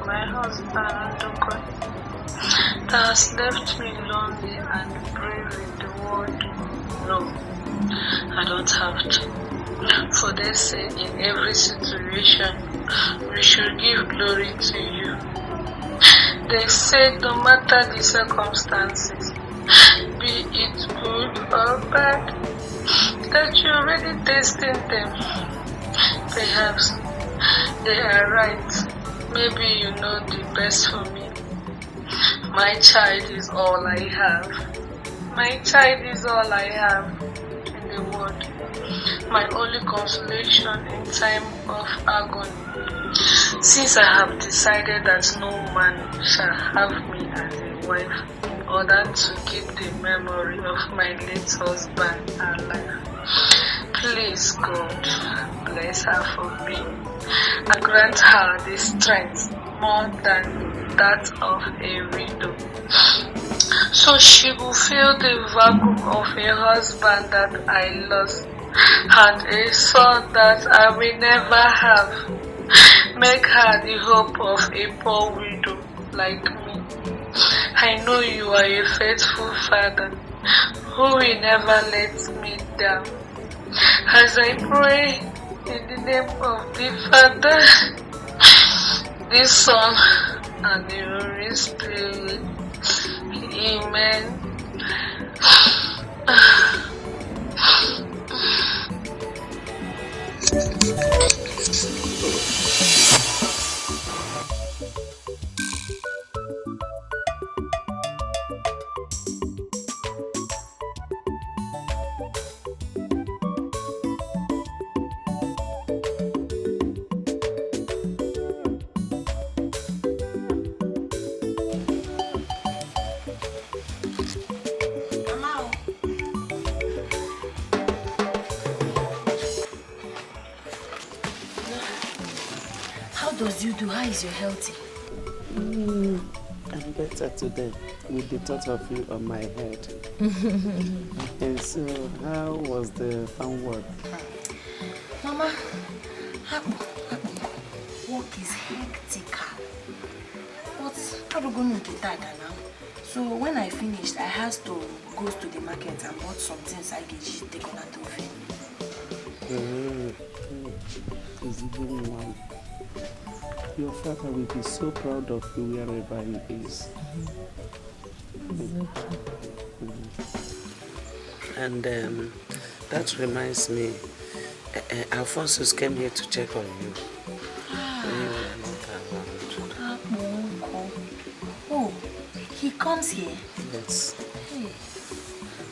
my husband, okay, that has left me lonely and brave in the world. No, I don't have to. For they say in every situation, we should give glory to you. They say no matter the circumstances, be it good or bad, that you're already tasting them. Perhaps they are right. Maybe you know the best for me. My child is all I have. My child is all I have in the world. My only consolation in time of agony. Since I have decided that no man shall have me as a wife in order to keep the memory of my late husband alive. Please God, bless her for me and grant her the strength more than that of a widow, so she will fill the vacuum of a husband that I lost and a son that I will never have. Make her the hope of a poor widow like me. I know you are a faithful father who will never let me down. As I pray in the name of the Father, the Son, and the Holy Spirit. Amen. How is your healthy? I'm better today with the thought of you on my head. And so, how was the farm work? Mama, work is hectic. But I'm going to die now. So when I finished, I had to go to the market and bought some things I get take on a trophy. Your father will be so proud of you wherever he is. And that reminds me, Alphonsus came here to check on you. When you were not around. Oh, he comes here? Yes. Hey.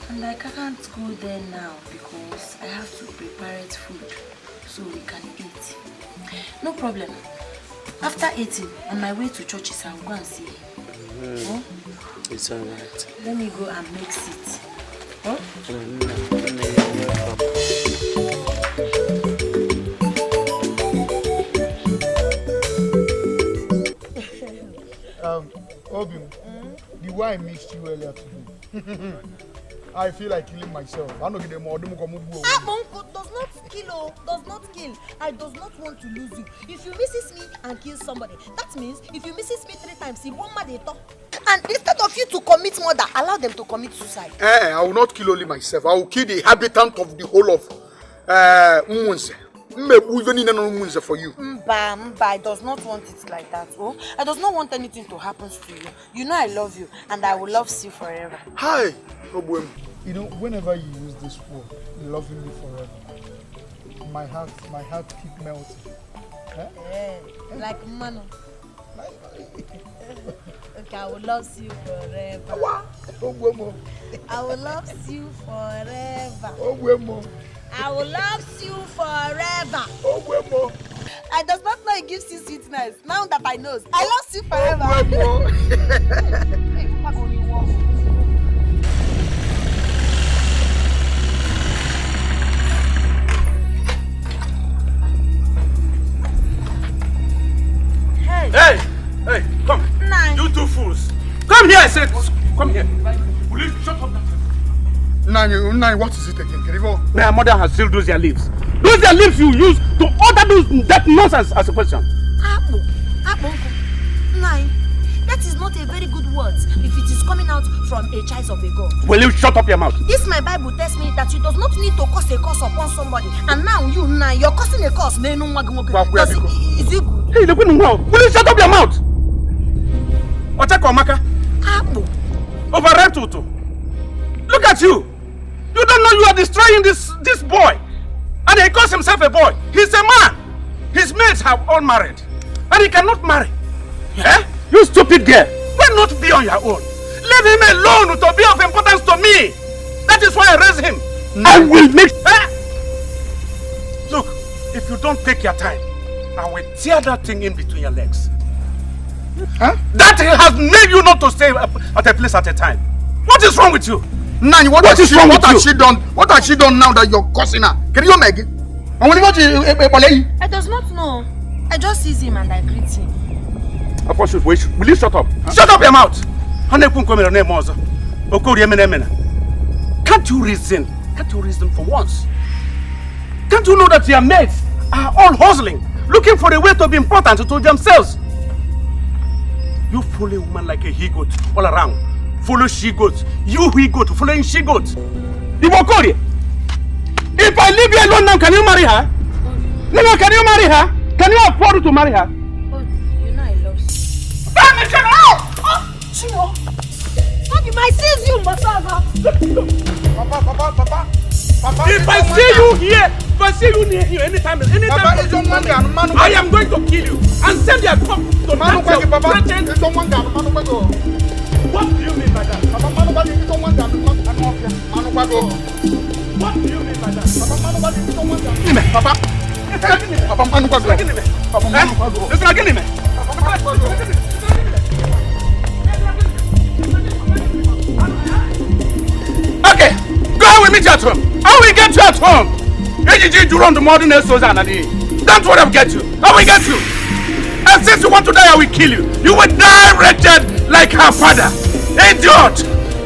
And I can't go there now because I have to prepare it food so we can eat. No problem. After eating, on my way to churches, I'll go and see him. Oh? It's alright. Let me go and mix it. Oh? Obi, the way I mixed you earlier today, I feel like killing myself. I don't get them more. Does not kill, does not kill. I does not want to lose you. If you misses me and kill somebody, that means if you misses me 3 times, he won't matter. And instead of you to commit murder, allow them to commit suicide. I will not kill only myself. I will kill the inhabitant of the whole of Umunze. Even for you. I does not want it like that. Oh, I does not want anything to happen to you. You know I love you, and I will love you forever. Hi, Obwem. You know, whenever you use this word, loving me forever, my heart keep melting. Like mano. Okay, I will love you forever. Obwemo. I will love you forever. Obwemo. I will love you forever. Obwemo. I does not know it gives you sweetness. Now that I know, I love you forever. Hey, come. Nine. You two fools. Come here, I said. Come here. Will you shut up that? Nine, what is it again? My mother has sealed those their lips. Those their lips you use to order those that nonsense as a question. Apple. words if it is coming out from a child of a God. Will you shut up your mouth? This my Bible tells me that you does not need to cause a curse upon somebody. And now you're causing a curse. Is it good? Hey, will you shut up your mouth? Oteko Maka. Overread Tutu. Look at you. You don't know you are destroying this boy. And he calls himself a boy. He's a man. His mates have all married. And he cannot marry. Eh? You stupid girl. Why not be on your own? Leave him alone to be of importance to me. That is why I raised him. I will make... Look, if you don't take your time, I will tear that thing in between your legs. Huh? That has made you not to stay at a place at a time. What is wrong with you? Nani, what has she done? What has she done now that you're cursing her? Can you make it? I does not know. I just see him and I greet him. Will you shut up? Huh? Shut up your mouth! Can't you reason? Can't you reason for once? Can't you know that your mates are all hustling, looking for a way to be important to themselves? You follow a woman like a he-goat all around. Follow she-goat. You he-goat following she-goat. If I leave you alone now, can you marry her? Nima, can you marry her? Can you afford to marry her? Oh, you know I love you. Chino! Daddy, my sis, you must have her. Papa. If I see you here, if I see you near here anytime, I am going to kill you and send your cup to Nancy. What do you mean by that? What do you mean by that? Papa. Okay, go and we meet you at home. How we get you at home? You run the modern Susan. That's what I'll get you. How we get you? And since you want to die, I will kill you. You will die wretched like her father. Idiot!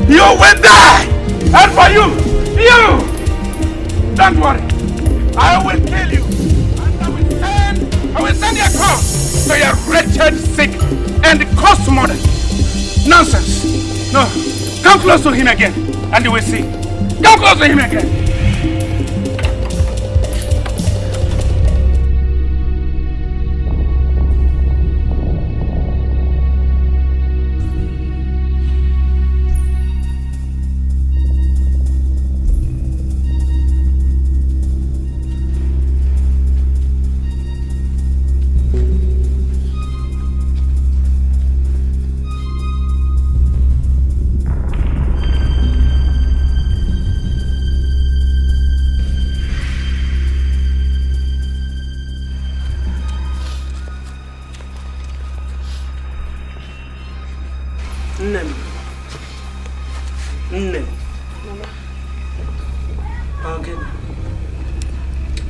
You will die! And for you, don't worry. I will kill you. And I will send your corpse to your wretched, sick, and cursed mother. Nonsense. No. Come close to him again, and you will see. Come close to him again.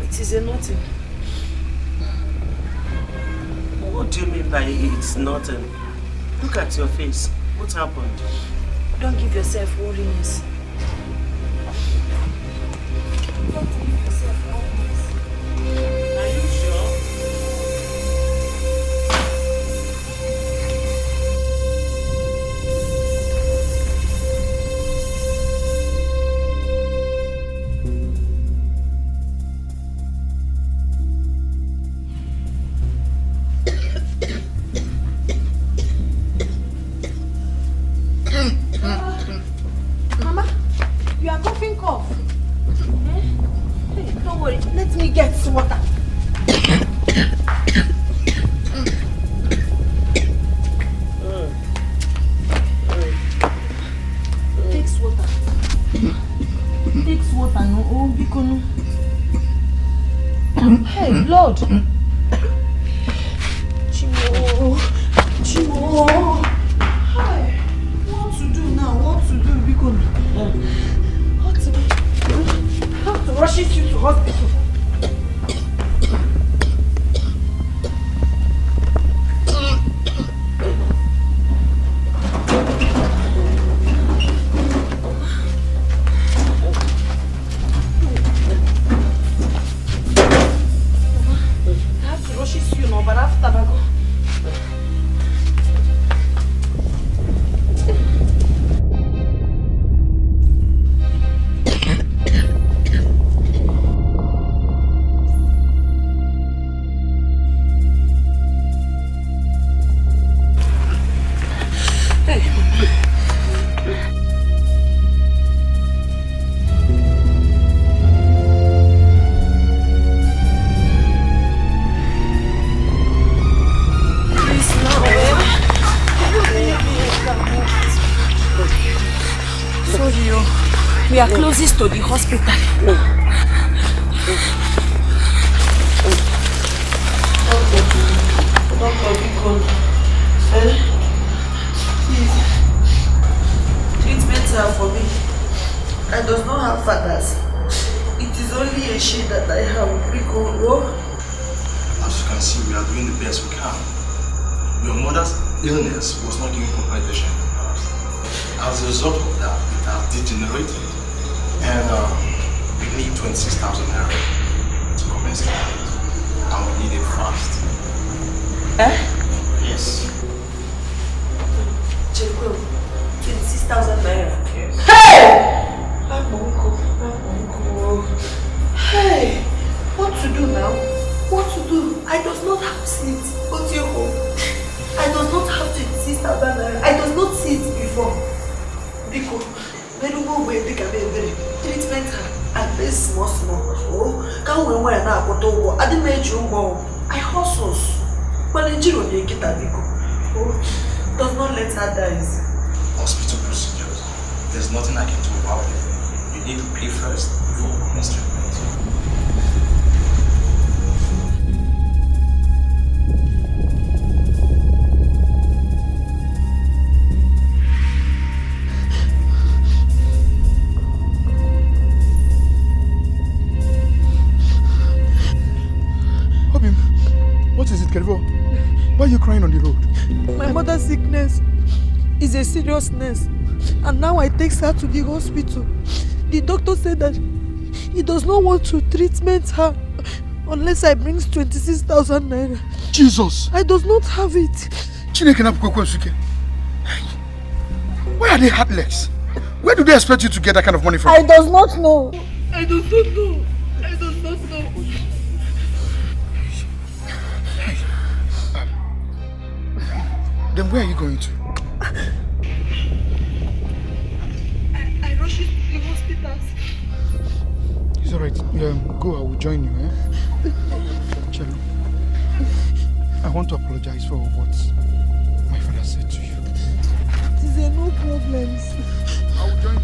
It is a nothing. What do you mean by it's nothing? Look at your face. What happened? Don't give yourself worries. Don't give yourself worries. Are you sure? We are closest to the hospital. Doctor, please. Treatments are for me. I does not have fathers. It is only a she that I have. As you can see, we are doing the best we can. Your mother's illness was not giving compensation. As a result of that, it has degenerated. And we need 26,000 naira to compensate. And we need it fast. Yes. 26,000 naira. Yes. Hey! Hey! What to do now? What to do? I does not have seat. What's your home? I does not have 26,000 naira. I does not see it before. Because I don't know where they can be very treatment and pay small. Oh, can't we wear now? I didn't make you more. I hustles. But in Jiro, you get that big. Oh, does not let her die. Hospital procedures. There's nothing I can do about it. You need to pay first before commence treatment. What is it, Kelvo? Why are you crying on the road? My mother's sickness is a seriousness, and now I take her to the hospital. The doctor said that he does not want to treatment her unless I brings 26,000 naira. Jesus! I does not have it. Why are they heartless? Where do they expect you to get that kind of money from? I does not know. I does not know. I does not know. Then where are you going to? I rush you to the hospitals. It's alright. Go, I will join you, eh? Chelo, I want to apologize for what my father said to you. It is no problems. I will join you.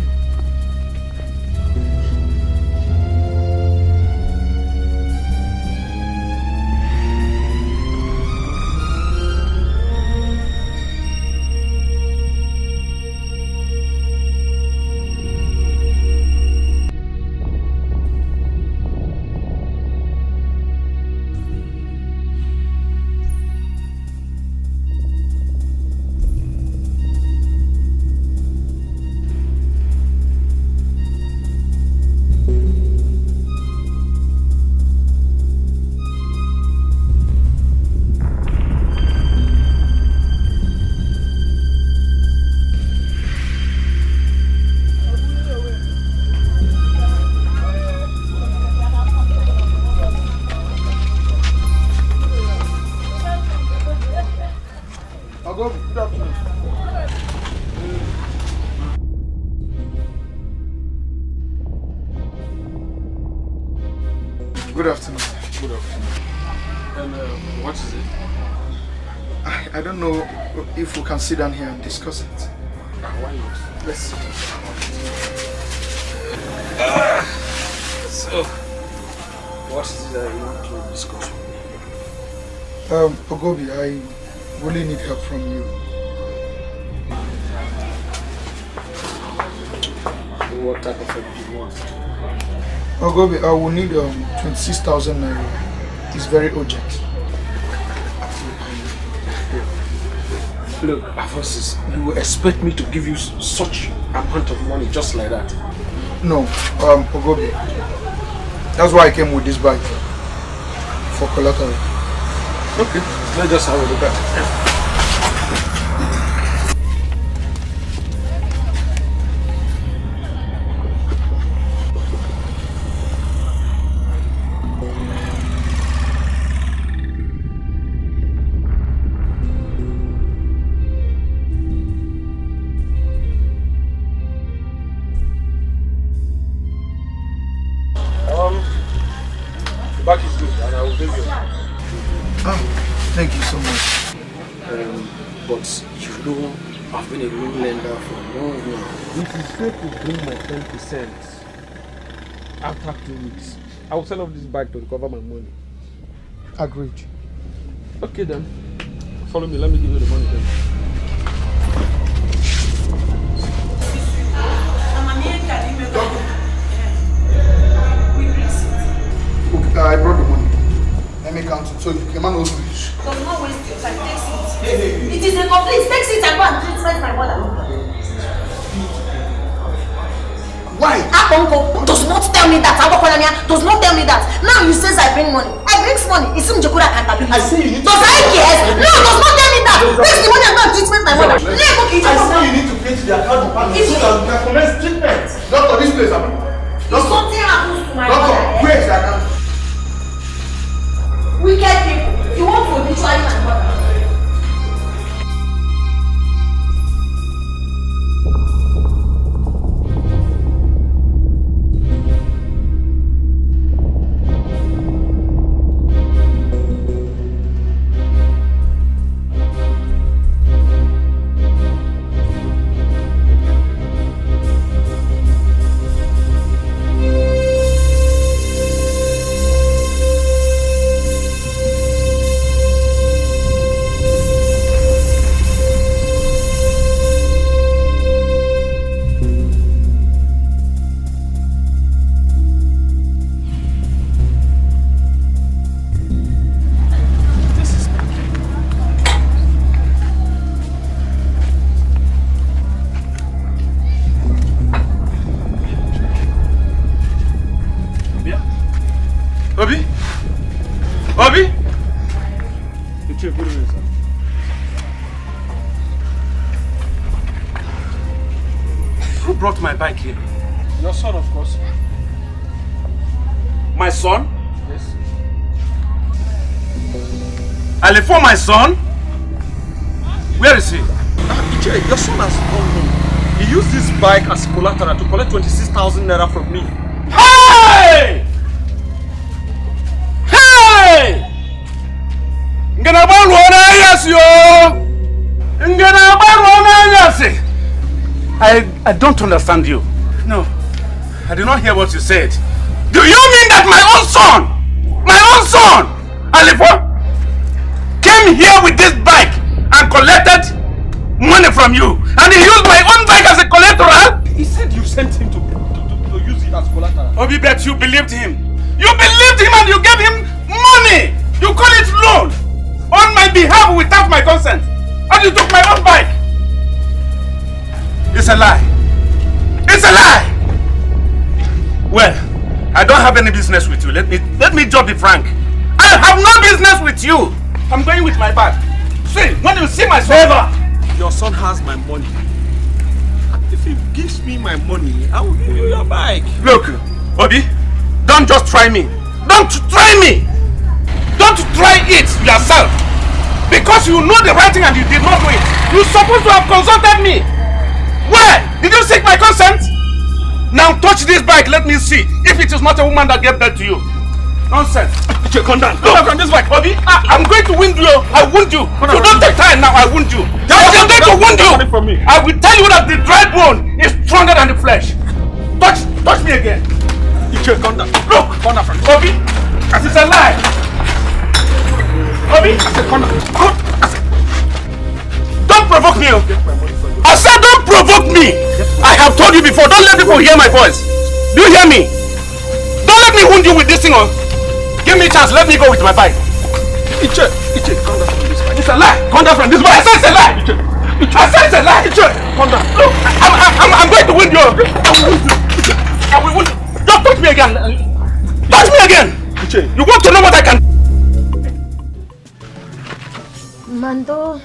Good afternoon. Good afternoon. And what is it? I don't know if we can sit down here and discuss it. Why not? Let's sit down. So, what is it that you want to discuss with me? Ogobi, I really need help from you. What type of help do you want? Ogobi, I will need 26,000 naira. It's very urgent. Look, Afonso, you expect me to give you such amount of money just like that? No, Ogobi. That's why I came with this bag for collateral. Okay, let's just have a look at it. The back is good and I will give you. Oh, thank you so much. But you know I've been a loan lender for long now. If you fail to bring my 10% after 2 weeks, I will sell off this bike to recover my money. Agreed. Okay then. Follow me, let me give you the money then. Okay, I brought the money. Let me count it so the man knows rich. Does not waste your time. Take it. It is a complete. Take it and go and treat my mother. Why? Uncle does not tell me that. Does not tell me that. Now you says I bring money. I bring money. It's him Jekura accountability. I say you need to. Does I care? No, does not tell me that. Where's the money and go and treatment my mother? I say you need to pay to the account department so that we can commence treatment. Doctor, this place happened. If something happens to my Doctor, mother, where's the account? wicked people. You want to obituary my mother. Who brought my bike here? Your son, of course. My son? Yes. Alifo, my son? Where is he? Iche, your son has gone home. He used this bike as collateral to collect 26,000 naira from me. Hey! Hey! Nganabaru onayasi yo! Nganabaru onayasi! I don't understand you. No, I did not hear what you said. Do you mean that my own son, Alifo, came here with this bike and collected money from you, and he used my own bike as a collateral? He said you sent him to use it as collateral. Obi, bet you believed him. You believed him and you gave him money. You call it loan on my behalf without my consent, and you took my own bike. It's a lie. It's a lie. Well, I don't have any business with you. Let me just be frank. I have no business with you. I'm going with my bag. See, when you see my son, your son has my money. If he gives me my money, I will give you your bike. Look, Obi, don't just try me. Don't try me. Don't try it yourself. Because you know the right thing and you did not do it. You're supposed to have consulted me. Where? Did you seek my consent? Now touch this bike, let me see if it is not a woman that gave birth to you. Nonsense. Come down. Look from this bike, Obi. I'm going to wound you. I wound you. So don't take time now, I wound you. I'm going to wound you. I will tell you that the dry bone is stronger than the flesh. Touch me again. Come down. Look, come down from Obi, as it's a lie. Obi, I said, come down. Don't provoke me. I said don't provoke me. I have told you before, don't let people hear my voice. Do you hear me? Don't let me wound you with this thing. Give me a chance, let me go with my bike. Iche, come down from this bike. It's a lie. Come down from this bike. I said it's a lie. I said it's a lie. Come down. Look, I'm going to wound you. I will wound you. Don't touch me again. Touch me again. You want to know what I can do? Mando.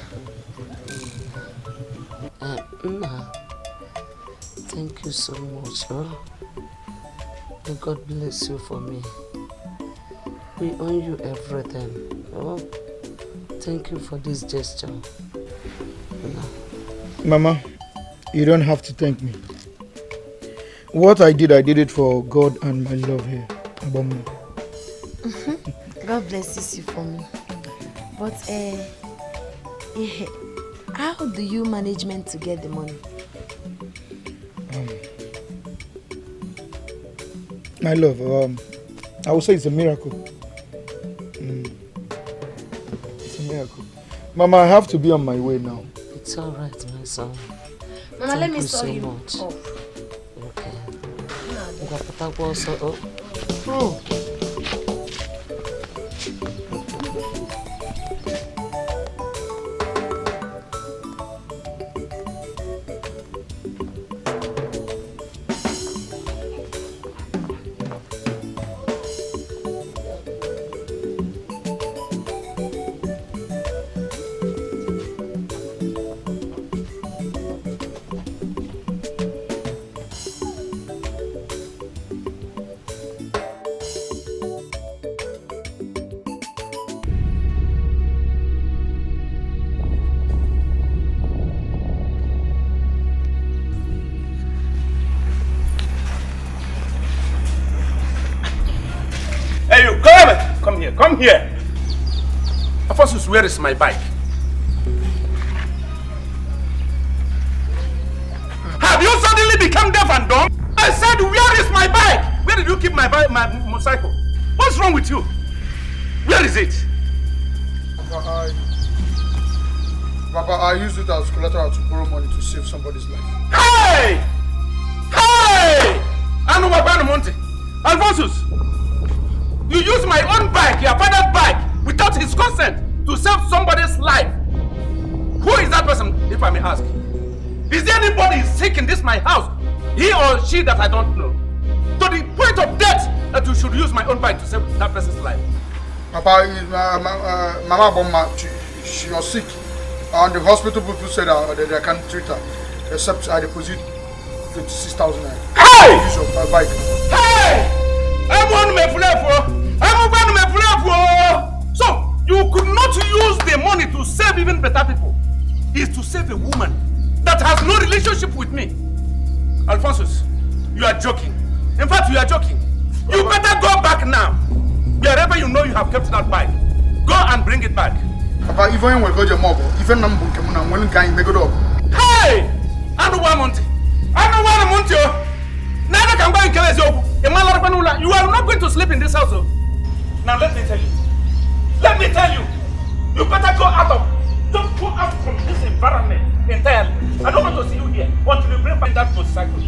Nna, thank you so much. Huh? May God bless you for me. We owe you everything. Oh, thank you for this gesture. Nna. Mama, you don't have to thank me. What I did it for God and my love here. Abomu. God blesses you for me. But How do you management to get the money? My love, I would say it's a miracle. It's a miracle. Mama, I have to be on my way now. It's all right, my son. Mama, let me store you much. off. Okay. Oh. Come here. Alphonsus, where is my bike? Have you suddenly become deaf and dumb? I said, where is my bike? Where did you keep my bike, my motorcycle? What's wrong with you? Where is it? Papa, I used it as collateral to borrow money to save somebody's life. Hey! Hey! I know what Monte. Alphonsus! You use my own bike, your father's bike, without his consent to save somebody's life. Who is that person, if I may ask? Is there anybody sick in this my house? He or she that I don't know? To the point of death that you should use my own bike to save that person's life. Papa, Mama Bomma, she was sick. And the hospital people said that they can't treat her except I deposit 56,000 naira. Hey! Use of my bike. Hey! So, you could not use the money to save even better people. It's to save a woman that has no relationship with me. Alphonsus, you are joking. In fact, you are joking. You better go back now. Wherever you know you have kept that bike, go and bring it back. Papa, even when we go to Mobo, even I'm going to make it up. Hey! I know one month. I know one month. Neither can go and kill us. You are not going to sleep in this house. Now let me tell you. Let me tell you. You better go out of. Don't go out from this environment entirely. I don't want to see you here until you bring back that motorcycle.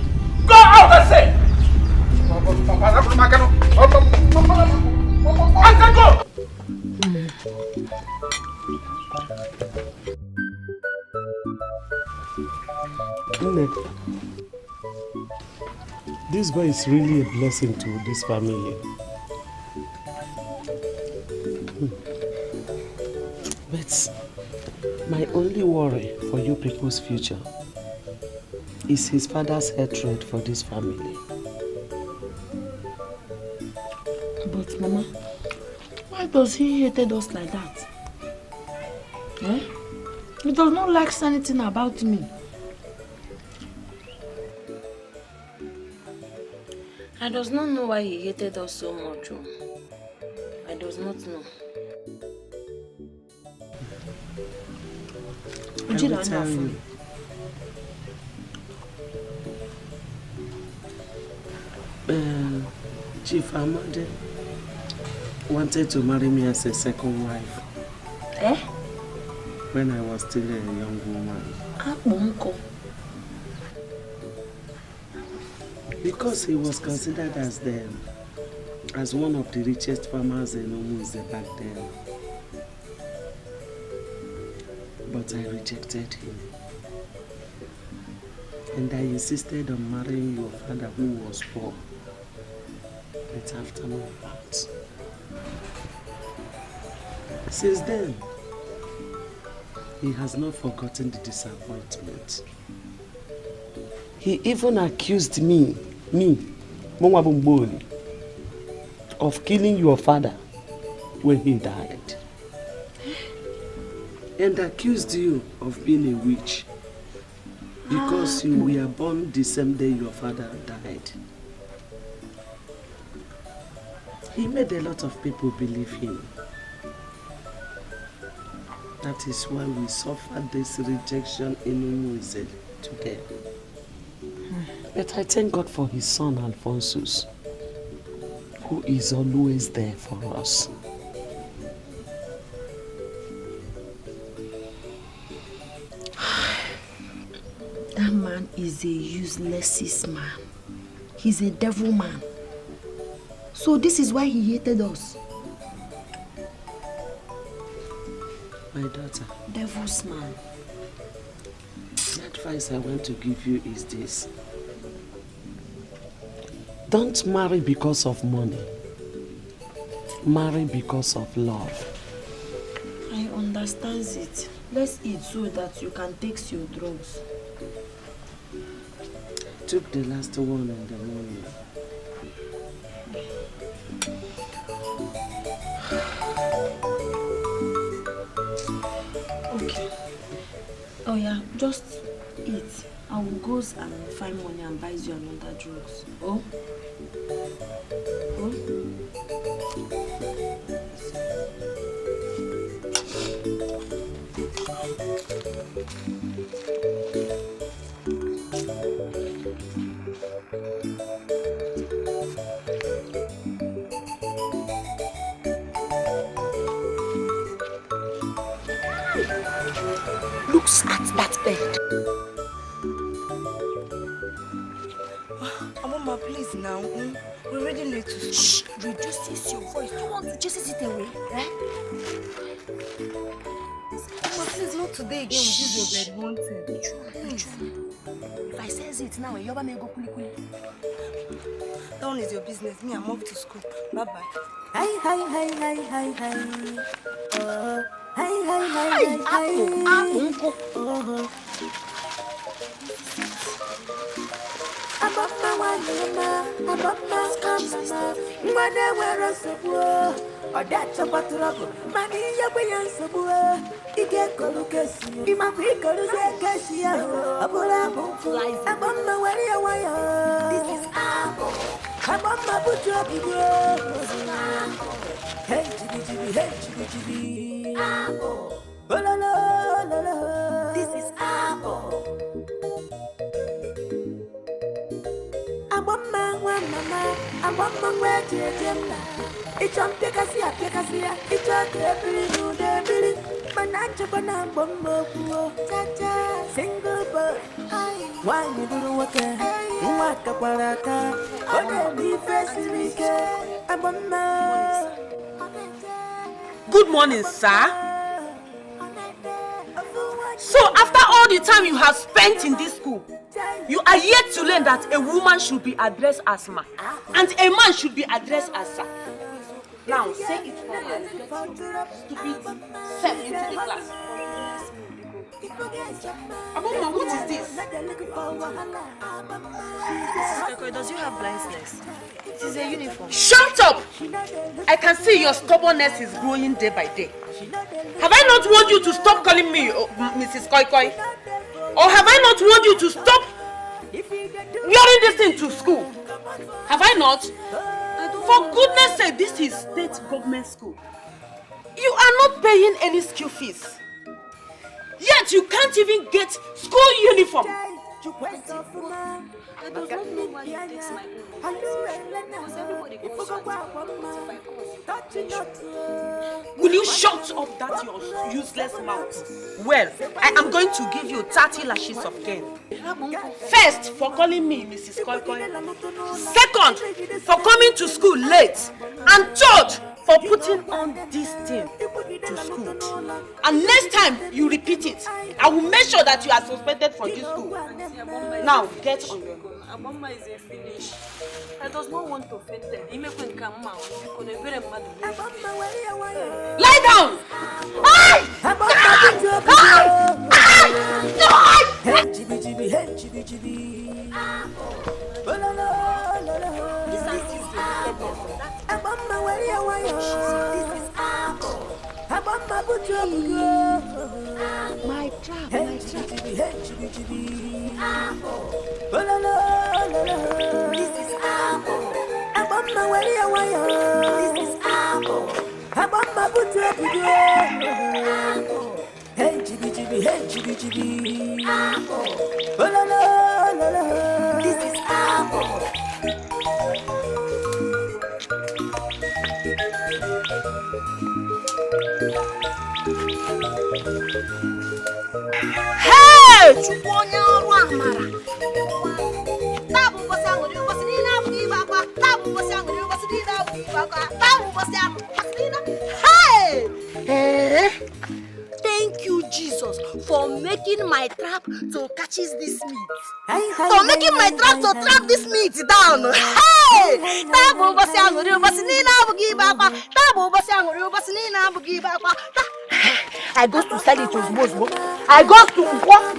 Go out, I say. I go. This boy is really a blessing to this family. But my only worry for you people's future is his father's hatred for this family. But Mama, why does he hate us like that? Eh? He does not like anything about me. I does not know why he hated us so much. I does not know. I will tell you. Chief Amade wanted to marry me as a second wife. Eh? When I was still a young woman. Because he was considered as one of the richest farmers in Umuze back then. But I rejected him. And I insisted on marrying your father who was poor. But after my part. Since then, he has not forgotten the disappointment. He even accused me, Mwabumboli, of killing your father when he died. And accused you of being a witch because you were born the same day your father died. He made a lot of people believe him. That is why we suffer this rejection in Umuze today. But I thank God for his son Alphonsus, who is always there for us. That man is a useless man. He's a devil man. So this is why he hated us. My daughter, Devil's man. the advice I want to give you is this. Don't marry because of money. Marry because of love. I understand it. Let's eat so that you can take your drugs. Took the last one in the morning. Okay. Oh yeah, just eat. I will go and find money and buy you another drugs. Oh? Oh? Looks at that bed. Mama, please now. We're already late to school. Shh! Reduce your voice. You want to just sit away, right? But please, not today again. We use your bed one thing. If I says it now, you're going to go kuli. That one is your business. Me, I'm off to school. Bye-bye. Hi. Hi. Hey, chibi. Apple. Oh, la. This is apple. I want my way to a gym. It's on Picasia. It's a debris. Manacha banana, cha, single bird. Why you do work? Waka baraka. Oh, be first. I want my. Good morning, sir. So after all the time you have spent in this school, you are yet to learn that a woman should be addressed as ma and a man should be addressed as sir. Now say it for me. Stupid self into the class. Aboma, what is this? Does you have blindness? It is a uniform. Shut up! I can see your stubbornness is growing day by day. Have I not warned you to stop calling me Mrs. Koi? Or have I not warned you to stop wearing this thing to school? Have I not? For goodness sake, this is state government school. You are not paying any school fees. Yet you can't even get school uniform. I don't know why you take my own. Because everybody goes to Will you shut up that your useless mouth? Well, I am going to give you 30 lashes of cane. First, for calling me Mrs. Koi. Second, for coming to school late. And third, for putting on this thing to school. And next time you repeat it, I will make sure that you are suspended from this school. Now, get on your own. Aboma is a finish. I does not want to offend them. Lie down! My trap. This is apple. This is apple. Oh la la la la. This is Apple. Hey, chuponya ramara. Tabu bosanguri bosinina bugibakwa. Tabu bosanguri bosinina bugibakwa. Tabu bosinina. Hey! Eh? Thank you, Jesus, for making my trap to catch this meat. For making my trap to trap this meat down. Hey! Tabu bosanguri bosinina bugibakwa. Tabu bosanguri bosinina bugibakwa. I go to sell it to Mosbo. I go to what?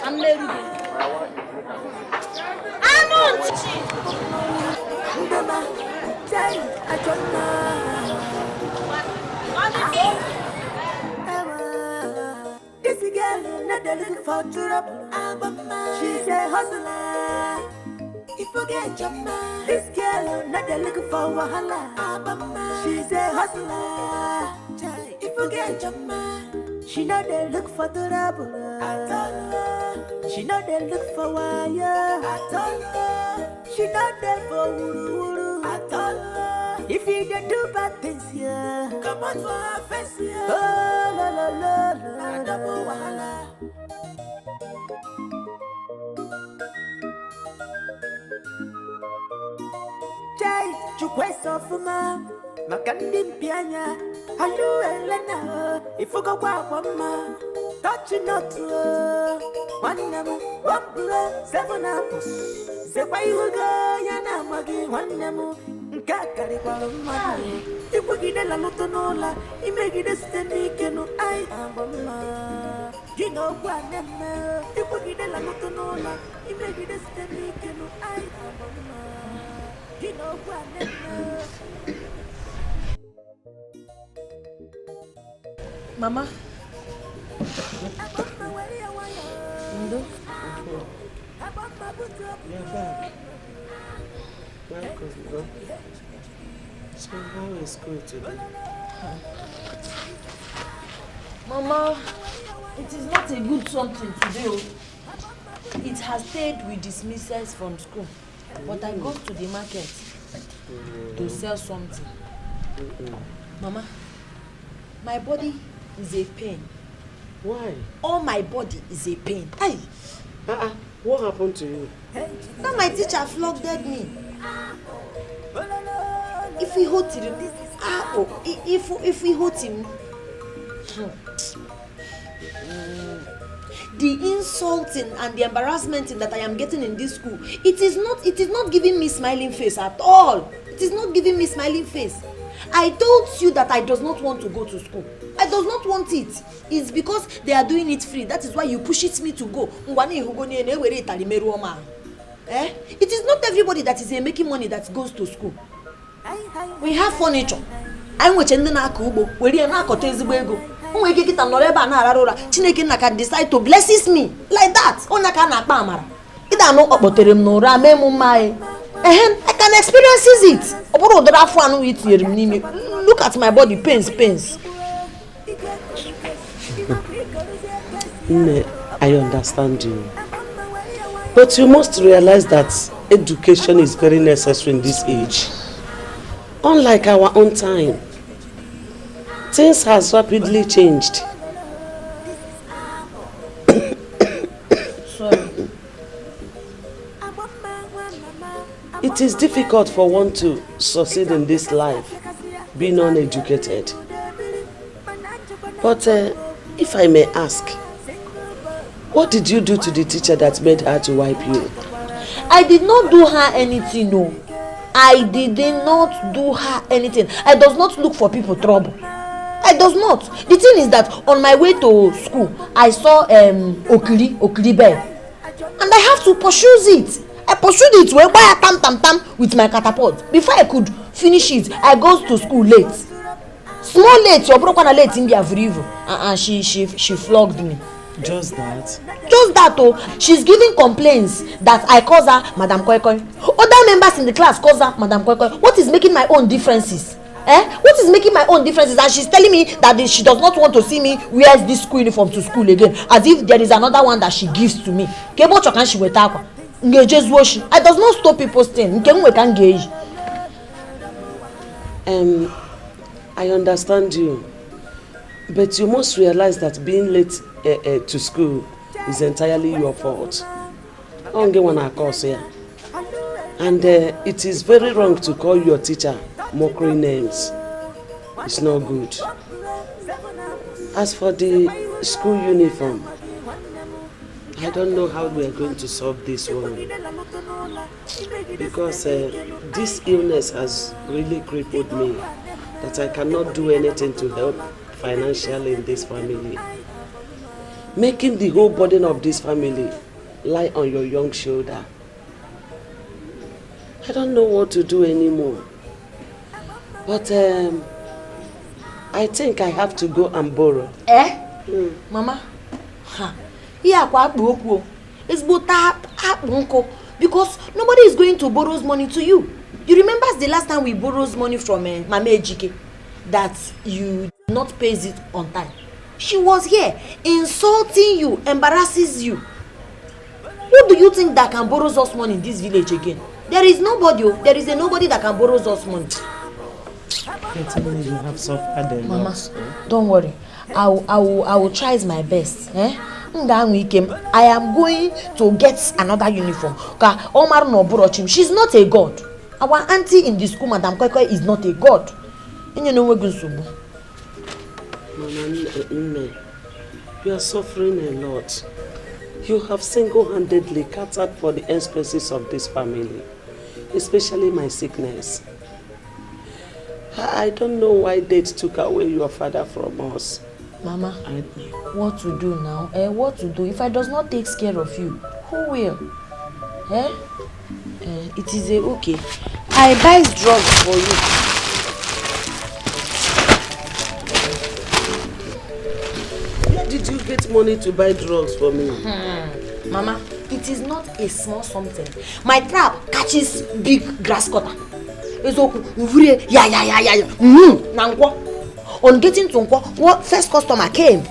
I'm married. This girl not looking for trouble. She's a hustler. You forget your man. This girl not looking for wahala. She's a hustler. You forget your man. She know they look for trouble. She know they look for wire. She know they for wuru. If you get do bad things, yeah, come on for her face, yeah. Oh la la la la, double wahala. Jai, chukweso fuma, makandi mpianya, halu elena, ifuka kwa mama, touch not one number, one blood, 7 apples. Zepa yuga yana magi one number. Kakari kwa mama, ipugide la lutonola, imegide stendike no ai abama. You know what nema, ipugide la lutonola, imegide stendike no ai abama. You know what nema. Mama. Ndo. You're back. Welcome. So how is school today? Mama, it is not a good something to do. It has stayed with dismissals from school. But I go to the market to sell something. Mama, my body is a pain. Why? All my body is a pain. Aye. What happened to you? Now my teacher flogged me. If we hurt him, if we hurt him, the insulting and the embarrassment that I am getting in this school, it is not giving me smiling face at all. It is not giving me smiling face. I told you that I does not want to go to school. I does not want it. It's because they are doing it free. That is why you push it me to go. It is not everybody that is making money that goes to school. We have furniture. I can decide to bless me like that. I can experience it. Look at my body, pains. I understand you. But you must realize that education is very necessary in this age. Unlike our own time, things has rapidly changed. Sorry. It is difficult for one to succeed in this life, being uneducated. But if I may ask, what did you do to the teacher that made her to wipe you? I did not do her anything, no. I did not do her anything. I does not look for people trouble. I does not. The thing is that on my way to school, I saw Okiri bird. And I have to pursue it. I pursued it well by a tam with my catapult. Before I could finish it, I go to school late. Small late, your brother late in the evil. And she flogged me. Just that? Just that, oh. She's giving complaints that I cause her Madam Koi Koi. Other members in the class cause her Madam Koi Koi. What is making my own differences? What is making my own differences? And she's telling me that she does not want to see me wear this school uniform to school again, as if there is another one that she gives to me. I does not stop people staying. I understand you, but you must realize that being late to school is entirely your fault. And it is very wrong to call your teacher mockery names. It's not good. As for the school uniform, I don't know how we are going to solve this one, because this illness has really crippled me, that I cannot do anything to help financially in this family. Making the whole burden of this family lie on your young shoulder. I don't know what to do anymore. But I think I have to go and borrow. Mama? It's because nobody is going to borrow money to you. You remember the last time we borrowed money from Mama Ejike that you did not pay it on time? She was here insulting you, embarrasses you. Who do you think that can borrow us money in this village again? There is nobody. There is nobody that can borrow us money. You have suffered a lot. Mama, don't worry. I will try my best. I am going to get another uniform. She's not a god. Our auntie in the school, Madam Koi Koi, is not a god. And you know we're going to. Mama, you are suffering a lot. You have single-handedly catered for the expenses of this family, especially my sickness. I don't know why they took away your father from us. Mama, what to do now? What to do? If I does not take care of you, who will? It is okay. I buy drugs for you. Where did you get money to buy drugs for me? Mama, it is not a small something. My trap catches big grass cutter. On getting to Nkwo, what first customer came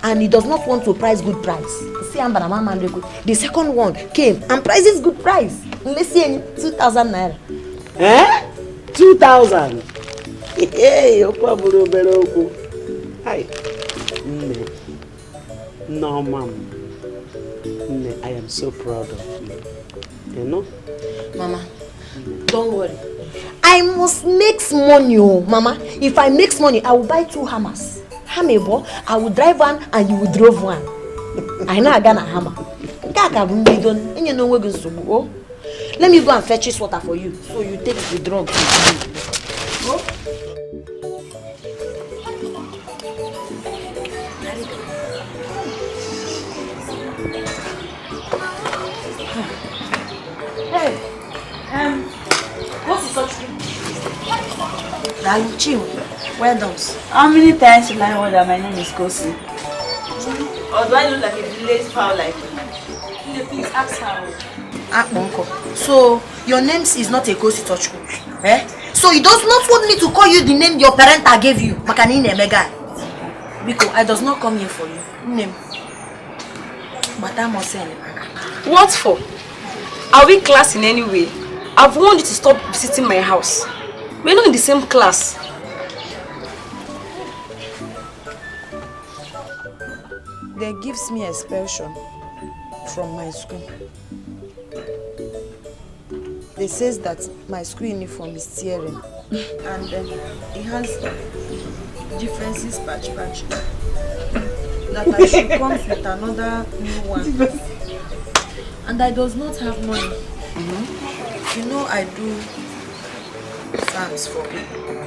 and he does not want to price good price. The second one came and prices good price. Let's see 2,000 naira. 2,000? Hey, hi. No, ma'am. I am so proud of you. You know? Mama, don't worry. I must make money, oh, Mama. If I make money, I will buy 2 hammers. Hammer, I will drive one and you will drive one. I know I got a hammer. Let me go and fetch this water for you, so you take the drug. Go. Hey, what's the such thing? Now you chill. Well done. How many times should I know that my name is Kosi? Or do I look like a village fowl like you? Please ask her. Uncle. So your name is not a Kosi Tochko. So he does not want me to call you the name your parent gave you. Makanine Mega. Because I does not come here for you. Name. But I must say. What for? Are we class in any way? I've warned you to stop visiting my house. We're not in the same class. They gives me expulsion from my school. They says that my school uniform is tearing and it has differences patch. That I should come with another new one. And I does not have money. You know I do farms for people.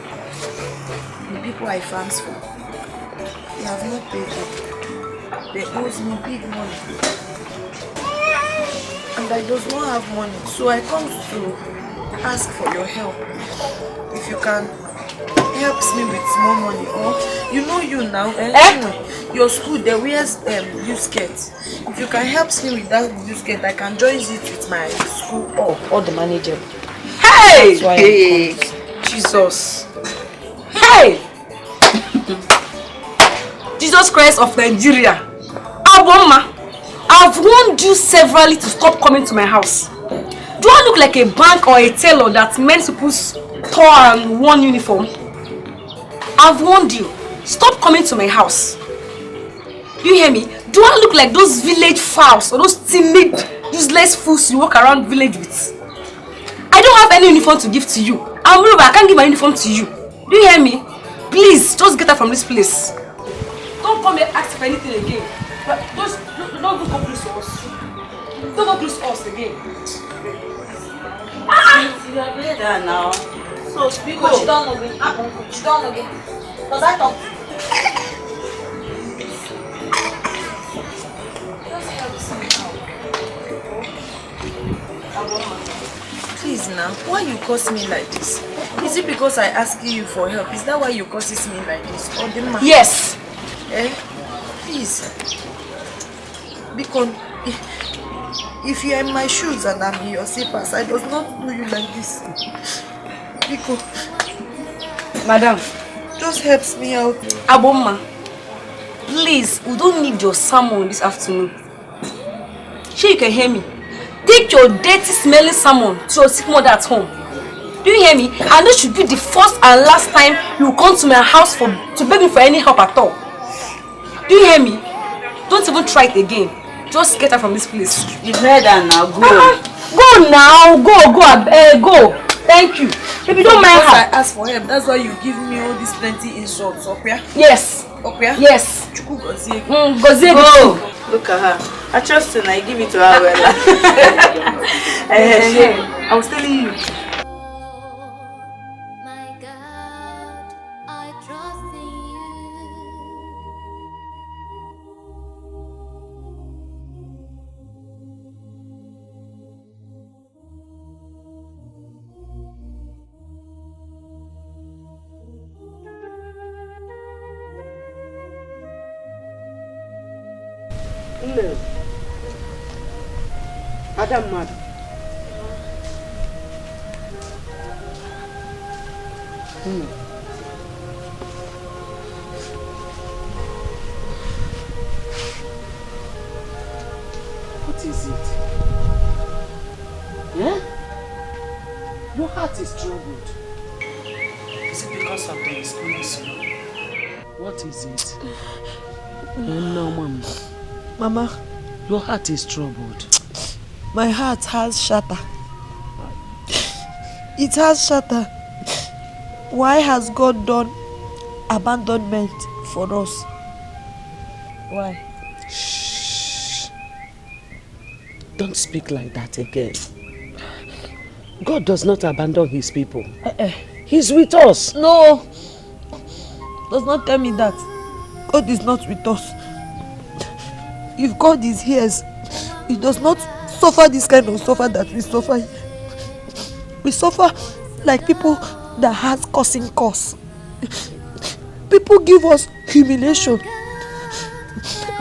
The people I farms for, they have not paid me. They owe me big money. And I does not have money. So I come to ask for your help. If you can help me with small money, or you know you now, anyway, your school they wears youth skirt. If you can help me with that youth skirt, I can join it with my school or the manager. Hey! Hey! Jesus! Hey! Jesus Christ of Nigeria! Aboma, I've warned you severally to stop coming to my house. Do I look like a bank or a tailor that men supposed to and one uniform? I've warned you. Stop coming to my house. Do you hear me? Do I look like those village fowls or those timid, useless fools you walk around village with? I don't have any uniform to give to you. And moreover, I can't give my uniform to you. Do you hear me? Please, just get out from this place. Don't come here ask for anything again. But just don't go close to us. Don't go close to us again. You are better now. So speak up. She don't know again. She don't know again. Because I talk. Please now, why you curse me like this? Is it because I ask you for help? Is that why you curses me like this? Or the man? Yes. Please. Because if you are in my shoes and I'm in your slippers, I does not do you like this. Because Madam, just helps me out. Aboma, please, we don't need your sermon this afternoon. Sure you can hear me. Take your dirty smelling salmon to your sick mother at home. Do you hear me? And this should be the first and last time you come to my house to beg me for any help at all. Do you hear me? Don't even try it again. Just get out from this place. You've heard that now. Go. Go now. Go. Thank you. If you don't mind I ask for help, that's why you give me all these plenty insults, okay? Yes. Okay? Yes. Go. Look at her. I trust her and I give it to her well. I was telling you. My God, I trust in No. Adam mad. What is it? Yeah? Your heart is troubled. Is it because of the school? What is it? No, Mama. Mama, your heart is troubled. My heart has shattered. It has shattered. Why has God done abandonment for us? Why? Shh. Don't speak like that again. God does not abandon his people. He's with us. No. Does not tell me that. God is not with us. If God is here, he does not suffer this kind of suffer that we suffer. We suffer like people that has causing cause. People give us humiliation.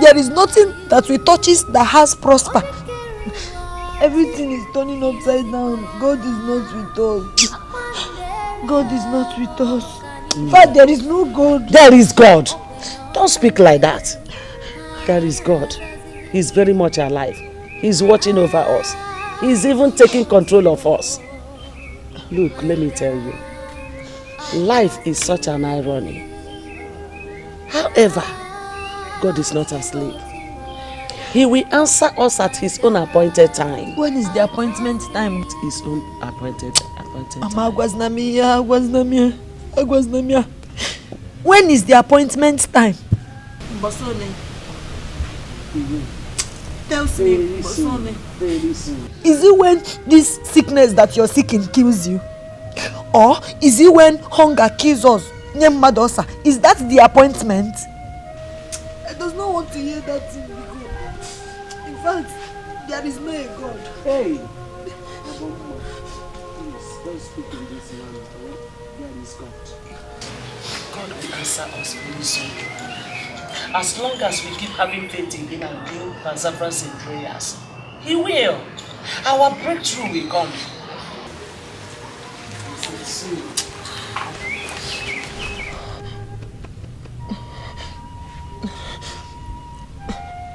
There is nothing that we touches that has prosper. Everything is turning upside down. God is not with us. God is not with us. But there is no God. There is God. Don't speak like that. There is God. He's very much alive. He's watching over us. He's even taking control of us. Look, let me tell you. Life is such an irony. However, God is not asleep. He will answer us at his own appointed time. When is the appointment time? His own appointed time. Mama, When is the appointment time? Bosone. Tells me, Bosone. Is it when this sickness that you're seeking kills you? Or is it when hunger kills us? Is that the appointment? I do not want to hear that thing. In fact, there is no God. Hey! Please, don't speak in this manner. Where is God? God will answer us very soon. As long as we keep having faith in Him and doing perseverance in prayers, He will. Our breakthrough will come.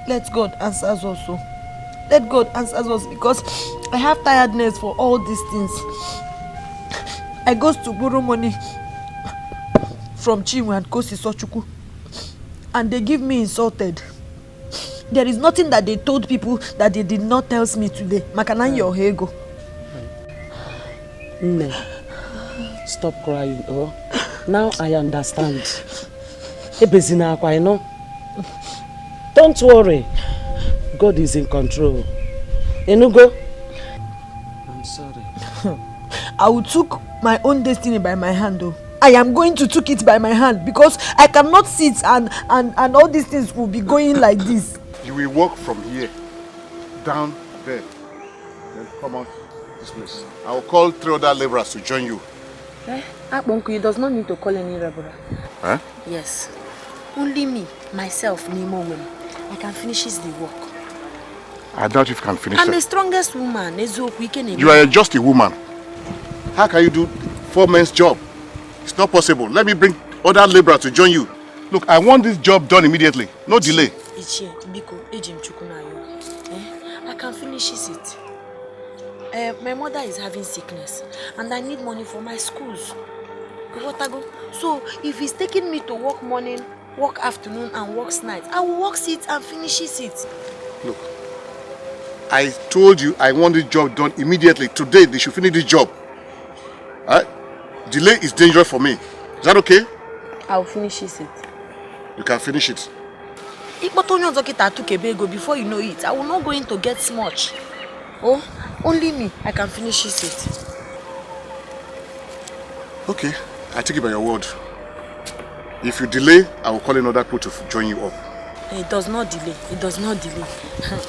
Let God answer us also. Let God answer us, because I have tiredness for all these things. I go to borrow money from Chinwe and Kosi Sochuku, and they give me insulted. There is nothing that they told people that they did not tell me today. Makanan your hego. No. Stop crying. Oh, now I understand. I know. Don't worry. God is in control. Enugo? I'm sorry. I will took my own destiny by my hand, though. I am going to take it by my hand, because I cannot sit and all these things will be going like this. You will walk from here down there, then come out this place. I will call 3 other laborers to join you. Akbonku, he does not need to call any laborer. Huh? Yes. Only me, myself, Nemo woman. I can finish the work. I doubt if you can finish I'm it. the strongest woman. You are just a woman. How can you do 4 men's job? It's not possible. Let me bring other laborers to join you. Look, I want this job done immediately. No delay. I can finish it. My mother is having sickness and I need money for my schools. So if he's taking me to work morning, work afternoon and work night, I will work it and finish it. Look, I told you I want this job done immediately. Today they should finish this job. Delay is dangerous for me. Is that okay? I'll finish it. You can finish it. Before you know it, I will not going to get much. Oh, only me. I can finish it. Okay, I take it by your word. If you delay, I will call another crew to join you up. It does not delay. It does not delay. It does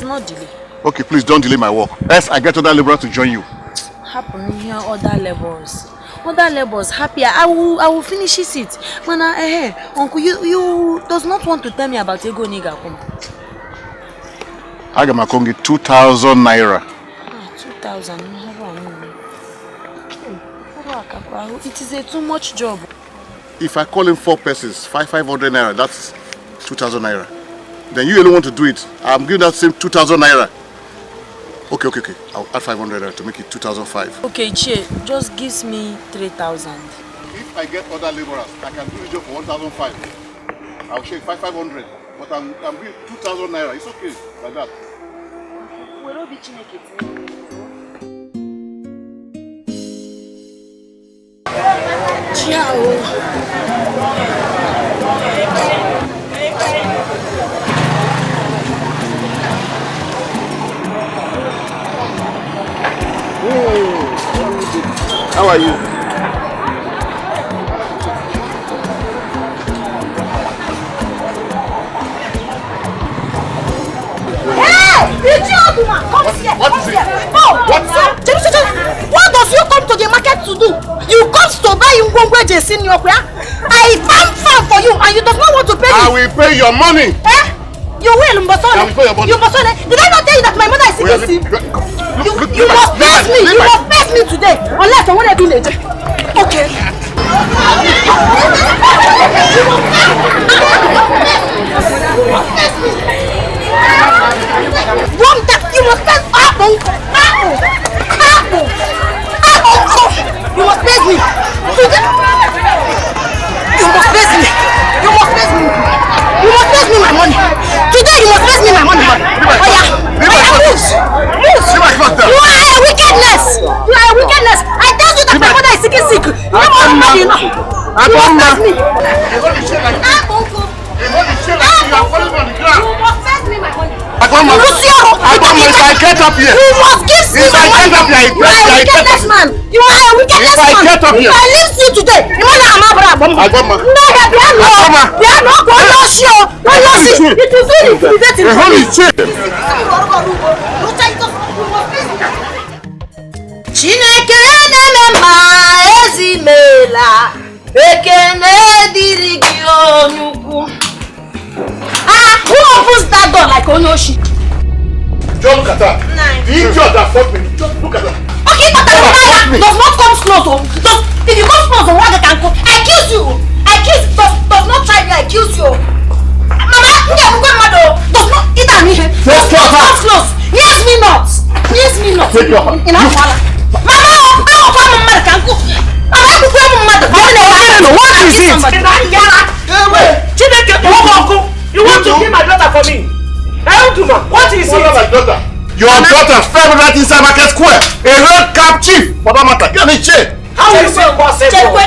not delay. Okay, please don't delay my work. Else I get other laborers to join you. Happen here, other laborers. Other laborers happier. I will finish it. Man, Uncle, you does not want to tell me about Ego Niga. Agamakongi 2,000 naira. 2,000. It is a too much job. If I call in 4 persons, 500 naira, that's 2,000 naira. Then you only want to do it. I'm giving that same 2,000 naira. Okay. I'll add 500 naira to make it 2,005. Okay, Che, just gives me 3,000. If I get other laborers, I can do the job for 1,005. I'll share 500. But I'm giving 2,000 naira. It's okay like that. We'll be How are you? What is it? What does you come to the market to do? You come to buy Ngongwe in your prayer. I farm for you and you do not want to pay me. I will pay your money. You will, Mbosole. I will pay your money. Did I not tell you that my mother is sick? You must pay me. You must pay me today. Unless I want to be late. Okay. You must pay apple. You must pay me. You must pay me. You must pay me. You must pay me my money. Today you must pay me my money. Move. You are a wicked wickedness! You are a wickedness! I tell you that my mother is sick. You know what money enough. You must face me. You must face me my money. If I get up here, you must give me my money. You are a wickedness man. You are a wickedness man. If I leave you today, you know I'm a no, piano. It will feel intimidating. Chineke na-eme ezimela ekene diri gị onyukwu. Who opens that door like Onyoshi? Just look at that. The idiot that fought me. Just look at that. Okay, but does not come close. If you come close, what can come? I kill you. Does not try me. I kill you. Mama, does not eat me. Does not come close. Yes, me not. Take your hand. Mama, I can cook. What is it? You want to kill my daughter for me? What is it? My daughter. Your daughter fell right inside Market Square. A red cap chief, for that matter. Get me chain. How is it possible?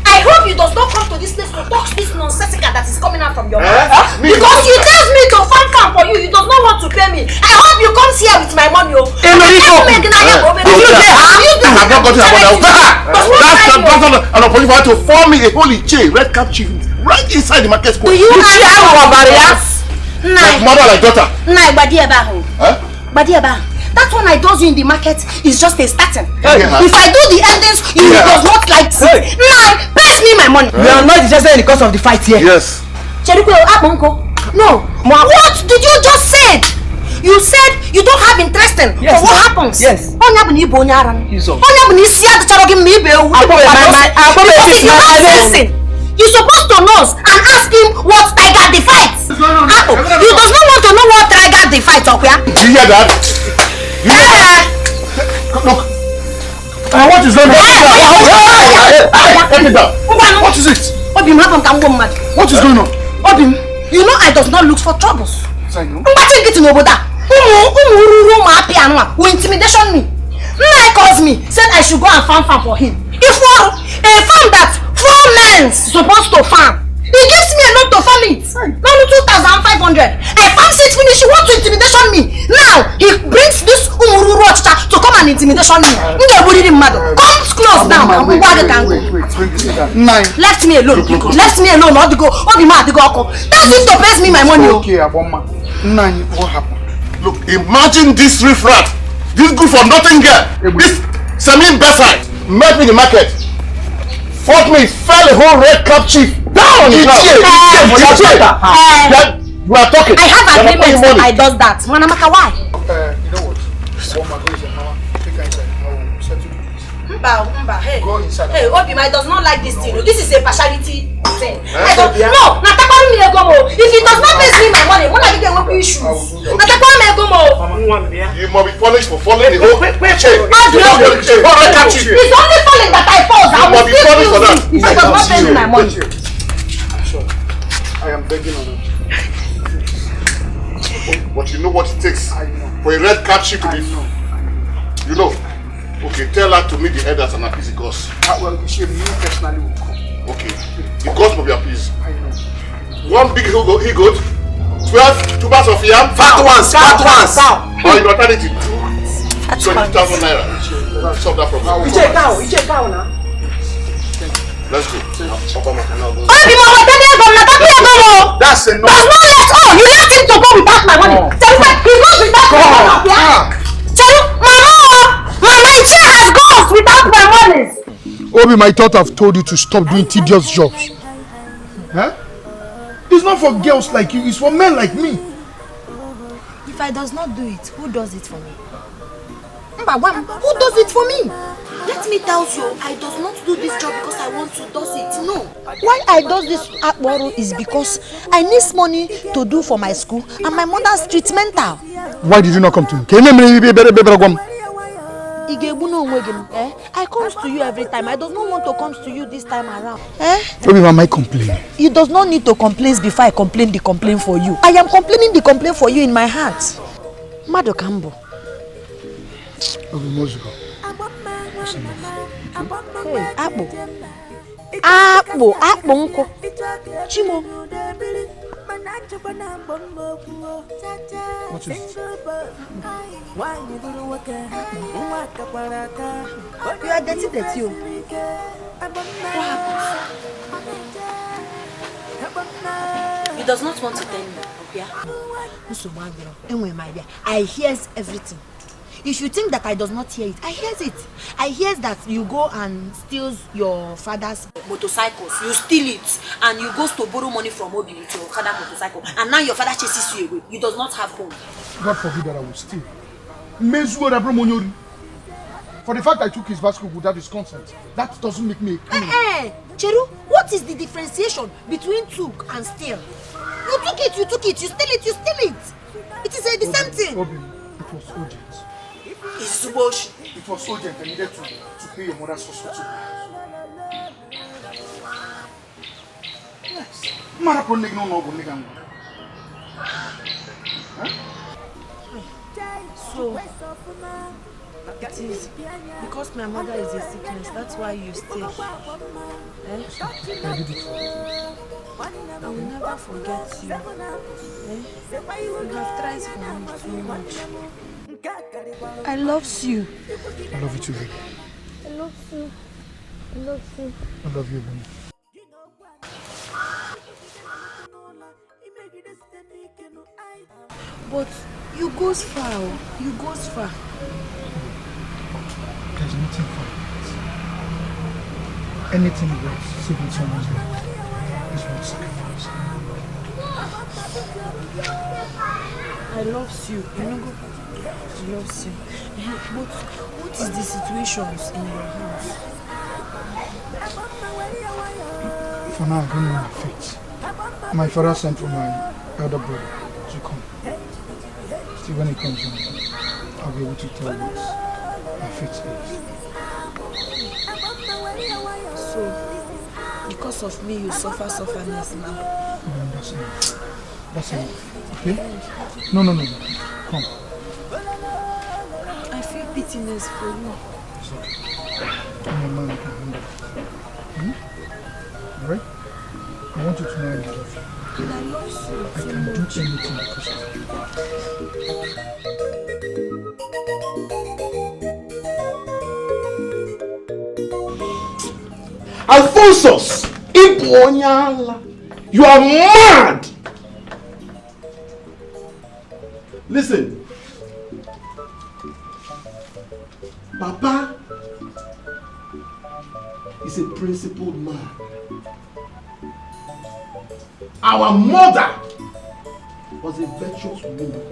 I hope you does not come to this place to talk this nonsensical that is coming out from your mouth. Because you tell me to farm camp for you does not want to pay me. I hope you come here with my money. I have not gotten about that. That's an opportunity to form me a holy chain, red cap chief, right inside the Market Square. Do you have barriers? Like mother, like daughter. That one I does you in the market is just a starting. If I do the endings, you does not like it. Pass me my money. We are not interested in the cause of the fight here. Yes. No. What did you just say? You said you don't have interest in. Yes. So what happens? Yes. You're supposed to know and ask him what triggered the fight. You does not want to know what triggered the fight, okay? Do you hear that? Look. What is going on? What is it? What is going on? You know I does not look for troubles. I know. Who intimidation me. Nai calls me, said I should go and farm for him. If a farm that 4 men supposed to farm, he gives me a note to farm it. Only 2,500. I farm it finish. He wants to intimidation me. Now he brings this umururu to come and intimidation me. Come close now. Left me alone. Left me alone. Not to go. That's it to pay me my money. Okay, Aboma. What happened? Look, imagine this riffraff. This good for nothing girl. This semi-Beside met me in the market. Fought me, fell a whole red cap chief. Down! We are talking. I have agreement. I does that. Why? You know what? Take her inside. I will settle this. Hey. Go inside. Hey, Obima, I does not like this thing. This is a partiality thing. I don't. No, if he does not pay me my money, what are you going to issues? You must be punished for falling the whole chain. It's only falling that I fall. I will still use it if he does not pay me my money. Sure. I am begging on it. But you know what it takes for a red cap chief to be. You know. Okay, tell her to meet the elders and appease the gods. Well, you personally will come. Okay, the gods will be appeased. I know. One big he-goat, 12 tubers of yam, fat ones. Or in alternative, 20,000 naira. Solve that problem. It's a cow now. Let's go. That's enough. Does not let you let him to go without my money. He goes without my money. My chair has gone without my money. Obi, my thought I've told you to stop doing tedious jobs. Huh? It's not for girls like you, it's for men like me. If I does not do it, who does it for me? Who does it for me? Let me tell you, I does not do this job because I want to do it. No. Why I does this akboro is because I need money to do for my school and my mother's treatmental. Why did you not come to me? I comes to you every time. I does not want to come to you this time around. Obi, am I complaining? You does not need to complain before I complain the complaint for you. I am complaining the complaint for you in my heart. Mado Kambo. musical. Hey, Apple unko. Chimo. What is it? You are dirty. What happened? He does not want to tell me, okay? I hears everything. If you think that I does not hear it, I hears it. I hears that you go and steals your father's motorcycles. You steal it and you goes to borrow money from Obi with your father's motorcycle. And now your father chases you away. You does not have home. God forbid that I will steal. For the fact I took his bicycle without his consent, that doesn't make me a criminal. Cheru, what is the differentiation between took and steal? You took it, you steal it. It is the same thing. Obi, it was urgent. It's bullshit. It was urgent. I needed to pay your mother's hospital. Yes. So, it is because my mother is a sickness, that's why you stay. I did it. I will never forget you. You have tried for me too much. I love you. I love you too, baby. I love you. I love you, baby. But you goes far. There's nothing for it. Anything worth saving someone's life is worth sacrifice. I love you. I love you. But what is the situations in your house? For now, I don't know my fate. My father sent for my elder brother to come. See, when he comes home, I'll be able to tell what my fate is. So, because of me, you sufferness now. That's enough. That's enough. Okay? No. Come. I feel pityness for you. It's okay. I'm a man who can handle it. Alright? I want you to know I love you. And I love you I can do anything because of you. Alphonsus, you are mad! Listen, Papa is a principled man. Our mother was a virtuous woman.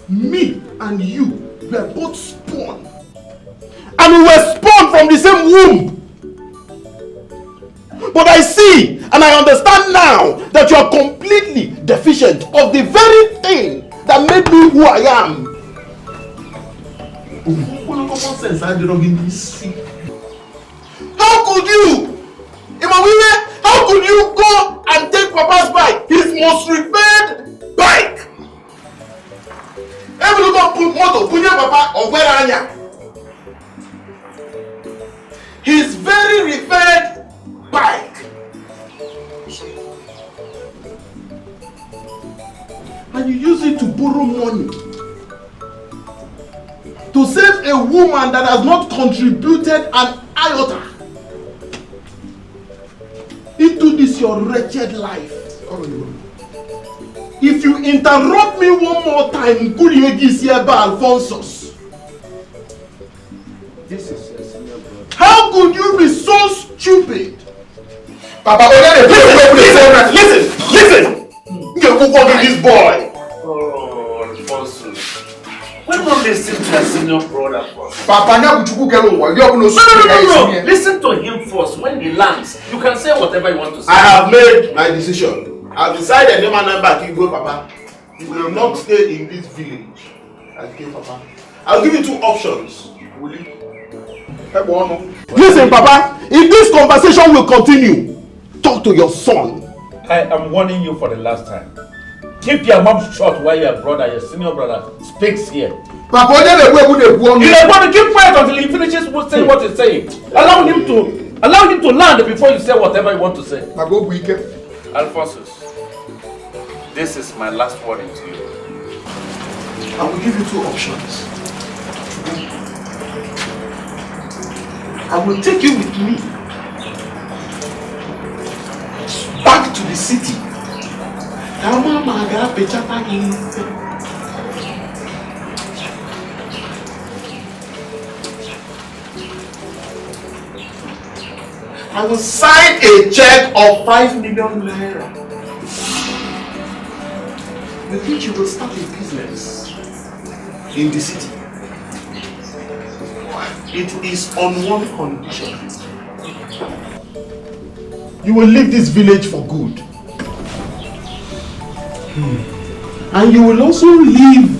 Me and you were both spawned. And we were spawned from the same womb. But I see and I understand now that you are completely deficient of the very thing that made me who I am. How could you? How could you go and take Papa's bike, his most revered bike? Every look put moto, punya Papa or where anya? His very revered bike. And you use it to borrow money to save a woman that has not contributed an iota into this your wretched life. If you interrupt me one more time, Alphonsus, This is your senior brother. how could you be so stupid? Papa, listen! You're walking this boy. Oh, Alphonsus. Why not listen to your senior brother first? Papa, no. Listen to him first. When he lands, you can say whatever you want to say. I have made my decision. I've decided no man back you go, Papa. You will not stay in this village. Okay, Papa. I'll give you two options. Will you? Listen, Papa. If this conversation will continue, talk to your son. I am warning you for the last time. Keep your mouth shut while your brother, your senior brother, speaks here. Papa, you keep quiet until he finishes saying what he's saying. Allow him to land before you say whatever you want to say. Alphonsus, this is my last warning to you. I will give you 2 options. I will take you with me back to the city. I will sign a check of 5 million naira with which you will start a business in the city. It is on one condition. You will leave this village for good. And you will also leave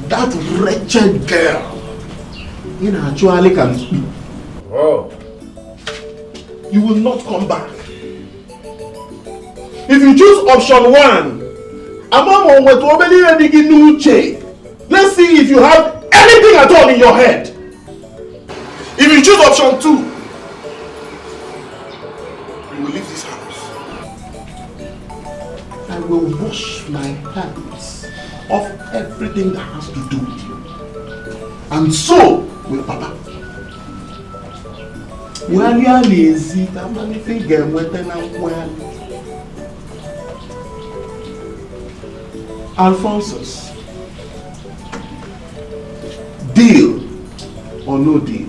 that wretched girl in actually can speak. Oh. You will not come back. If you choose option 1, let's see if you have anything at all in your head. If you choose option 2, you will leave this house. I will wash my hands of everything that has to do with you. And so will Papa. Alphonsus, deal or no deal?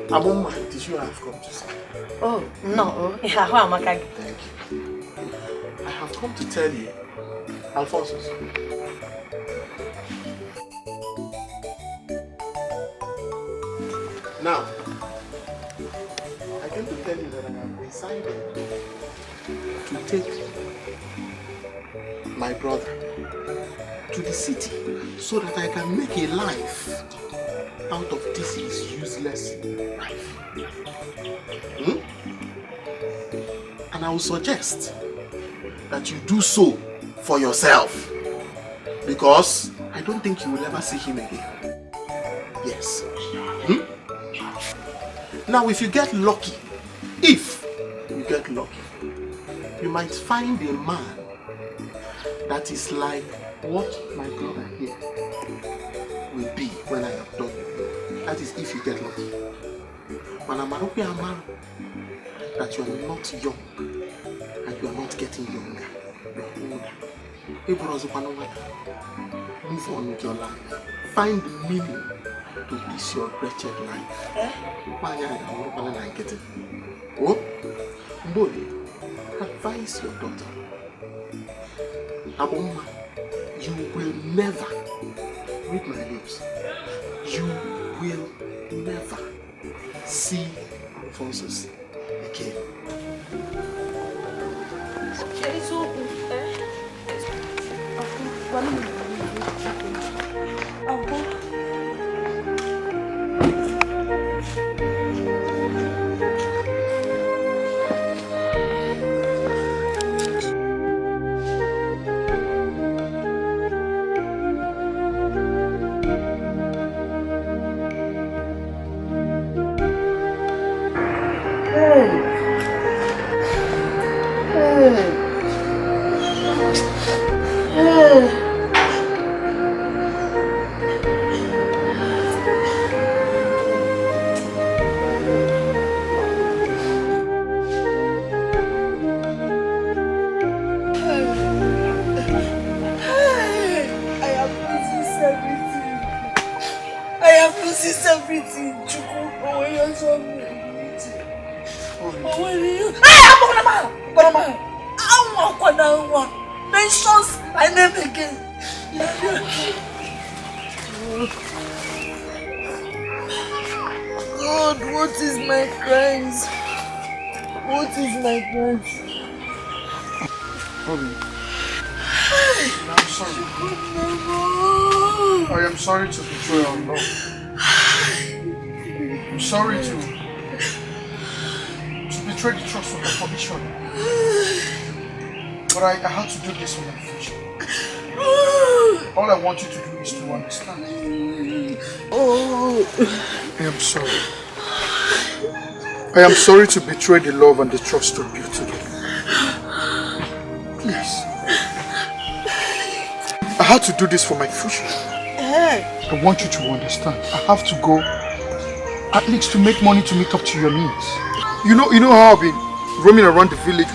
Aboma, it is you I have come to see. Oh, no. Thank you. I have come to tell you, Alphonsus. Now, I came to tell you that I have decided to take my brother to the city so that I can make a life out of this his useless life. And I will suggest that you do so for yourself, because I don't think you will ever see him again. Yes. Now if you get lucky, you might find a man that is like what my brother here will be when I am done. That is if you get lucky. When I'm a man that you are not young and you are not getting younger, you are older. Move on with your life. Find meaning to this your wretched life. Oh, boy, advise your daughter. Aboma, you will never, read my lips, you will never see Alphonsus again. loses everything, Chuku. Oh, when you're so everything. Oh, when you... Mentions my name again. God, what is my crimes? What is my crimes? Bobby, I'm sorry. I am sorry to betray our love. I'm sorry to betray the trust of the commission. But I had to do this for my future. All I want you to do is to understand. I am sorry. I am sorry to betray the love and the trust of you today. Please. I had to do this for my future. I want you to understand. I have to go at least to make money to meet up to your needs. You know how I've been roaming around the village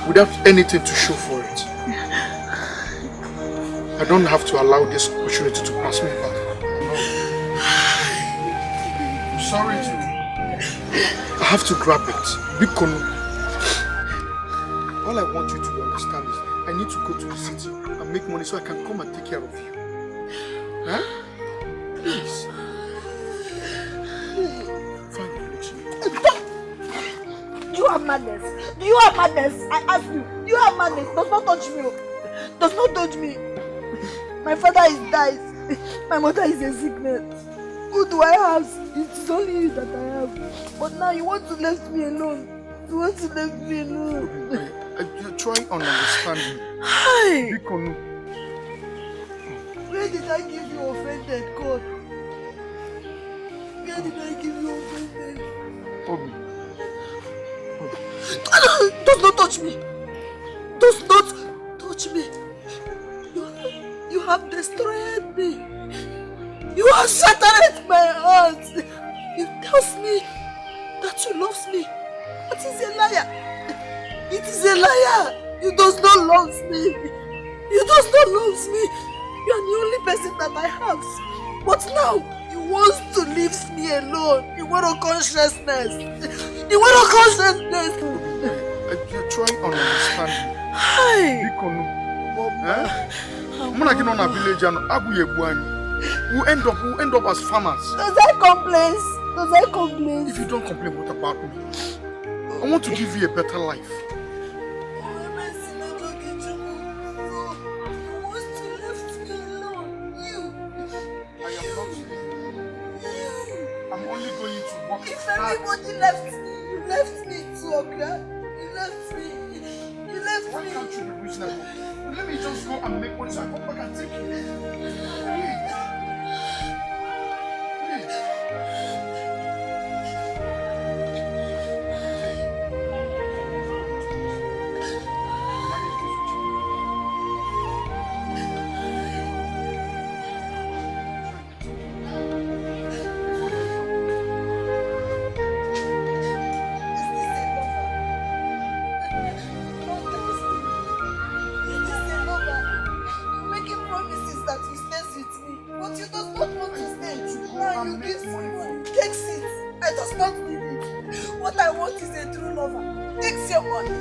without anything to show for it. I don't have to allow this opportunity to pass me by. No. I'm sorry to... I have to grab it. Bikono. All I want you to understand is I need to go to the city and make money so I can come and take care of you. Huh? Please. You have madness. Do you have madness? I ask you. Do you have madness? Does not touch me. Does not touch me. My father is died. My mother is a sickness. Who do I have? It is only you that I have. But now you want to leave me alone. You want to leave me alone. You try and understand me. Hi. Where did I give you offended, God? Where did I give you offended? Obi. Does not touch me. Does not touch me. You have destroyed me. You have shattered my heart. You tell me that you love me. That is a liar. It is a liar. You does not love me. You does not love me. You are the only person that I have. But now you want to leave me alone. You want a consciousness. You want a consciousness. You try and understand me. Hi. I'm not going to village and we'll end up as farmers. Does I complain? Does I complain? If you don't complain, what about me? I want to give you a better life. I'm only going to work. If everybody left me, you left me too, okay? You left me. You left me. Why can't you be reasonable? Let me just go and make money so I come back and take you. Please. What I want is a true lover. Takes your money.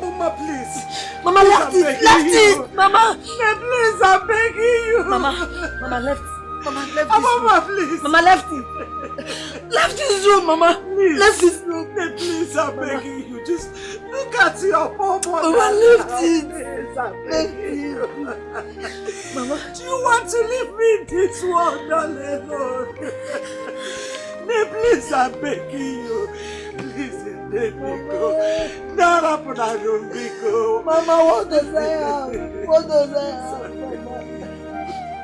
Mama, please. Mama, left it. Mama. Please, I'm begging you. Mama, left. Mama, left this Mama, room. please. Mama, left it. Left this room, Mama. Please. Left this room. Please, I'm begging you. Just look at your poor mother. Mama, left it. Please, I'm begging you. Mama. Do you want to leave me in this world alone? Please, I'm begging you. Please, let me go. Not up and I don't be go. Mama, what does I have? What does I have, Mama?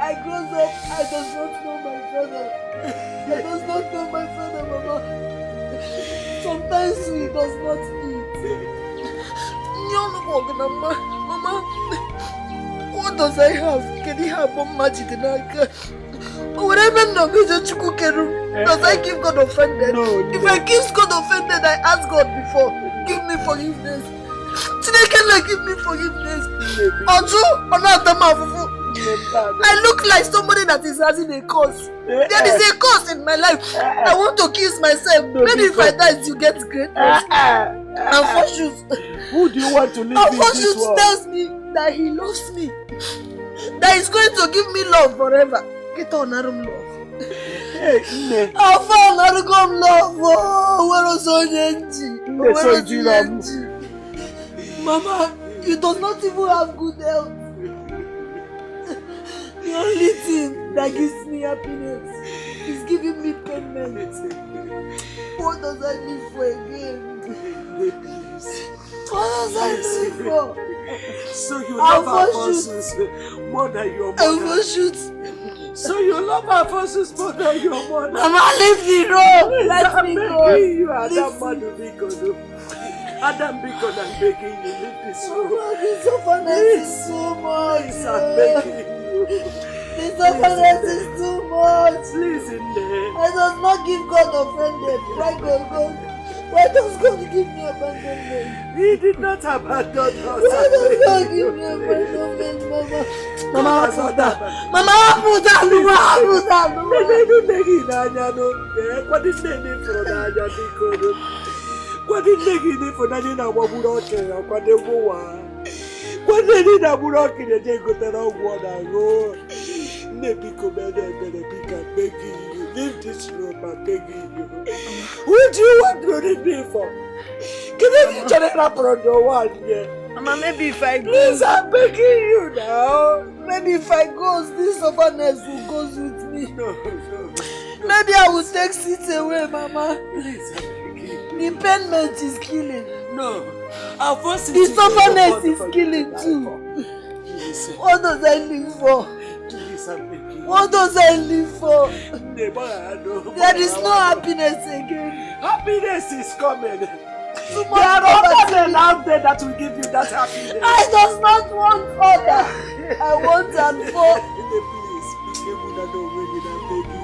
I grew up, I does not know my father. I does not know my father, Mama. Sometimes he does not eat. Mama, what does I have? Can he have one magic in Anka? Whatever does I give God offended? No. If I give God offended, I ask God before, give me forgiveness. Today can I give me forgiveness? I look like somebody that is having a curse. There is a curse in my life. I want to kiss myself. Maybe if I die, you get greatness. And Fortune. Who do you want to live in this world? tells me that he loves me. That he's going to give me love forever. Get on, Arum love. Hey, I found Arum love. Oh, where was Mama, you do not even have good health. The only thing that gives me happiness is giving me payment. What does I live for again? What does I live for? So you love our forces more than your mother. So you love our forces more than your mother. Mama, leave the road. Let me go. You Adam Bacon, I'm begging you, leave this room. This orphanage is too much. Please, I'm begging you. This orphanage is too much. Please, in there. I does not give God offended. Why does God give me abandonment? He did not abandon us. Why does God give me abandonment, Mama? Mama, put that. What did they give for Nagina Waburoke or Quademoa? What did they Naburoke the Jagotero water? Nepico better than a big begging you. Leave this room, I'm begging you. What do you want to leave for? Can you turn it up on your one? Mama, maybe if I go. Please, I'm begging you now. Maybe if I go, this orphanage will go with me. No. Maybe I will take it away, Mama. Please, the payment is killing. No. The stubbornness is killing too. What does I live for? What does I live for? There is no happiness again. Happiness is coming. There are others out there that will give you that happiness. I does not want other. I want and for. Please, people that don't win it, I'm begging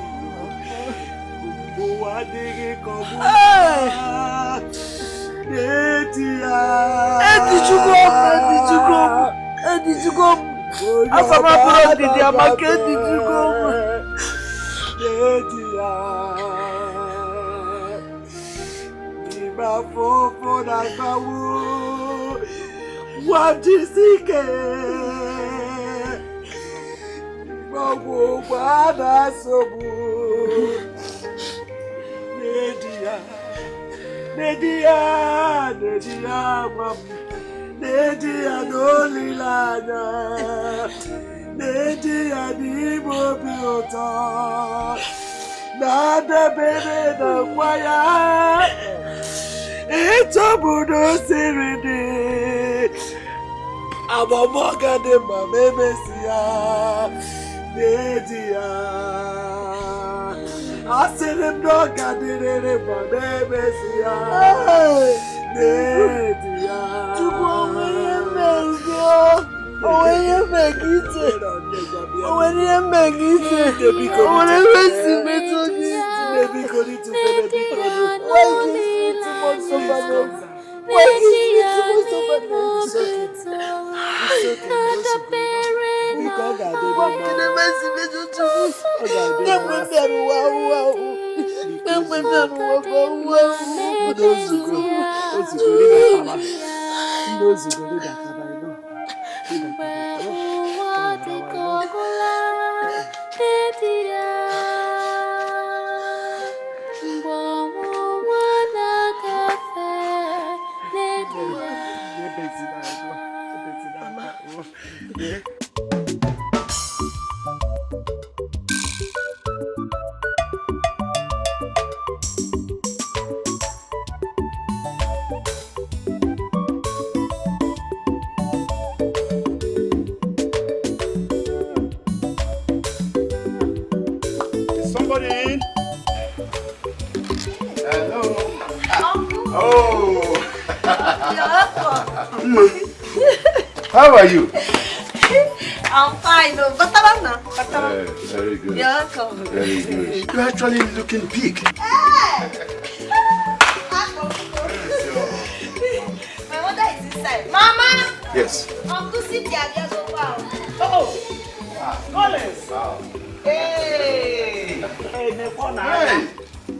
Nedia Dolilana, Nedia Nimo Biota, Nada Bebe the Waya, Etobudo Siridi, Abamoga de Mamesia, Nedia. I said him dog got it in my Mamesia. Nedia. knows you go do that, I know. How are you? I'm fine. Very good. You're welcome. Very good. You're actually looking big. My mother is inside. Mama! Yes. Uncle Cynthia, so far. Oh! Collins! Wow. Hey! Hey!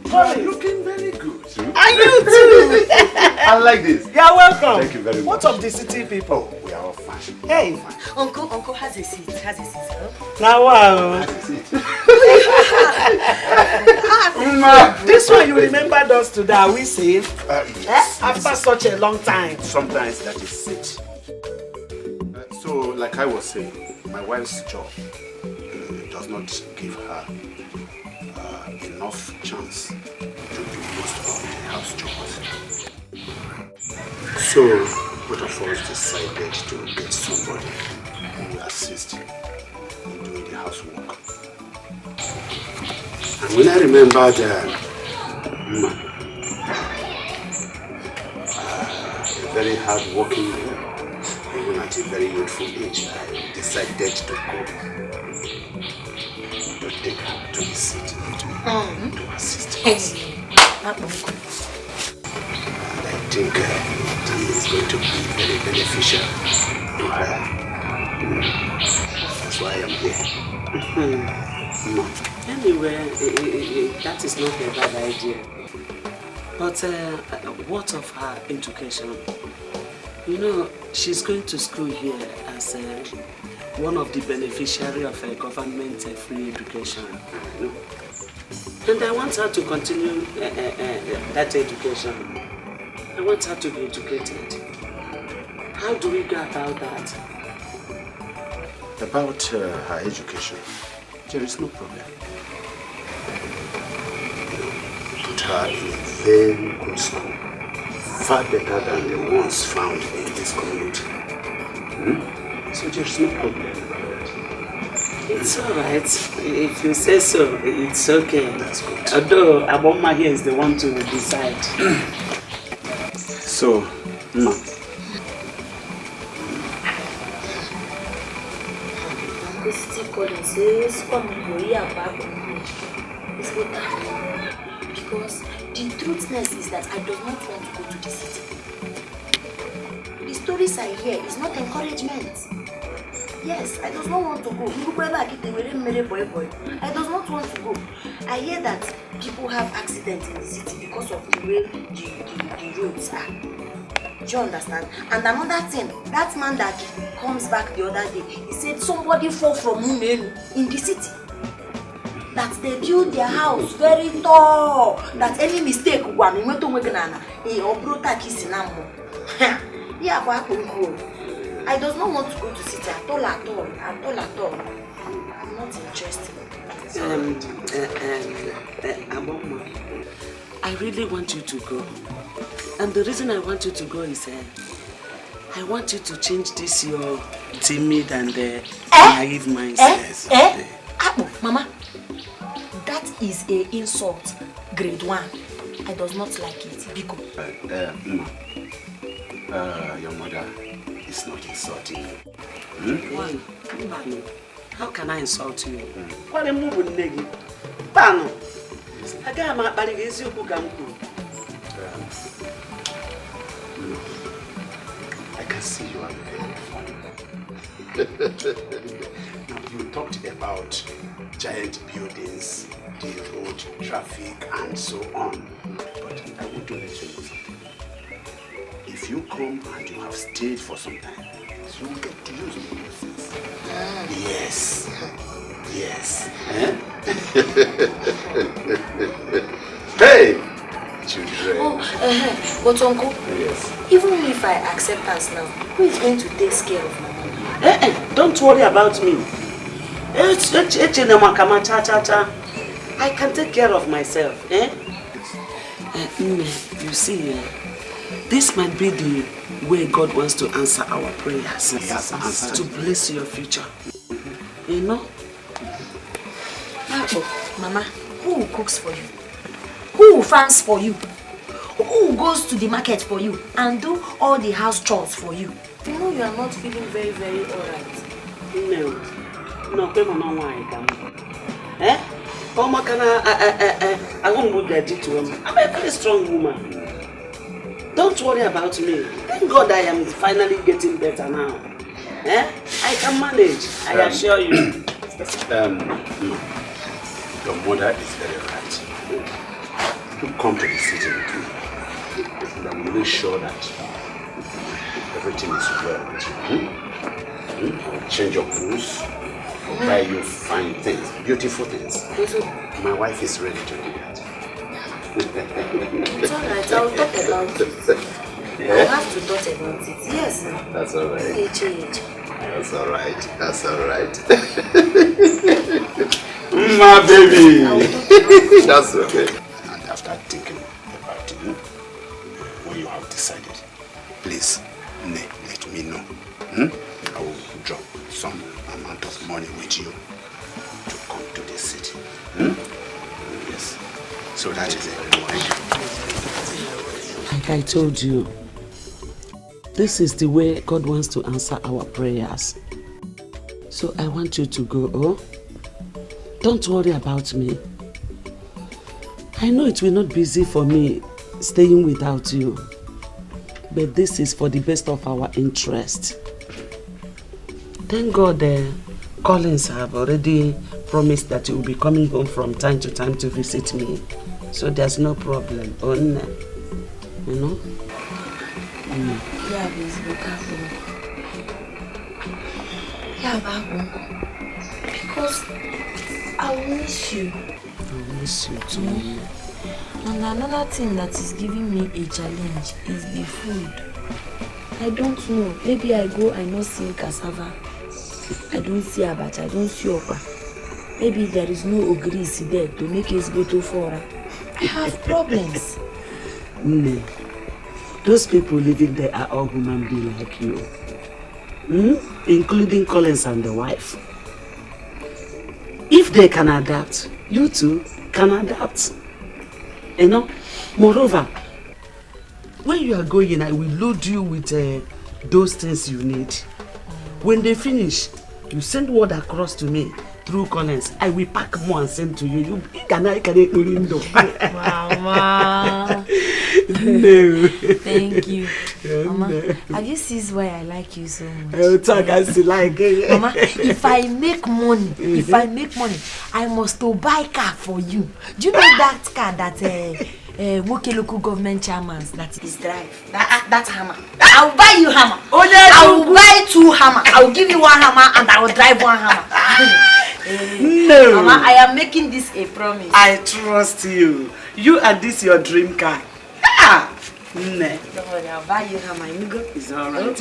You're looking very good. And you too! I like this. You're welcome. Thank you very much. What of the city people? Oh, we are all fine. Hey! Uncle has a seat. Now wow! This one you remembered us today, are we safe? Yes. After such a long time. Sometimes that is it. So, like I was saying, my wife's job does not give her enough chance to do most of the house chores. So, both of us decided to get somebody who will assist in doing the housework. And when I remembered a very hard-working girl, even at a very youthful age, I decided to go to take her to the city with me to assist us. And I think it is going to be very beneficial to her. That's why I'm here. Anyway, that is not a bad idea. But what of her education? You know, she's going to school here as one of the beneficiaries of a government free education. And I want her to continue that education. I want her to be educated. How do we go about that? About her education, there is no problem. Put her in a very good school, far better than the ones found in this community. So there is no problem. It's alright. If you say so, it's okay. That's good. Although Aboma here is the one to decide. So, Ma. Because the truthness is that I do not want to go to the city. The stories I hear is not encouragement. Yes, I do not want to go. I do not want to go. I hear that people have accidents in the city because of the way the roads are. Do you understand? And another thing, that man that comes back the other day, he said somebody fall from Munenu in the city. That they build their house very tall. That any mistake, I do not want to go to city at all. I'm not interested. Aboma, I really want you to go. And the reason I want you to go is I want you to change this your timid and naive mindset. Mama, that is an insult. Grade 1. I does not like it. Biko. Your mother is not insulting you. Why? How can I insult you? What a move with Negi? Pano. I got my body is you I can see you are very funny. You talked about giant buildings, the road traffic, and so on. But I want to let you know something. If if you come and you have stayed for some time, you will get to use me. Yes. Yes. Hey! Children. Oh, but uncle, yes. Even if I accept us now, who is going to take care of my mom? Don't worry about me. I can take care of myself. You see, this might be the way God wants to answer our prayers. Yes, to bless your future. You know? Oh, Mama, who cooks for you? Who farms for you? Who goes to the market for you and do all the house chores for you? You know you are not feeling very, very alright. No, I'm a very strong woman. Don't worry about me. Thank God I am finally getting better now. I can manage, I assure you. Your mother is very right. You come to the city with me, and I'm really sure that everything is well with you. I'll change your clothes, I'll buy you fine things, beautiful things. My wife is ready to do that. It's alright, I'll talk about it. Yeah? I'll have to talk about it. Yes. That's alright. That's alright. That's alright. My baby. That's okay. And after thinking about it, what you have decided, please let me know. I will drop some amount of money with you to come to the city. Yes. So that is it. Like I told you, this is the way God wants to answer our prayers. So I want you to go, oh? Don't worry about me. I know it will not be easy for me staying without you, but this is for the best of our interest. Thank God Collins have already promised that he will be coming home from time to time to visit me. So there's no problem. Oh, no. You know? Yeah, please be careful. Yeah, Babu. Because I will miss you. I will miss you too. And another thing that is giving me a challenge is the food. I don't know. Maybe I go, I not see cassava. I don't see abacha, I don't see okra. Maybe there is no ogris there to make us go to fora. I have problems. No. Those people living there are all human beings like you. Including Collins and the wife. If they can adapt, you too can adapt. You know? Moreover, when you are going, I will load you with those things you need. When they finish, you send word across to me through Collins. I will pack more and send to you. You can Mama. No. Thank you. Mama, have you seen why I like you so much? Mama, if I make money, I must to buy car for you. Do you know that car that Woke local government chairman that is drive? That hammer. I'll buy you hammer. I will buy 2 hammer. I will give you 1 hammer and I will drive 1 hammer. No. Mama, I am making this a promise. I trust you. You and this your dream car. Nah. Don't worry, I'll buy you hammer. It's alright.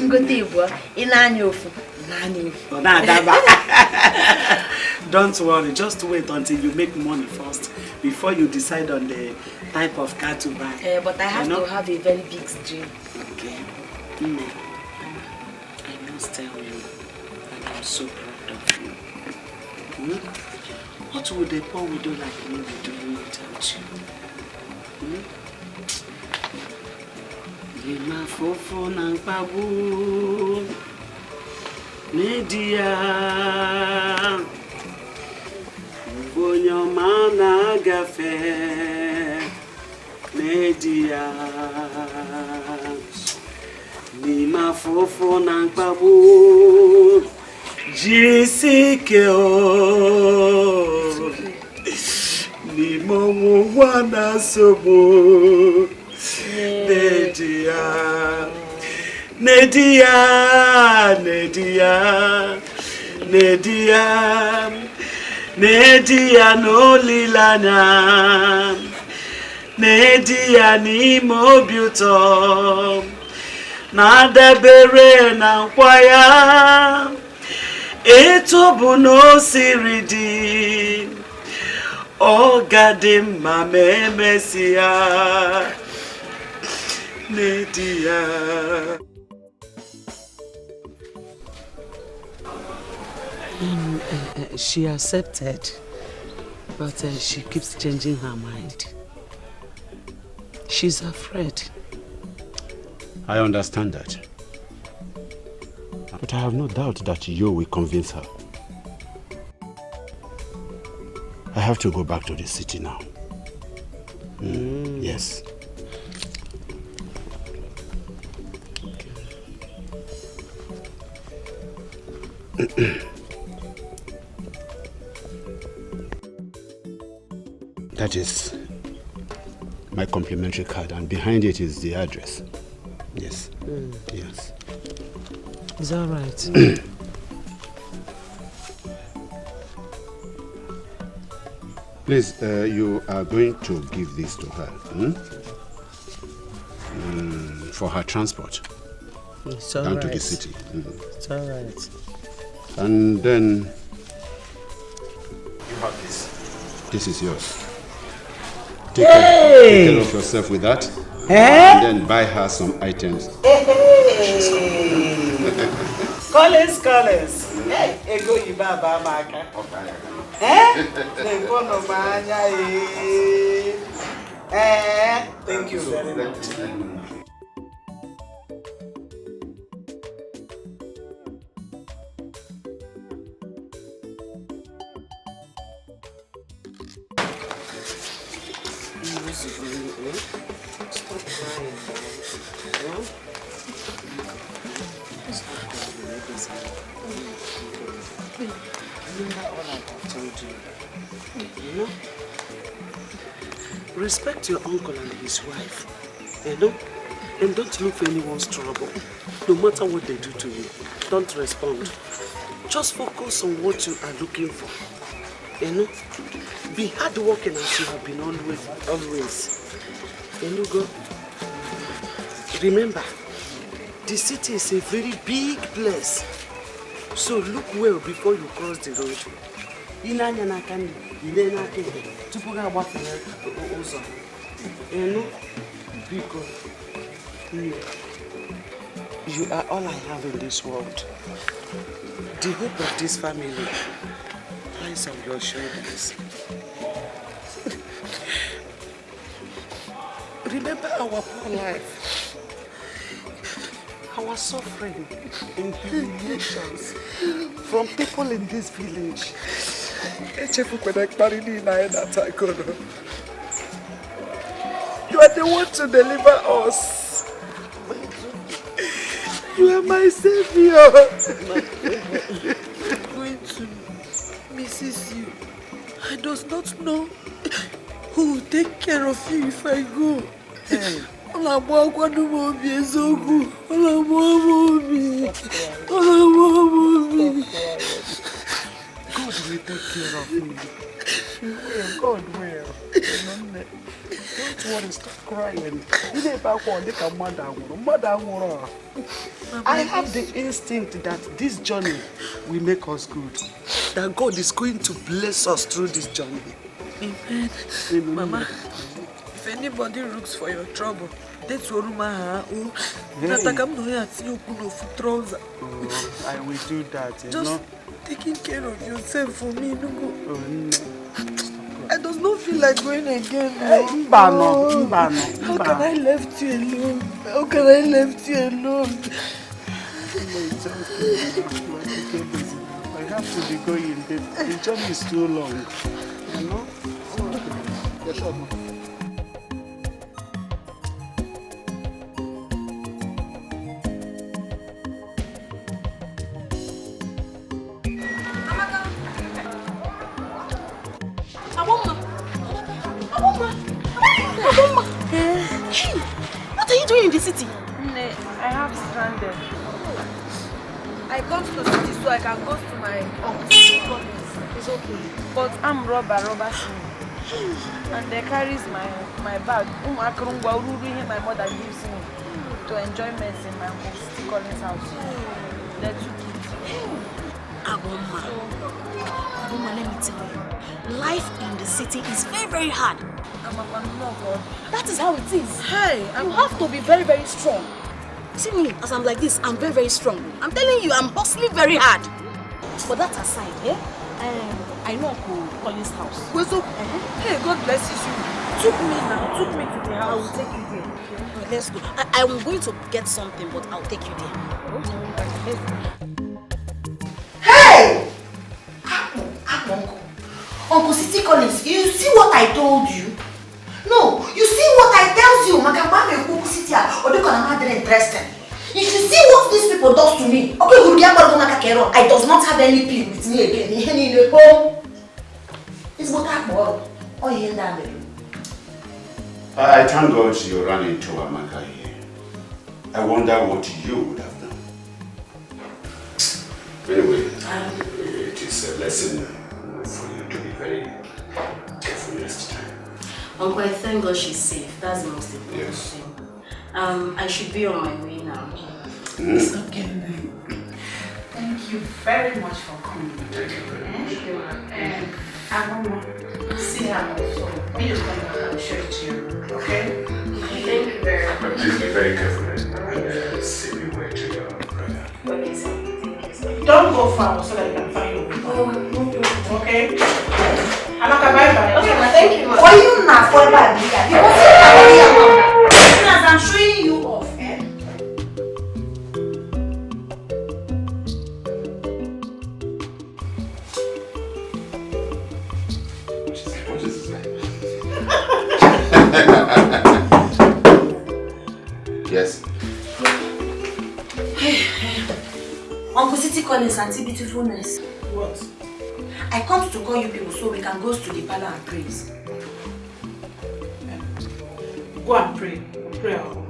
Don't worry, just wait until you make money first before you decide on the type of car to buy. But I have to have a very big dream. Okay. I must tell you that I'm so proud of you. What would a poor widow like me be doing without you? Gima fofo nang pabu media bonyo mana gafe media Gima fofo nang pabu jisike o Limo wana sobo media Nedia, Nedia, Nedia, Nedia no lilana, Nedia ni mobuto, na debere na kwaya, eto buno siridi, o gadim mame mesia, Nedia. She accepted, but she keeps changing her mind. She's afraid. I understand that. But I have no doubt that you will convince her. I have to go back to the city now. Yes. That is my complimentary card, and behind it is the address. Yes. Yes. Is that right? Please, you are going to give this to her for her transport It's down all to the right. city. It's all right. And then you have this. This is yours. Take care of yourself with that. And then buy her some items. Collins. Hey, ego ibaba maka. Thank you very much. Stop crying. Remember all I have told you. You know? Respect your uncle and his wife. You know? And don't look for anyone's trouble. No matter what they do to you, don't respond. Just focus on what you are looking for. You know? Be hardworking as you have been always. You know, go. Remember, the city is a very big place. So look well before you cross the road. You know? Because you are all I have in this world. The hope of this family lies on your shoulders. Remember our poor life, our suffering and humiliations from people in this village. You are the one to deliver us. You are my savior. I'm going to misses you. I does not know who will take care of you if I go. God will take care of me. God will. Don't worry, stop crying. I have the instinct that this journey will make us good. That God is going to bless us through this journey. Amen. Mama, if anybody looks for your trouble, that's what I will do that. Just taking care of yourself for me. I does not feel like going again. How can I left you alone? How can I left you alone? It's okay. I have to be going. The journey is too long. You know? Yes, What are you doing in the city? I have stranded. I come to the city so I can go to my uncle. It's okay. But I'm robber and they carries my bag. My mother gives me to enjoyment in my uncle City Collins house. They took it. Aboma, let me tell you, life in the city is very, very hard. That is how it is. Hey, you have to be very, very strong. See me, as I'm like this, I'm very, very strong. I'm telling you, I'm hustling very hard. But that aside, I know Uncle Collins' house. Hey, God bless you. Took me to the house. I will take you there. Okay, let's go. I'm going to get something, but I'll take you there. Hey! Uncle City Collins, you see what I told you? No, you see what I tell you, you should see what these people does to me. Okay, I does not have any plea with me again. It's what happened. Oh, you that. I thank God you ran into Amaka here. I wonder what you would have done. Anyway, it is a lesson for you to be very careful next time. Uncle, I thank God she's safe. That's the most important thing. I should be on my way now. It's okay. Thank you very much for coming. Thank you very much. See how so when you come back, I'll show it to you. Okay? Thank you very much. But please be very careful and see me where to your brother. Okay, sir. Don't go far so that you can find your way. Okay? Amaka, bye-bye. Okay, thank you. Why you not for that? Because I'm showing you off, What is this like? Yes. Uncle City Collins, Auntie Beautifulness. What? I come to call you people so we can go to the parlor and praise. Go and pray. Pray our work.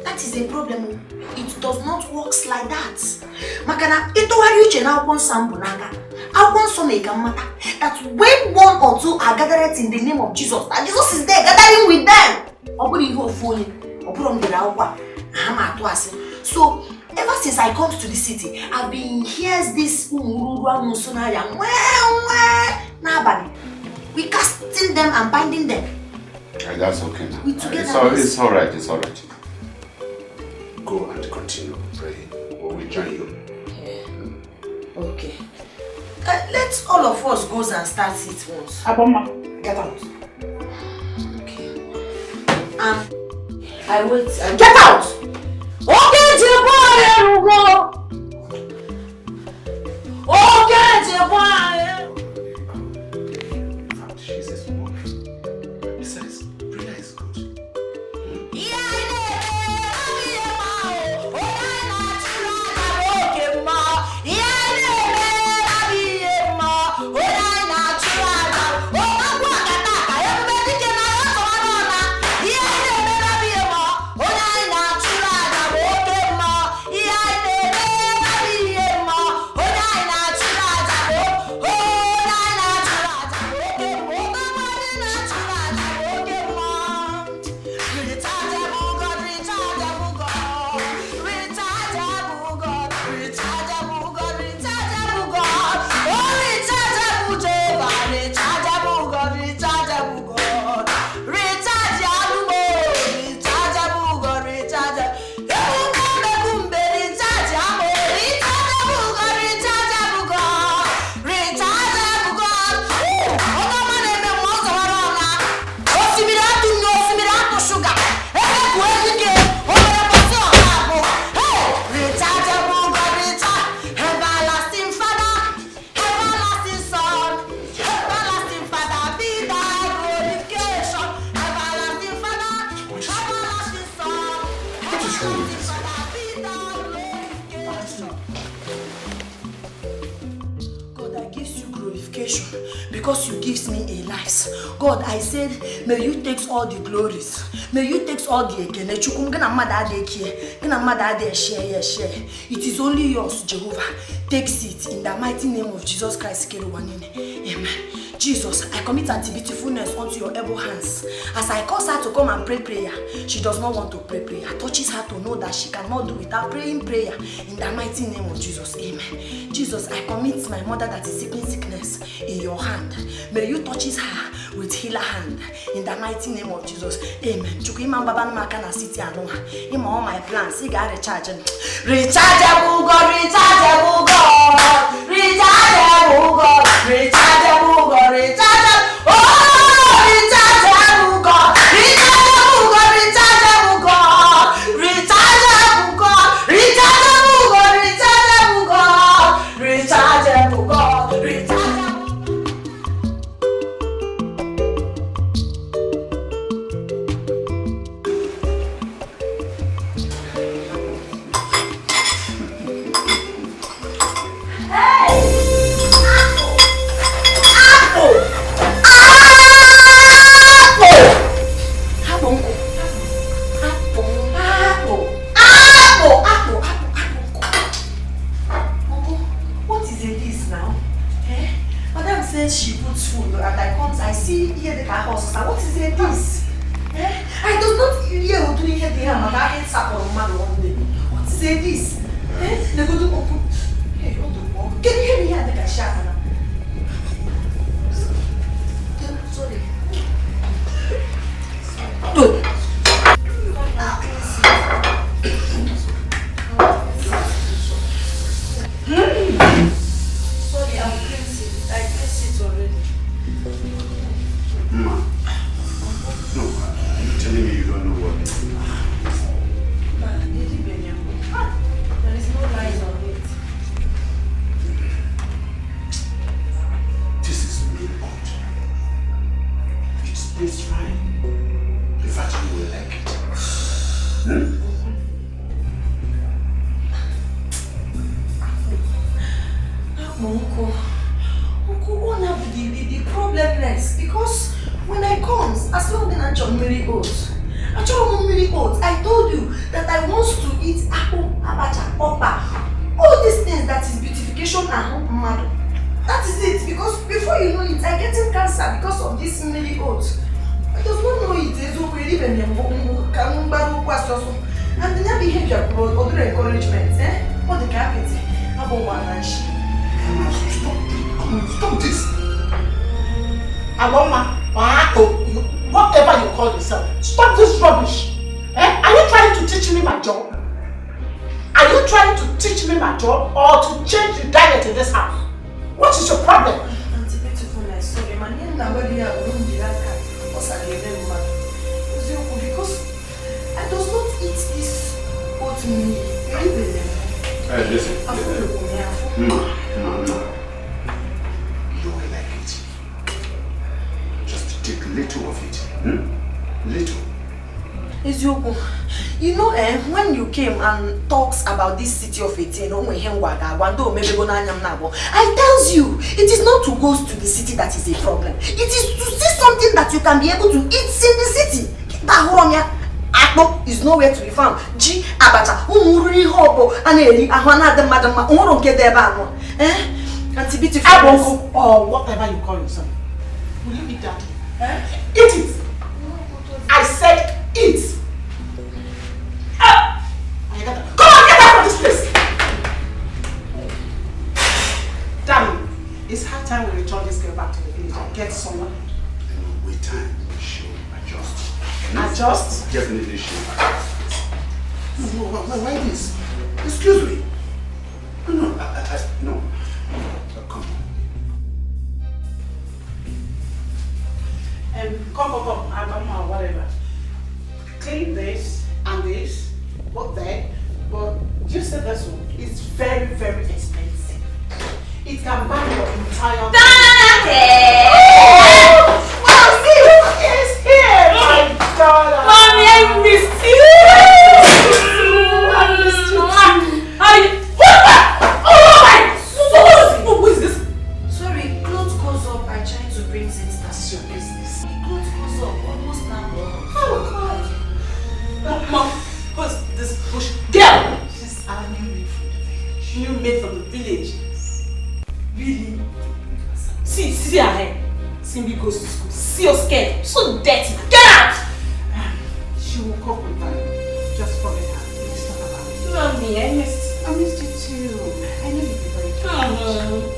That is a problem. It does not work like that. Makana, ito wari uche na upon sambunanga. Upon some matter that when one or two are gathered in the name of Jesus, and Jesus is there gathering with them. So ever since I come to the city, I've been here's this we casting them and binding them. That's okay now. It's all right. Go and continue praying. Or we join you. Okay. Let's all of us go and start it once. Aboma, get out. Okay. I wait. Get out! Okay, Jeboy, okay, Jeboy. She's a smoke. Besides, prayer is good. beautification because you gives me a life. God, I said, may you take all the glories. May you take all the ekene. Share. It is only yours, Jehovah. Take it in the mighty name of Jesus Christ. Amen. Jesus, I commit Auntie Beautifulness onto your able hands. As I cause her to come and pray prayer, she does not want to pray prayer. Touches her to know that she cannot do without praying prayer. In the mighty name of Jesus, amen. Jesus, I commit my mother that is sick in sickness in your hand. May you touch her with healer hand. In the mighty name of Jesus, amen. Chukima Baba Makana City Anoha. In all my plans, he got recharging. Rechargeable God, rechargeable God, rechargeable God, rechargeable God. Rechargeable, oh, rechargeable God, rechargeable God, rechargeable God, rechargeable God, rechargeable God, rechargeable God, rechargeable. She puts food and I comes, I see here the house. What is it this? I do not hear who doing here the hammer. I hate supper on man one day. What is it this? They go to open. Hey, go to walk. Can you hear me here? The cashier. Sorry. Dude. Sorry, I'm crazy. I guess it already. Ma. No, you're telling me you don't know what. There is no lies on it. This is really good. It's fine. In fact, you will like it. Uncle, what have the problemless? Because when I comes, as long as I John Mary oats, I told you that I want to eat apple, abacha, opa, all these things that is beautification and hope. That is it. Because before you know it, I getting cancer because of this Mary oats. I does not know it. And then behavior or other encouragement, what the carpet, about one and she. Stop this. Aloma, whatever you call yourself, stop this rubbish. Are you trying to teach me my job? Are you trying to teach me my job or to change the diet in this house? What is your problem? Auntie Beautifulness, sorry, my name is because I does not eat this oatmeal. Listen. No. You will like it. Just take little of it. Little. You know, when you came and talks about this city of 18, I tells you, it is not to go to the city that is a problem. It is to see something that you can be able to eat in the city. Akpo is nowhere to be found. G abacha umuri hobo aneri ahwana de madam umuru get there ba Auntie Beautiful or whatever you call yourself. Will you eat that? Eat it. I said eat. Come on, get out of this place. Damn, it's high time we return this girl back to the village and get someone. With time, she'll adjust. Adjust? Definitely she'll adjust. No, why this? Excuse me. No. Come. Come. I don't know, whatever. Clean this and this, both there. But just the vessel is very, very expensive. It can buy your entire. Well, see who is here, my daughter. Mommy, I missed you. I missed you. Oh my! Who is this? Sorry, clothes goes new maid from the village. Really? See her hair. Simbi goes to school. See your skirt. So dirty. Get out! She will cope with that. Just forget her. Let's talk about it. Love me, I missed you too. I know you'll be very tired.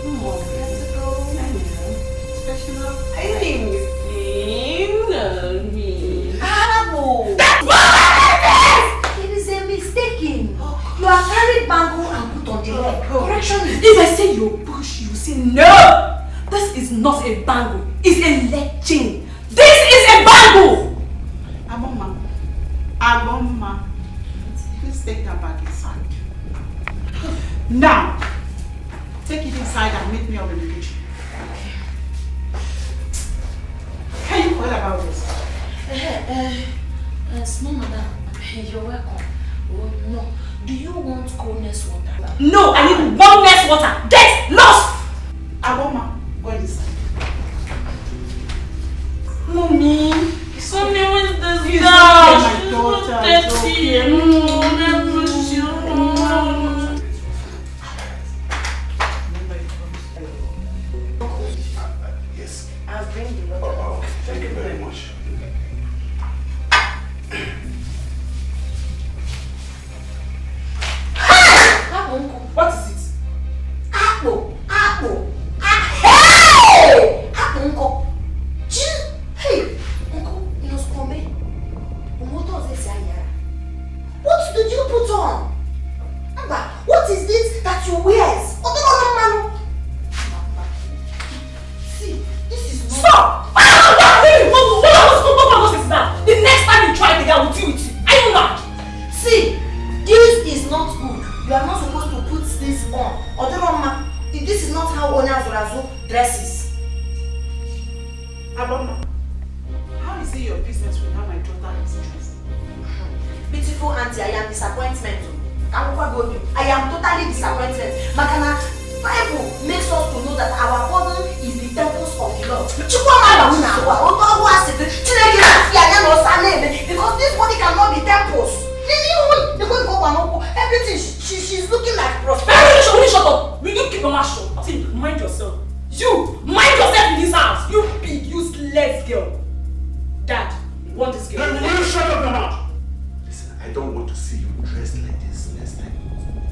Come on, let's go. I know. Special love. I miss you. Love me. It is a mistake. You are carried bangle and put on the leg. Correction is... If I say you're bush, you say no! This is not a bangle. It's a leg chain. This is a bangle! Aboma. Please take that back inside. Now, take it inside and meet me up in the kitchen. Can you call about this? Small madam, you're welcome. Oh, no. Do you want coldness water? No, I need warmness water. Get lost! Aboma, go inside. Mommy, where's this girl? My daughter, it's okay. Yes. I'll bring the water. Oh, thank you very much. What is it? Apple. Hey! Apple, uncle. Hey, uncle, you know, Skombe. What did you put on? Amba, what is this that you wear? See, this is not... Stop! The next time you try it, I will deal with you. Are you mad? See, this is not good. You are not supposed to put this on. This is not how Onyazorazo dresses. Aboma, how is it your business with how my daughter is dressed? Beautiful auntie, I am disappointment. I am totally disappointed. Makana, Bible makes us to know that our body is the temples of the Lord. Because this body cannot be temples. Everything, she's looking like prosperity. Will you shut up? Will you keep your mouth shut? Mind yourself. You! Mind yourself in this house! You big, useless girl. Dad, you want this girl? Will you shut up your mouth? Listen, I don't want to see you dressed like this next time.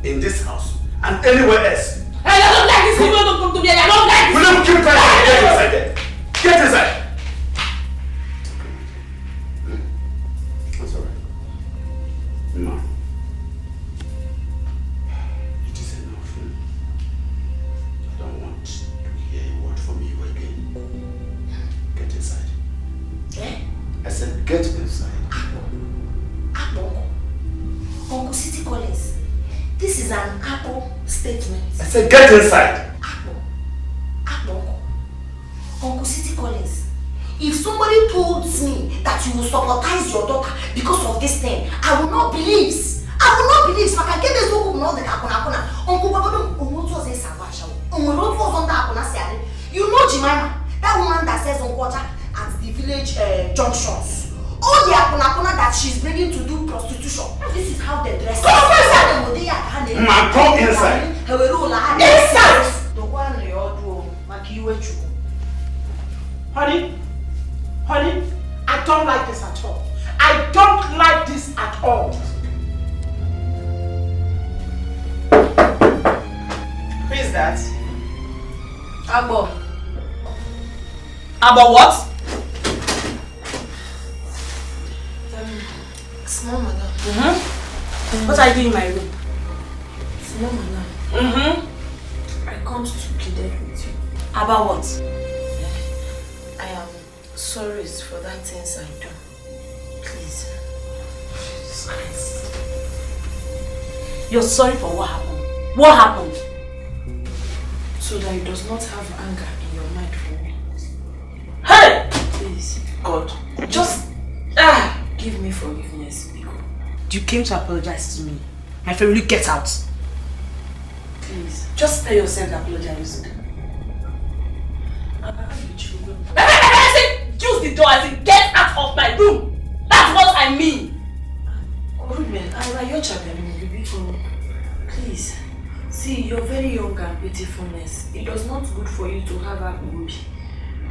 In this house and anywhere else. I don't like this. You don't come to me. I don't like this. Will you keep quiet? Get inside there. Get inside. That's alright. No. It is enough. I don't want to hear a word from you again. Get inside. Eh? I said get inside. Apple. Uncle City Collins. This is an Apple statement. I said get inside. Apple. Uncle City Collins. If somebody told me that you will sabotage your daughter because of this thing, I will not believe. I will not believe. So I can get this book not the Kakuna. Uncle Babadum, you know Jemima, that woman that sells on water at the village junctions. All the Akuna that she's bringing to do prostitution. This is how they dress. Go inside. Inside! Honey, I don't like this at all. I don't like this at all. Who is that? Abo. Abo what? Small madam. What are you doing in my room? Small madam. I come to plead with you. About what? I am sorry for that things I do. Please. Jesus Christ. You're sorry for what happened? What happened? So that you does not have anger in your mind for me. Hey! Please. God. Just give me forgiveness. You came to apologize to me. My friend, will you get out? Please. Just tell yourself to apologize. Use the door as in get out of my room. That's what I mean. Ruben, I like your child. Please. See, you're very young and pitifulness. It does not good for you to have a baby.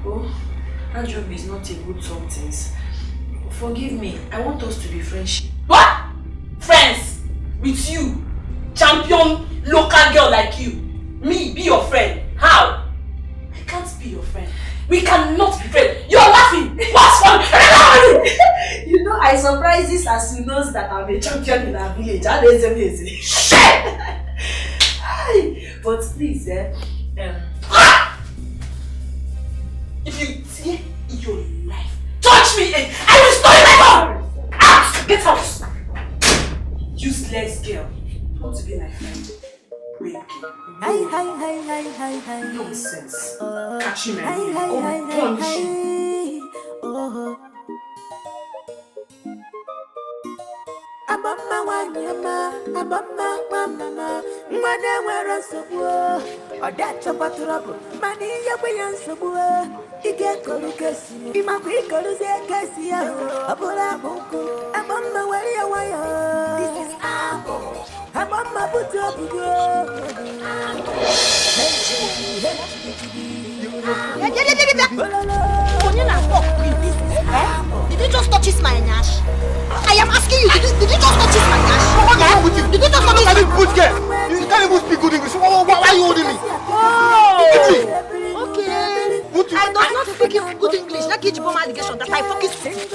Oh, that job is not a good something. Forgive me. I want us to be friends. What? Friends? With you? Champion local girl like you? Me, be your friend? How? I can't be your friend. We cannot be friends. You're laughing. What's fun? You know, I surprise this as you knows that I'm a champion in our village. That is amazing. Shit! But please, if you dare in your life touch me, I will destroy my gun! Out! Get out! Useless girl. Want to be my friend? Nonsense. Catch him and punish him. Abama wanyama, abama mama, mwana wera sobuo, odacho paturabo, mani yewe yansobuo, ige kolu kesi, imakwi kolu ze kesi ya, abola moko, abama wera waya. This is Apple, abama buto bugo. Did you just touch my nash? I am asking you, did you just touch my nash? What's wrong with you? Did you just touch my nash? Good girl. You can't even speak good English. Why are you holding me? Okay. I does not speak good English. That gives you more allegation that I fucking speak.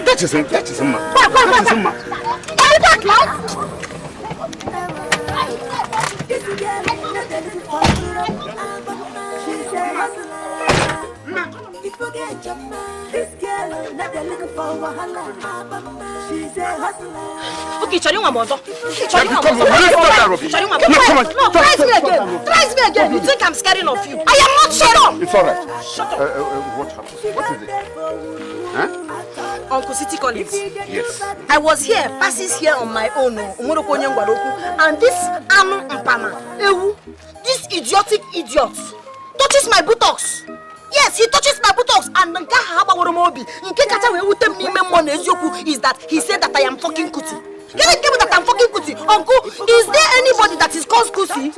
That is him. That is him. Okay, Charlie, one more. Come on. No, try me again. Try me again. You think I'm scaring of you? I am not shut up. It's alright. Shut up. What happened? What is it? Huh? Uncle City Collins. Yes. I was here, passes here on my own, and this Anu Mpama, this idiotic idiot, touches my buttocks. Yes, he touches my buttocks, and is that he said that I am fucking cootie. Can I give me that I'm fucking cootie? Uncle, is there anybody that is called cootie?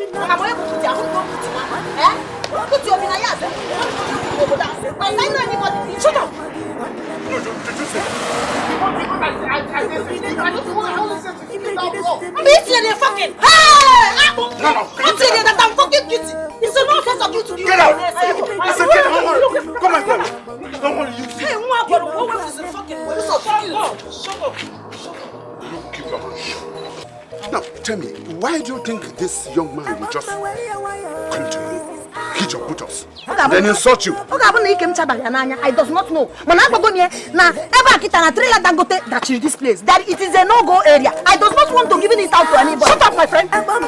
Shut up! Fucking. Hey! That I'm fucking cute. It's a no case of you to do. Get out! I said get out! Come on, don't worry, you see. Hey, what is the fucking way? Shut up. Keep your mouth shut. Now, tell me, why do you think this young man will just come to you, hit your buttocks, then insult you? I does not know. When I go near, now ever get an trailer that is this place, that it is a no-go area. I does not want to give it out to anybody. Shut up, my friend. Shut up.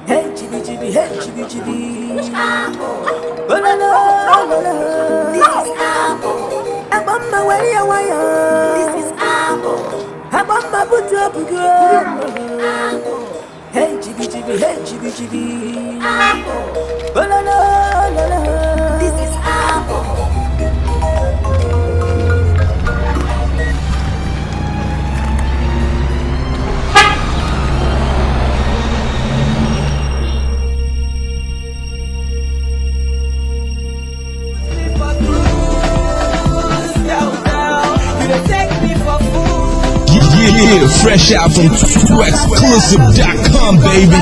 Hey, chibi, hey, chibi. This is Apple. I'm on my way, this is Apple. I'm on my boot up, girl. Hey, chibi, hey, chibi. Apple. This is Apple. Yeah, fresh out from exclusive.com, baby.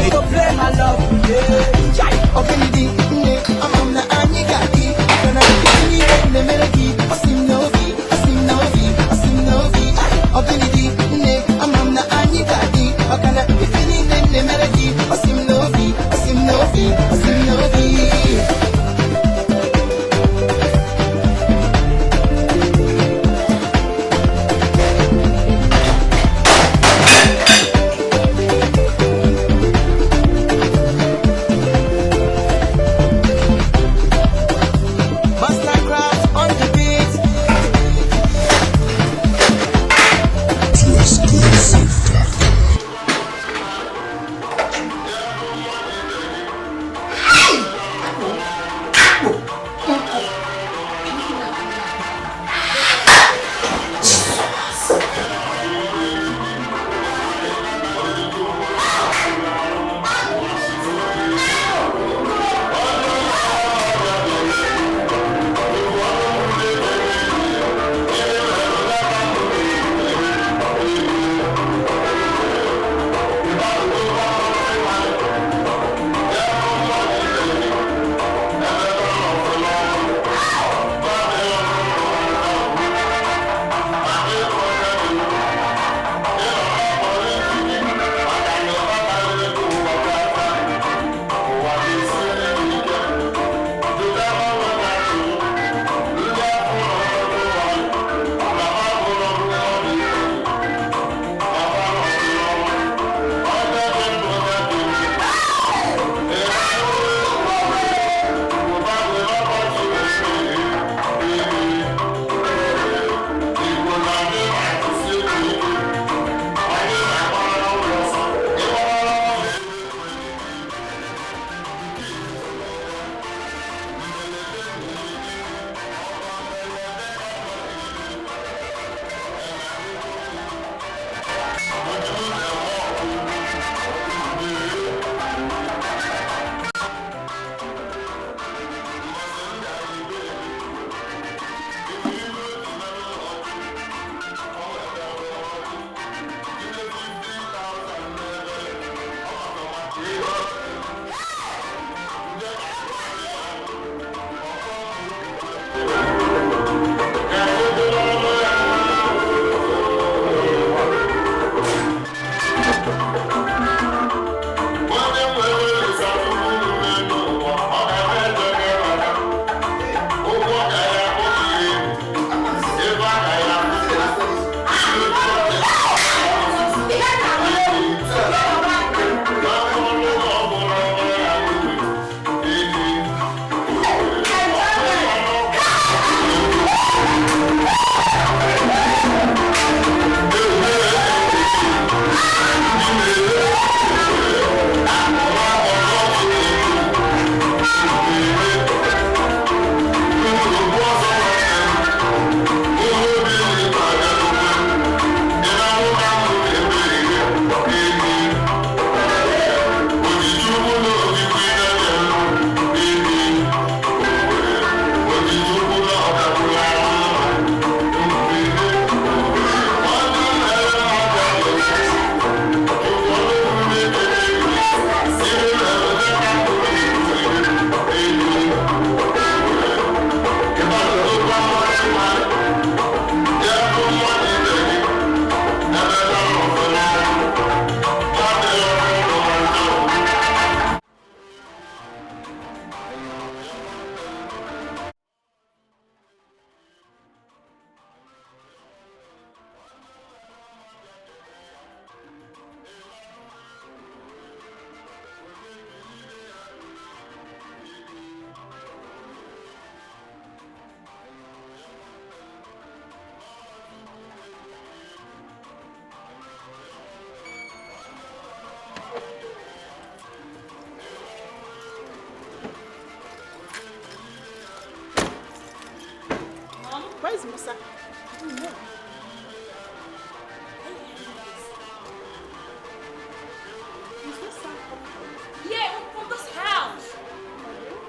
Yeah, from this house.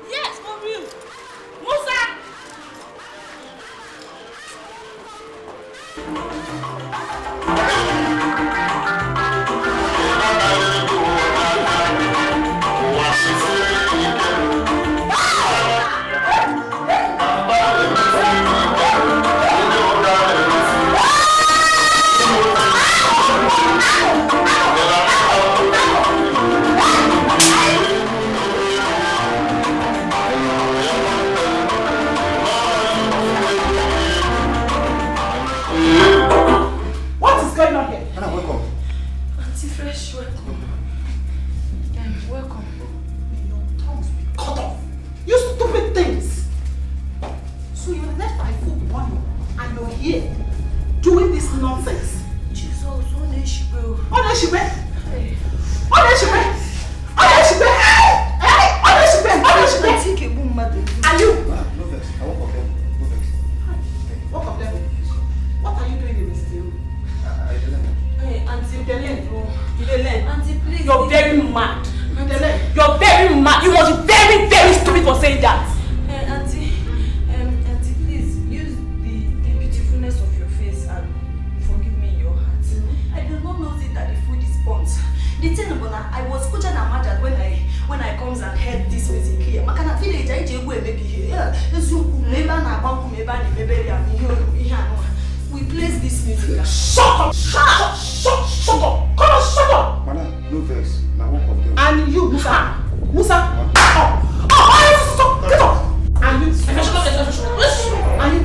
Yes, for real. Musa! What is going on here? Anna, welcome. Auntie Fresh, welcome. Welcome. Cut off. You stupid things. So you left my food burning and you're here doing this nonsense. Jesus, Oneshibe. Oneshibe? Oneshibe? Oneshibe? Hey! Oneshibe! Oneshibe! And you? No vex. I won't forget. No vex. What of them? What are you doing in this room? I didn't. Hey, Auntie, you dey learn. Auntie, please. You're very mad. You dey learn. You're very mad. You must be very, very stupid for saying that. Hey, Auntie, Auntie, please use the beautifulness of your face and forgive me in your heart. I do not know that the food is burnt. The thing about I was kuja na mad when I comes and heard this music here. Makana village I je go maybe here. Yeah, maybe na banku maybe ni maybe ya mi we place this music. Shut up! Shut up! Shut up! Come on, shut up! Madam, no vex. Now walk of them. And you, Musa. Musa. Stop! Get up! And you. And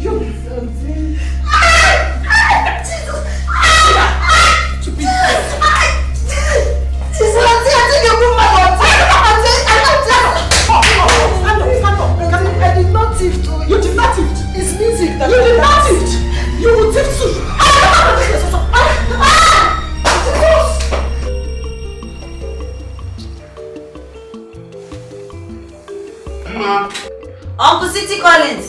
you. I did not thief too. You did not thief. It's music that you did not thief. You will thief too. Uncle City Collins.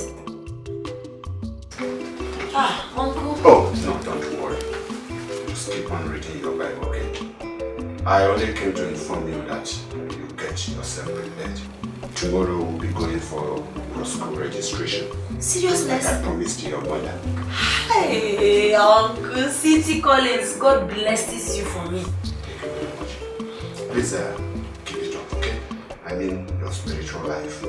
Uncle. Oh, no, don't worry. Just keep on reading your Bible, okay? I only came to inform you that you get yourself prepared. Tomorrow we'll be going for school registration. Seriousness? Like I promised your mother. Hey, Uncle City Collins. God blesses you for me. Thank you very much. Please keep it up, okay? I mean your spiritual life.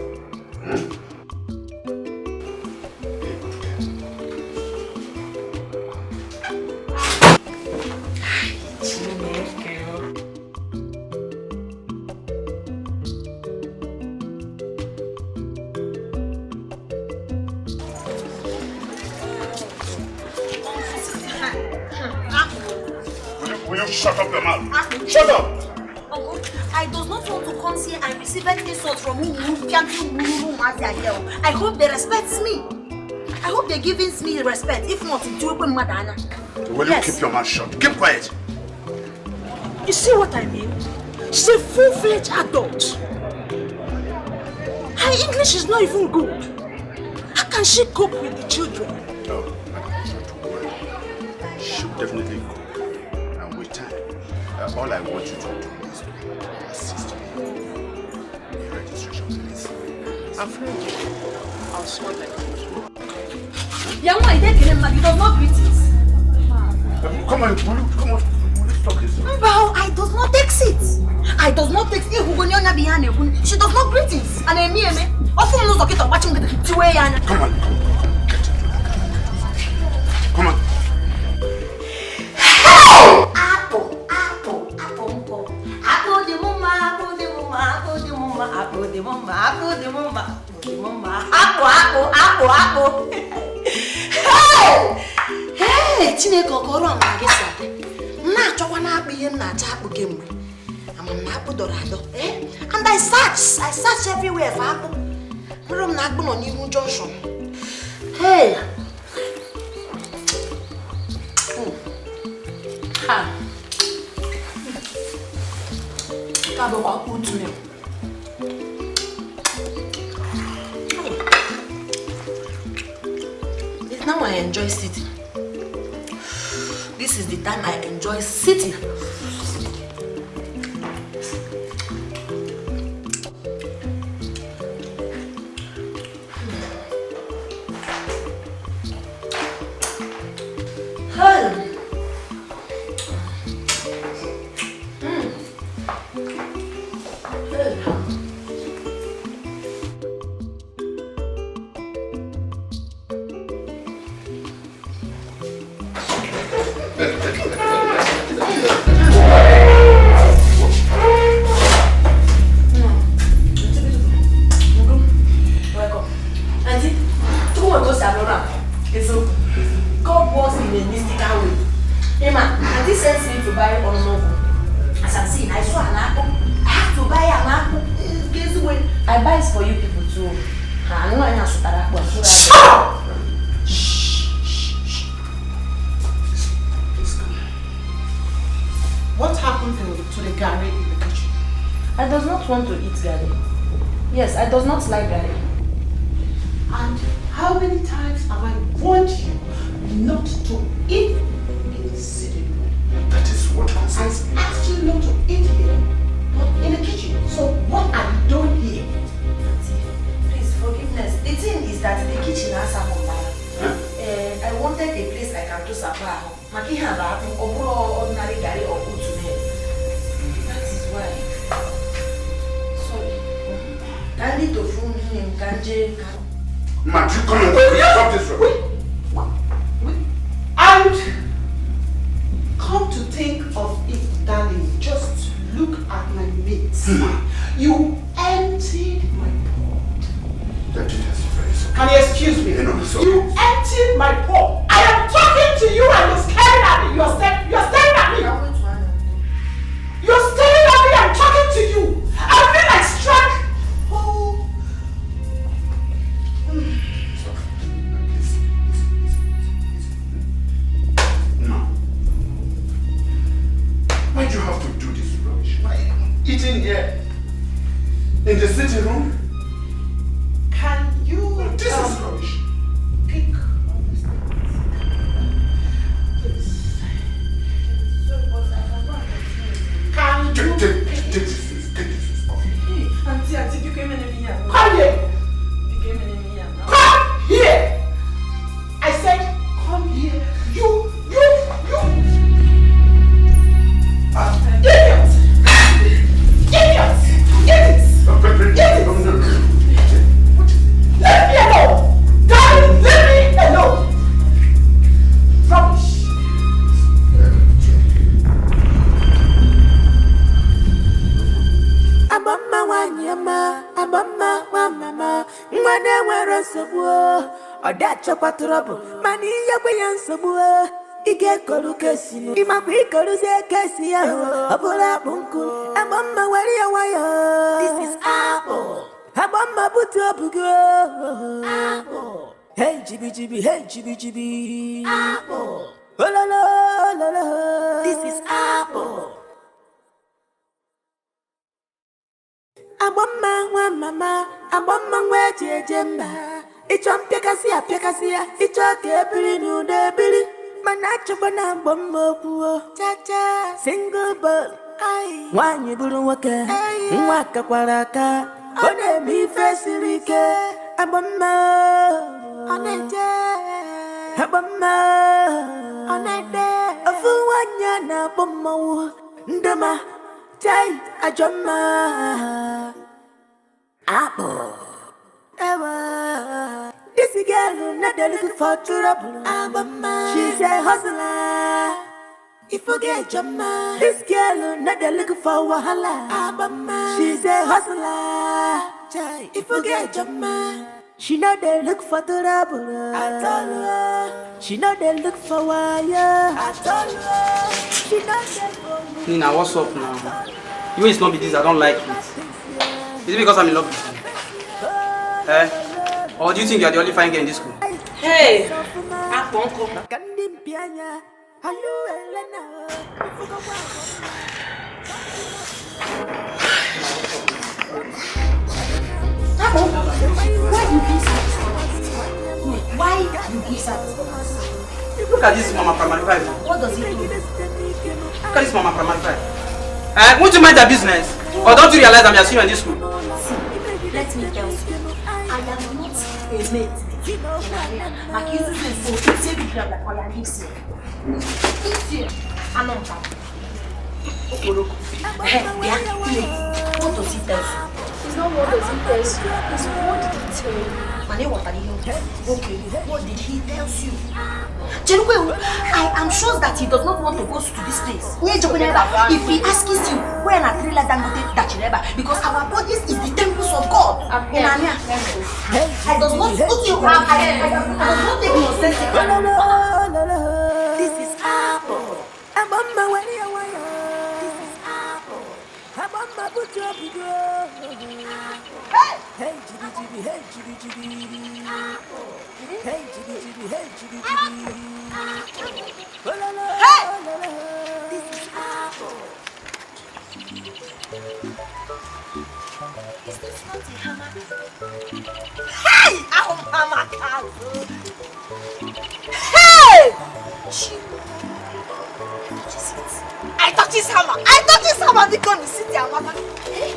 Will you shut up your mouth? Shut up! Uncle, I does not want to come here and receive any insult from me. I hope they respect me. I hope they're giving me respect. If not, do open Madana. Will you keep your mouth shut? Keep quiet. You see what I mean? She's a full-fledged adult. Her English is not even good. How can she cope with the children? No, don't worry. She'll definitely go. And with time, all I want you to do is to assist me in registration, please. I'm friendly. I'll sort like this. Yama, he does not greet it. Come on, come on. Let's talk this. But I does not take it. I does not take it. She does not greet it. And I mean, often knows okay to watching the way. Come on, come on. Apple de mama, apple de mama, apple de mama, apple de mama, apple de mama, apple. Hey, Chineke okoro am na gị sate. Na achọkwa na akpụ ihe m na-acha akpụ kemgbe. Ama na akpụ dọrọ adọ. And I search everywhere for akpụ. Mụrụ m na akpụ nọ n'ihu junction. Hey. Ka bụ kwa akpụ tụrụ. I enjoy sitting. This is the time I enjoy sitting. I does not like garlic. And how many times have I warned you not to eat in the sitting room? That is what concerns me. I asked you not to eat here, but in the kitchen. So what are you doing here? Auntie, please, forgiveness. The thing is that the kitchen has some online. I wanted a place I can do supper. Maki have ordinary garlic or good to me. That is why. I need to phone him, Kanje. Man, you come and stop this room. And come to think of it, darling, just look at my mates. You emptied my pot. That it has very so. Can you excuse me? No, so. You emptied my pot. I am talking to you and you're staring at me. You're staring at me. You're staring at me. I'm talking to you. I feel like struck. Why'd you have to do this rubbish? Why eating here? In the sitting room? Can you... This is rubbish. Pick up this. Can you... Take this. Auntie, you came in here. Come here. Come here. I said, come here. You. Idiots! Idiots! Let me alone! Darling, let me alone! Rubbish! Abama wanyama, abama wamama, mwane wero sobuo, odacho kwa trouble, mani yagwe yan sobuo. Ike kolu kesi no imaku ikolu se kesi ya abula bunku abamba wari ya waya. This is apple. Abamba butu abugo apple. Hey jibi jibi apple. Oh la la. This is apple. Abamba wa mama abamba we jejemba. Ichom pekasia icho ke biri nu de biri. Manacho bana bombo kuo cha single ball ai wanyi buru waka nwaka kwaraka one mi fesirike abamma oneje abamma onede afu wanya na bommo ndama chai ajoma apple ewa. This girl not looking for trouble. She's a hustler. If forget your man. This girl not looking for wahala. She's a hustler. If forget your man. She not look for trouble. I told her. She not look for wire. I told her. She not for. Nina, what's up now? You mean it's not be this? I don't like it. Is it because I'm in love with you? Or do you think you're the only fine girl in this school? Hey! Aponko. Why you give service? Look at this Mama Primary 5. What does he do? Look at this Mama Primary 5. Won't you mind their business? Or don't you realize I'm your senior in this school? See, let me tell you, I am not a mate. Like you say, so it's a big job like I am this year. This year, I'm not happy. Okay, look. What does he tell you? It's not what does he tell you. It's what did he tell you? Okay, what did he tell you? Jerukwe, I am sure that he does not want to go to this place. If he asks you, when I three like that, because our bodies is the temples of God. I does not put you out. I does not take your sense. This is Apple. I'm on my way. This is Apple. I'm on my way. Hey, Jibby, Jibby, hey, Jibby, Jibby. Hey, Jibby, Jibby, hey, Jibby, Jibby. Hey! This is Apple. Is this not a hammer? Hey! Our mama can't. Hey! I touch his hammer. I touch his hammer because you sit there, mama. Hey!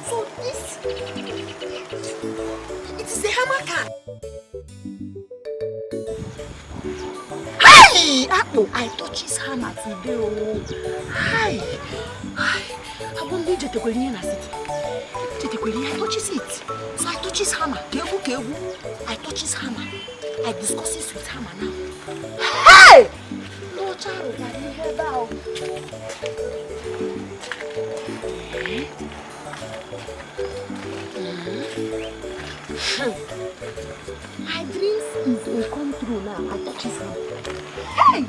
So this... It is a hammer can. Hey! Apple, I touch his hammer today. Oh. Hi. I won't need to go in a city. I touches it. So I touch his hammer. I touch his hammer. I discuss this with hammer now. Hey! No child, I didn't hear that. My dreams is a come true now. I touch his hammer. Hey!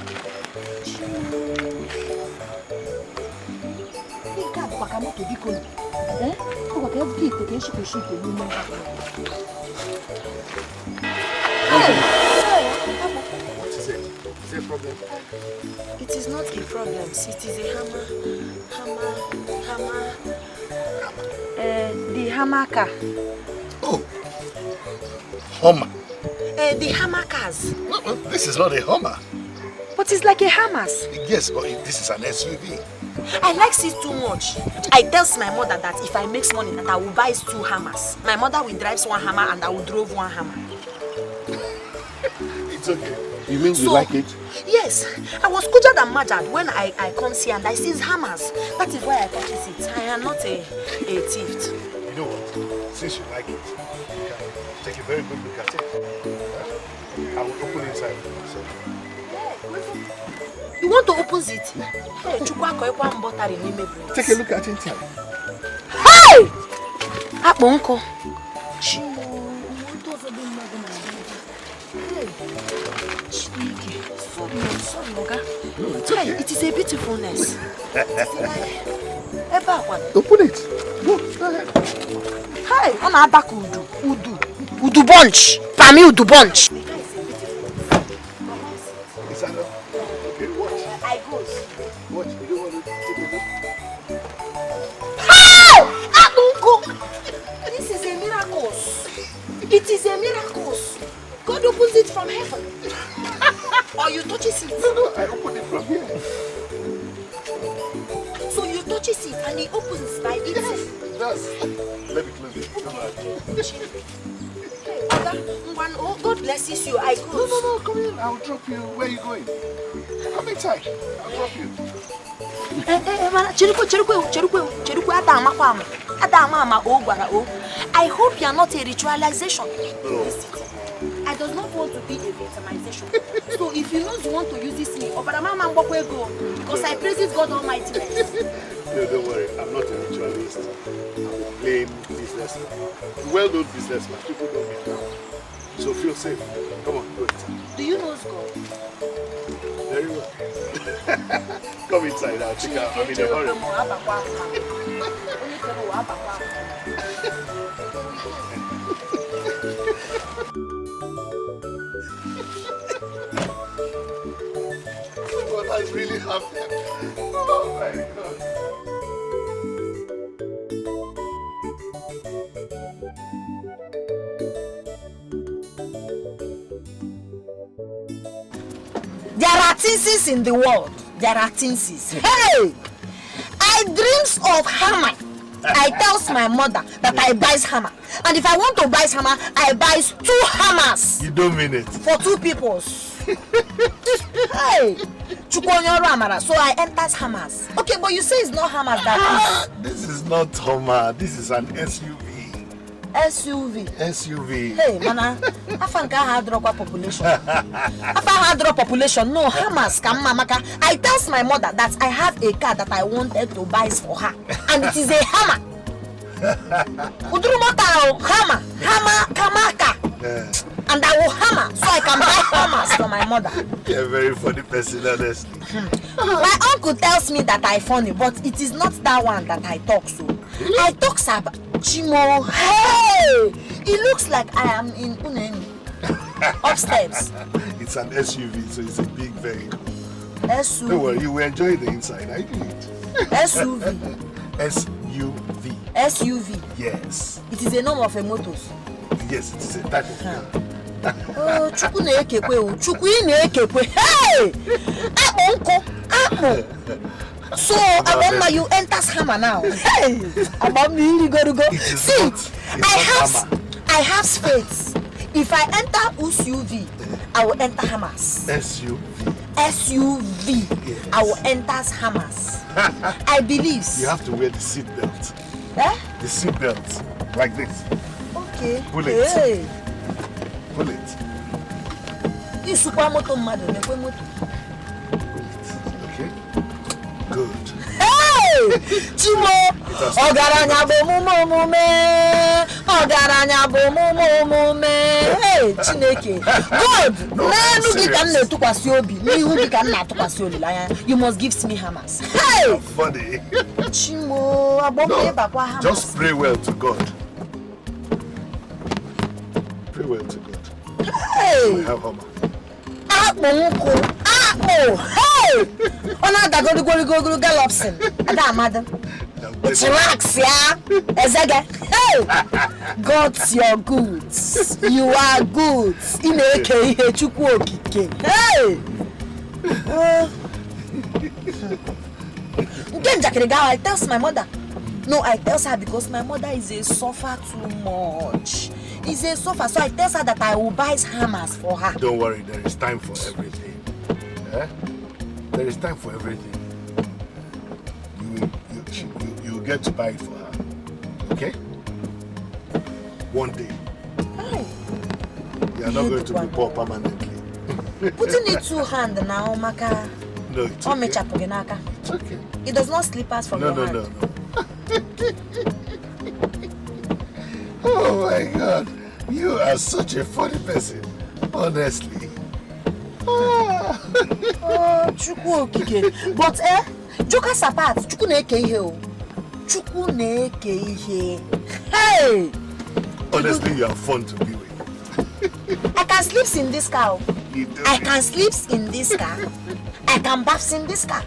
What is it? Is there a problem? It is not a problem. It is a hammer. The hammer car. Oh, Hummer. The hammer cars. No, this is not a Hummer. But it's like a hammers. Yes, but this is an SUV. I like it too much. I tell my mother that if I make money that I will buy 2 hammers. My mother will drive 1 hammer and I will drive 1 hammer. It's okay. You mean you like it? Yes. I was kujad and majad when I come here and I see hammers. That is why I purchase it. I am not a thief. You know what? Since you like it, you can take a very good look at it. I will open inside for myself. You want to open it? Hey, take a look at it. Hey! Abonko. Sorry, it is a beautifulness. Open it. Go ahead. Hey, on our back Udu bunch. Pami Udu bunch. Is that enough? Okay, watch. I go. Watch. You don't want to take a look? Hey! Abonko! This is a miracle. It is a miracle. God opens it from heaven. Or you touch it? No, I opened it from here. So you touch it and it opens by itself? Yes, it does. Let me close it. Oh, God blesses you. I go. No, come in. I'll drop you. Where are you going? Come inside. I'll drop you. I hope you are not a ritualization. No. I does not want to be a victimization. So if you know you want to use this me, because I praise God Almighty. No, don't worry. I'm not a ritualist. I'm a plain businessman. Well-known businessman. People know me now. So feel safe. Come on, go inside. Do you know God? Very well. Come inside. I'll check out. I'm in a hurry. What I really have them. Oh my God. things in the world. There are things. Hey! I dreams of hammer. I tells my mother that I buys hammer. And if I want to buy hammer, I buys 2 hammers. You don't mean it. For 2 peoples. Hey! So I enters hammers. Okay, but you say it's not hammers that This is not Hummer. This is an SUV. SUV. Hey, mana, I think I had drop population. No, hammers come mamaka. I tells my mother that I have a car that I wanted to buy for her, and it is a hammer. Hammer, kamaka. And I will hammer so I can buy hammers for my mother. You're a very funny person, honestly. My uncle tells me that I funny, but it is not that one that I talk so. I talk about Chimo. Hey! It looks like I am in Uneni. Upstairs. It's an SUV, so it's a big vehicle. SUV. Don't worry, you will enjoy the inside. I do it. SUV. SUV. SUV. Yes. It is a name of a motors. Yes, it is a type of car. Oh, Chuku na-ekekwe o. Chuku ị na-ekekwe. Hey! Akpo. So, Aboma, you enters hammer now. Hey! Aboma, you go. See, I have faith. If I enter SUV, I will enter hammers. SUV. Yes. I will enter hammers. I believe. You have to wear the seat belt. Eh? The seat belt. Like this. Okay. Pull it. Hey. Pull it. You super moto mother, moto. Okay. Good. Hey! Chimo! Ogaranya bo mume. Hey, Chineke. God! You must give me hammers. Hey! Funny. Chimo, no, just pray well to God. Pray well to God. Hey! We have hammer. Apple! Hey! Go Galopson. Madam. It's relax, yeah? Ezega. Hey! God's your goods. You are goods. In a Hey! I tells my mother. No, I tells her because my mother is a suffer too much. He's a suffer, so I tells her that I will buy hammers for her. Don't worry, there is time for everything. Eh? There is time for everything. You get to buy it for her. Okay? One day. Hey. You are not going to be poor permanently. Putting it 2 hands now, Maka. No, it's okay. It's okay. It does not slip us from your hand. No. Oh my God. You are such a funny person. Honestly. Chuku okike. But Joka sapat, Chuku na-eke ihe o. Chuku na-eke ihe. Hey! Honestly, you are fun to be with. I can sleep in this car. I can sleep in this car. I can bath in this car.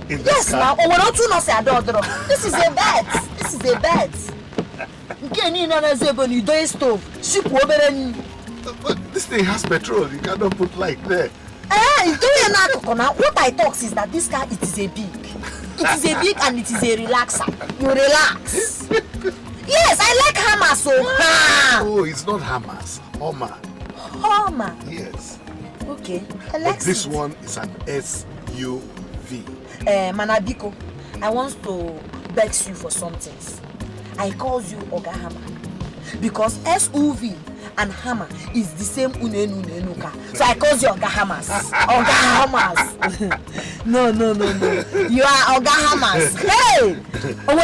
In this car? This is a bed. This is a bed. But this thing has petrol. You cannot put light there. What I talk is that this car, it is a big. It is a big and it is a relaxer. You relax. Yes, I like hammers. So. Oh, it's not hammers. Hummer. Hummer. Yes. Okay. I like but this one is an SUV. Manabiko, I want to beg you for some things. I call you Oga Hammer because SUV and hammer is the same unenu car. So I call you Oga Hammers. Oga Hammers. No. You are Oga Hammers. Hey! I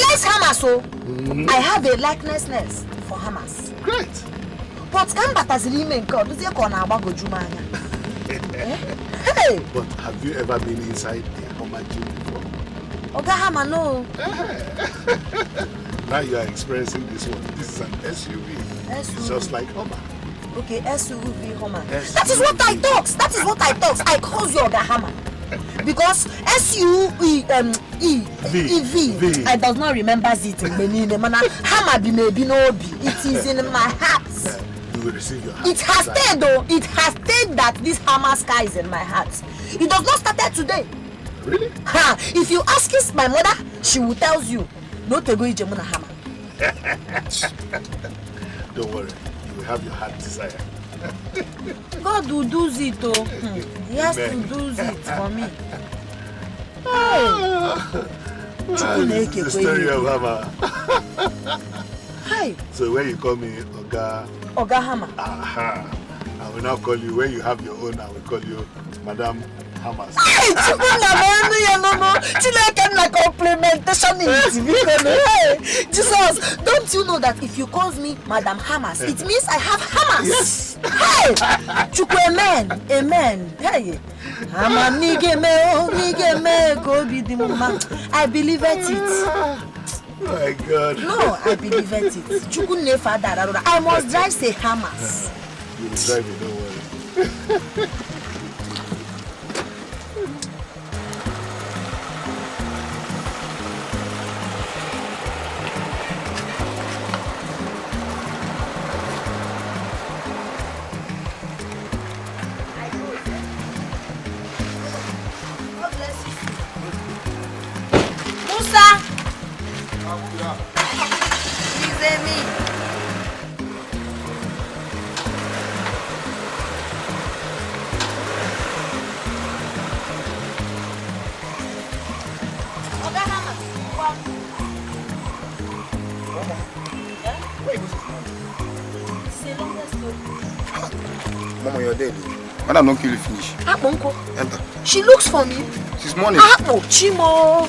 like hammers, so I have a likeness for hammers. Great. But can Batazilimen call? Does your corner about Gojumania? Hey! But have you ever been inside the Hummer Jeep before? Oga Hammer, no. Now you are experiencing this one. This is an SUV. It's just like Hummer. Okay, SUV Hummer. SUV. That is what I talk. I call you Oga Hammer. Because SUV EV. I does not remember it in Benin. Hammer be maybe no be. It is in my heart. You will receive your heart. It has stayed though. It has stayed that this hammer sky is in my heart. It does not start today. Really? Ha! If you ask my mother, she will tell you, no to go Ijemuna hammer. Don't worry, you will have your heart desire. God will do it though. He has to do it for me. This is the story of Hammer. Hi. So when you call me Oga Hammer. Aha. I will now call you, when you have your own, I will call you Madam Hammers. Hey, Jesus, don't you know that if you call me Madam Hammers, it means I have hammers? Yes. Hey, Chukwu, amen, amen. Hey, I believe it. Oh my God. No, I believe it. Chukwu never that. I must drive say hammers. You will drive it, don't worry. Mama, you're dead. Madam, don't kill you, finish. Uncle. Enter. She looks for me. She's morning. Chimo.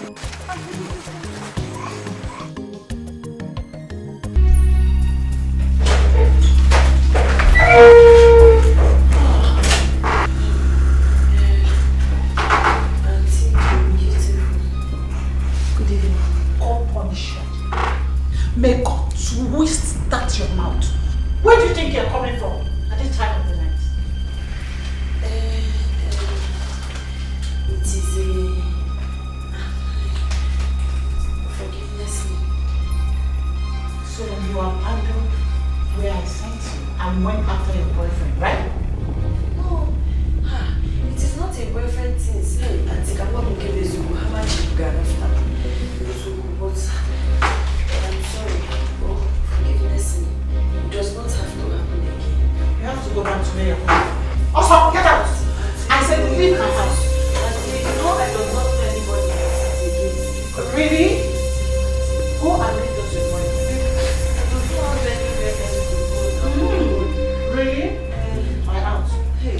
Good evening. God punish you. May God twist that your mouth. Where do you think you're coming from at this time of the night? It is forgiveness. So you abandoned where I sent you and went after your boyfriend, right? No. It is not a boyfriend thing. Say, Auntie Kamamu gave us how much you got after. But I'm sorry. Oh, forgiveness. It does not have to happen again. You have to go back to where you're from. Also, get out! I said leave my house. No, I don't know anybody else again. Really? Go and leave those your boyfriend. I don't have anywhere else to go. Really? My house. Hey.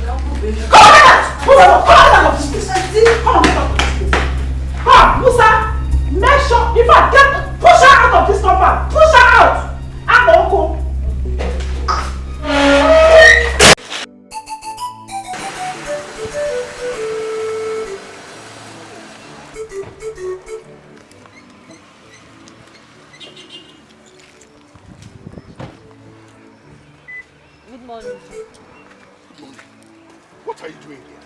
Come on, get out! Come on, of this place. Come on, get out of this place. Come, Musa, make sure, if I get, push her out of this compound. Push her out. I'm uncle. Good morning. Good morning. What are you doing here?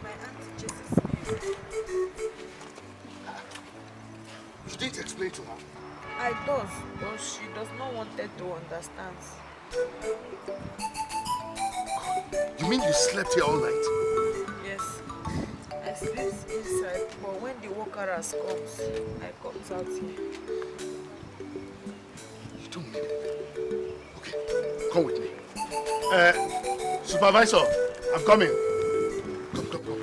My aunt Jessie. You didn't explain to her. I does, but she does not want her to understand. You mean you slept here all night? Yes, I sleep inside, but when the workers comes, I comes out here. You don't mean it. Okay, come with me. Supervisor, I'm coming. Come.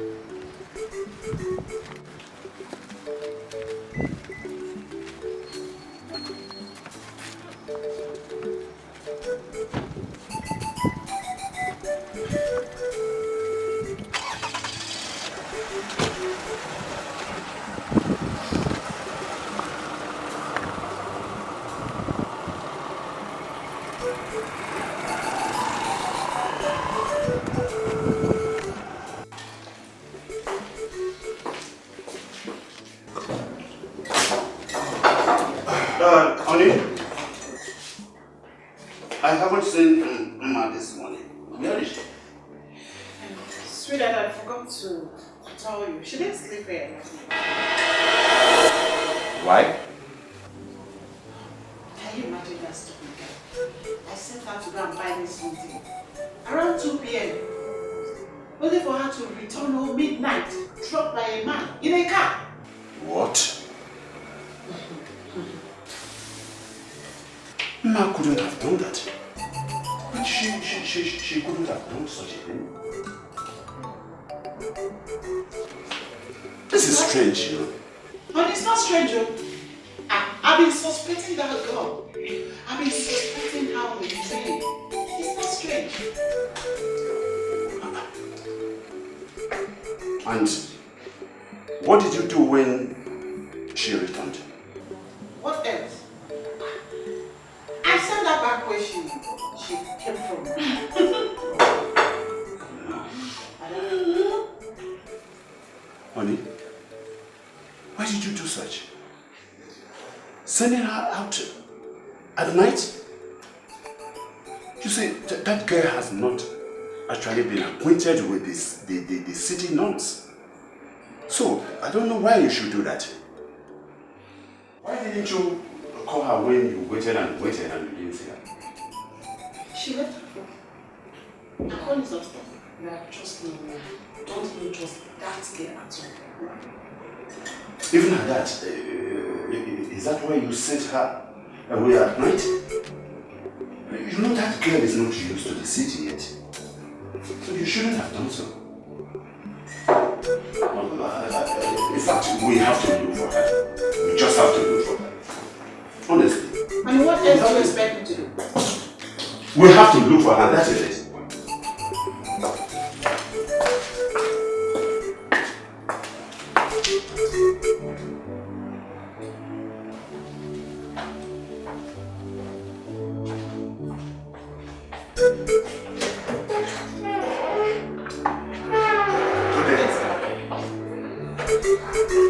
Honey, I haven't seen Mama this morning. Where is she? Sweetheart, I forgot to tell you. She didn't sleep here. Why? Can you imagine that stupid girl? I sent her to go and buy me something around 2 p.m. Only for her to return home midnight, dropped by a man in a car. What? Ma couldn't have done that. But she couldn't have done such a thing. This is strange, you know. But it's not strange, I've been suspecting that girl. I've been suspecting her with you. It's not strange. And what did you do when she returned? What else? I sent her back where she came from. Honey, why did you do such? Sending her out at night? You see, that girl has not actually been acquainted with the city norms. So, I don't know why you should do that. Why didn't you call her when you waited and you didn't see her? She left her phone. The phone is upstairs. You are just no one. Don't even trust that girl at all. Even at that, is that why you sent her away at night? You know that girl is not used to the city yet. So you shouldn't have done so. In fact, we have to look for her. We just have to look for her. Honestly. And what else do you expect me to do? We have to look for her, that is it.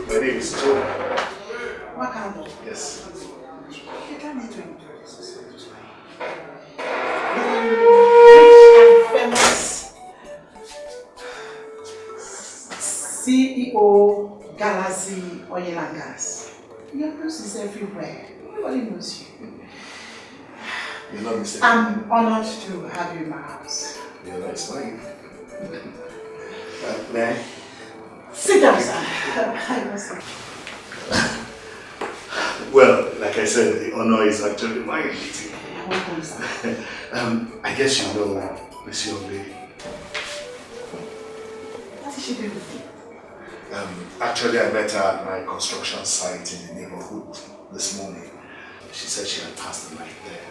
My name is Joe. What kind of? Yes. You don't need to introduce yourself. Rich and famous CEO Galaxy Oil and Gas. Your news is everywhere. Everybody knows you. You're not mistaken. I'm honored to have you in my house. You're not smiling. Man. Sit down, sir. Well, like I said, the honor is actually mine. Welcome, sir. I guess you know this young lady. What did she do with you? Actually, I met her at my construction site in the neighborhood this morning. She said she had passed the night there.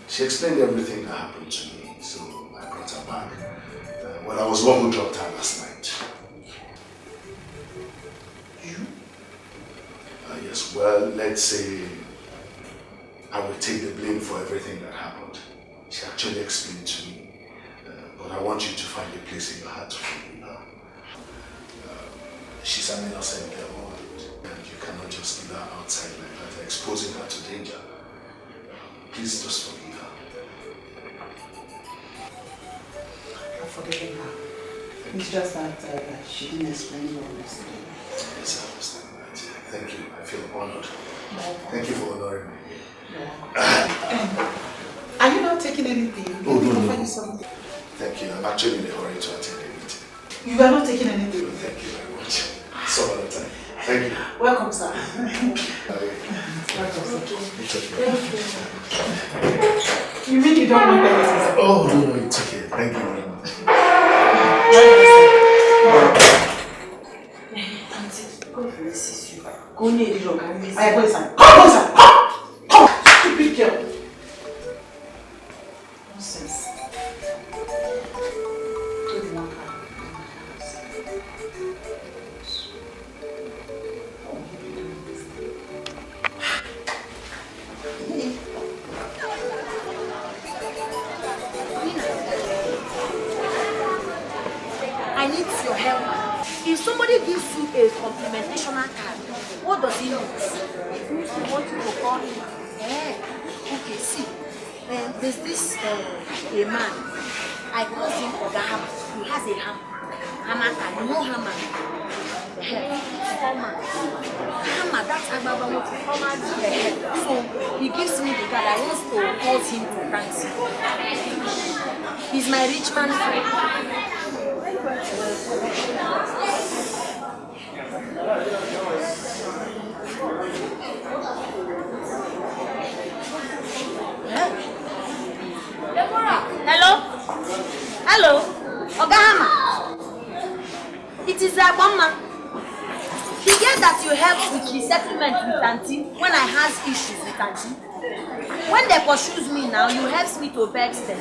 She explained everything that happened to me, so I brought her back. Well, I was the one who dropped her last night. You? Yes, well, let's say I will take the blame for everything that happened. She actually explained to me, but I want you to find a place in your heart to forgive her. She's an innocent girl, and you cannot just leave her outside like that, exposing her to danger. Please just forgive her. I've forgiven her. It's just that she didn't explain all this to me. Yes, I understand that. Thank you. I feel honored. Thank you for honoring me. Are you not taking anything? Oh, no. Something? Thank you. I'm actually in a hurry to attend the meeting. You are not taking anything? Thank you very much. Some other time. Thank you. Welcome, sir. Welcome, sir. You mean you don't want anything? Oh, no, it's okay. Thank you very much. Auntie, God blesses you. Go near the rock and listen. I go inside. Come, sir. Come. Stupid girl. Nonsense. I need your help. If somebody gives you a complimentation card, what does it mean? It means you want you to call him. Okay, see. There's this a man. I call him Oga Hammer. He has a hammer. Hammer card. You know hammer? Hammer. Hammer. That's Agbaba. So he gives me the card. I want to call him to taxi. He's my rich man friend. Hello? Hello? Ogahama? It is Abama. The girl that you helped with the settlement with Auntie when I had issues with Auntie. When they pursues me now, you helped me to beg them.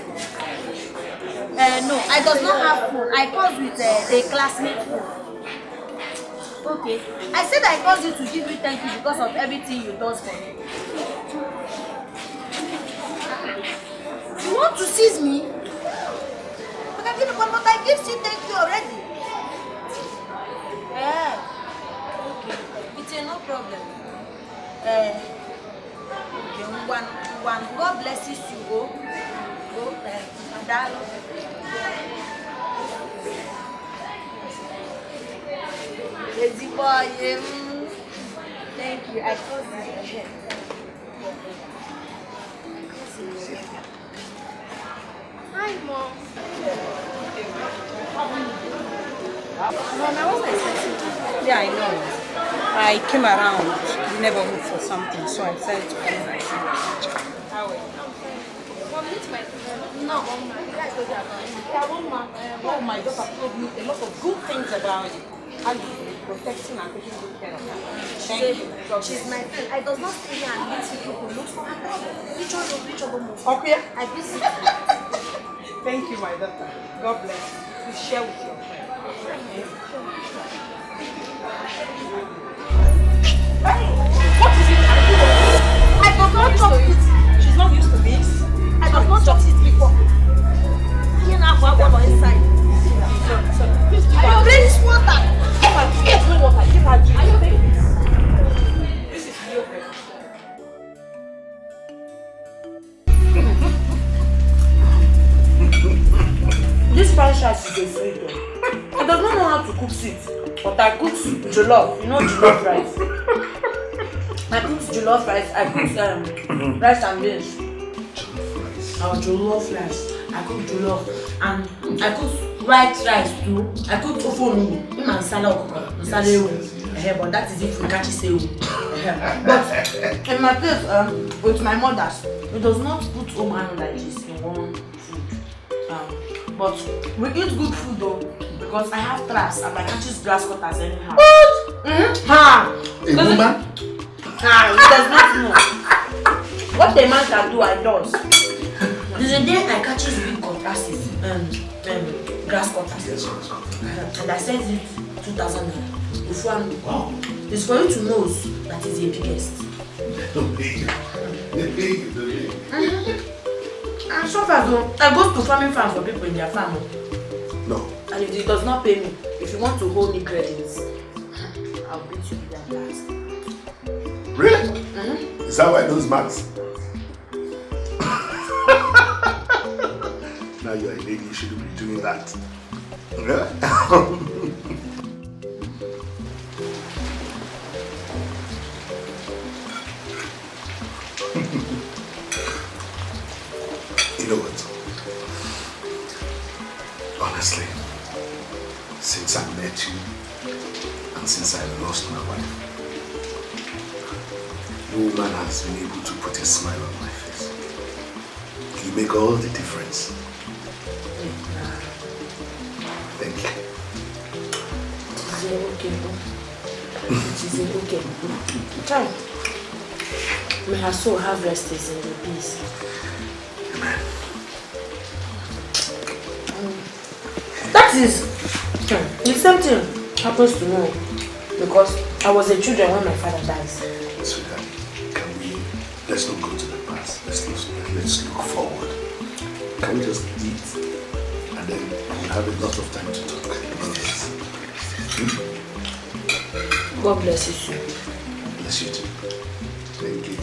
No, I does not have phone. I called with a classmate phone. Okay. I said I called you to give you thank you because of everything you do for me. You want to seize me? But I give you thank you already. Yeah. Okay. It's no problem. Okay, one. God blesses you. Go. Madalo. Lazy boy. Thank you. I called you. Hi, Mom. Mom, I wasn't expecting you. Yeah, I know. I came around the neighborhood for something, so I decided to come back. How are you? Mom, it's my no, Mom. The guy told you about him. Yeah, oh, my daughter told me a lot of good things about you. How you protecting and taking good care of her. Thank you. She's my friend. I does not stay here and meet people who look for her problem. Which one move? Up here? I visit. Thank you, my daughter. God bless you. Please share with your friend. Hey, what is it? I does not chop it. She's not used to this. I does not chop it before. Here now, what inside? Please give her drink water. Give her water. Give her drink. Are you okay? This is your okay. This Spanish rice is a suitor. I don't know how to cook it, but I cook jollof. You know jollof rice. I cook jollof rice. I cook rice and beans. Jollof rice. I cook jollof and I cook white rice too. I cook ofonu. But that is if we catch it. But in my place, with my mothers, it does not put woman like this in one food. But we eat good food though, because I have traps and I catches grass cutters anyhow. What? Ha! A woman? He does not know. What a man can do, I does. There's a day I catches big cutlasses, grass cutters. Yes, and I sent it 2,000 naira. If one, wow. It's for you to know that is the biggest. And so far though, I go to farming farm for people in their farm. No. And if it does not pay me, if you want to hold me credits, I'll beat you with that last. Really? Is that why those marks? Now you're a lady, you shouldn't be doing that. You know what? Honestly, since I met you and since I lost my wife, no woman has been able to put a smile on my face. You make all the difference. Thank you. It is okay. Try. May her soul have rest in the peace. Amen. That is the same thing happens to me because I was a children when my father dies. Sweetheart, let's not go to the past. Let's look forward. Can we just eat and then we'll have a lot of time to talk about this? God bless you. Bless you too. Thank you.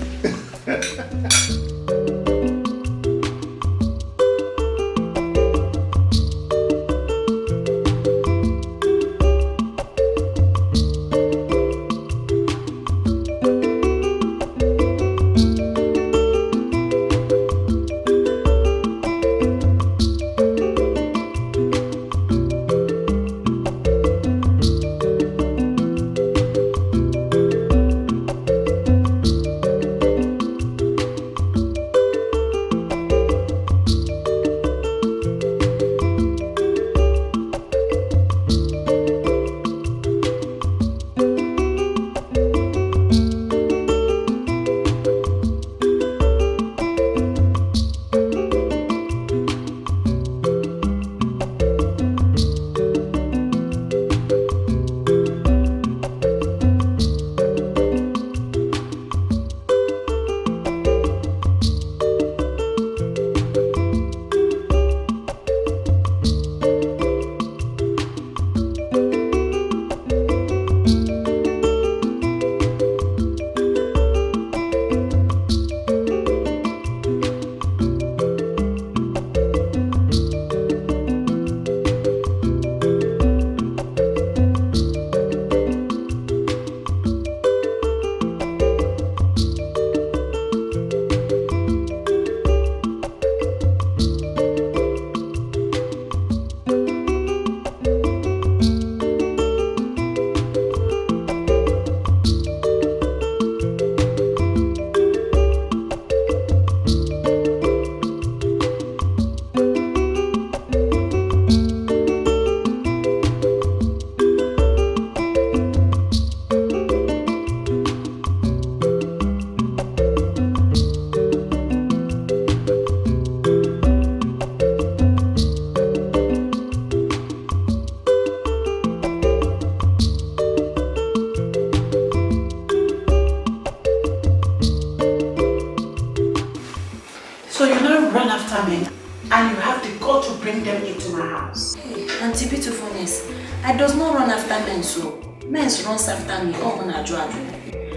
So you now run after men and you have the gall to bring them into my house. Hey, Auntie Beautifulness, I does not run after men, so men runs after me. Oh,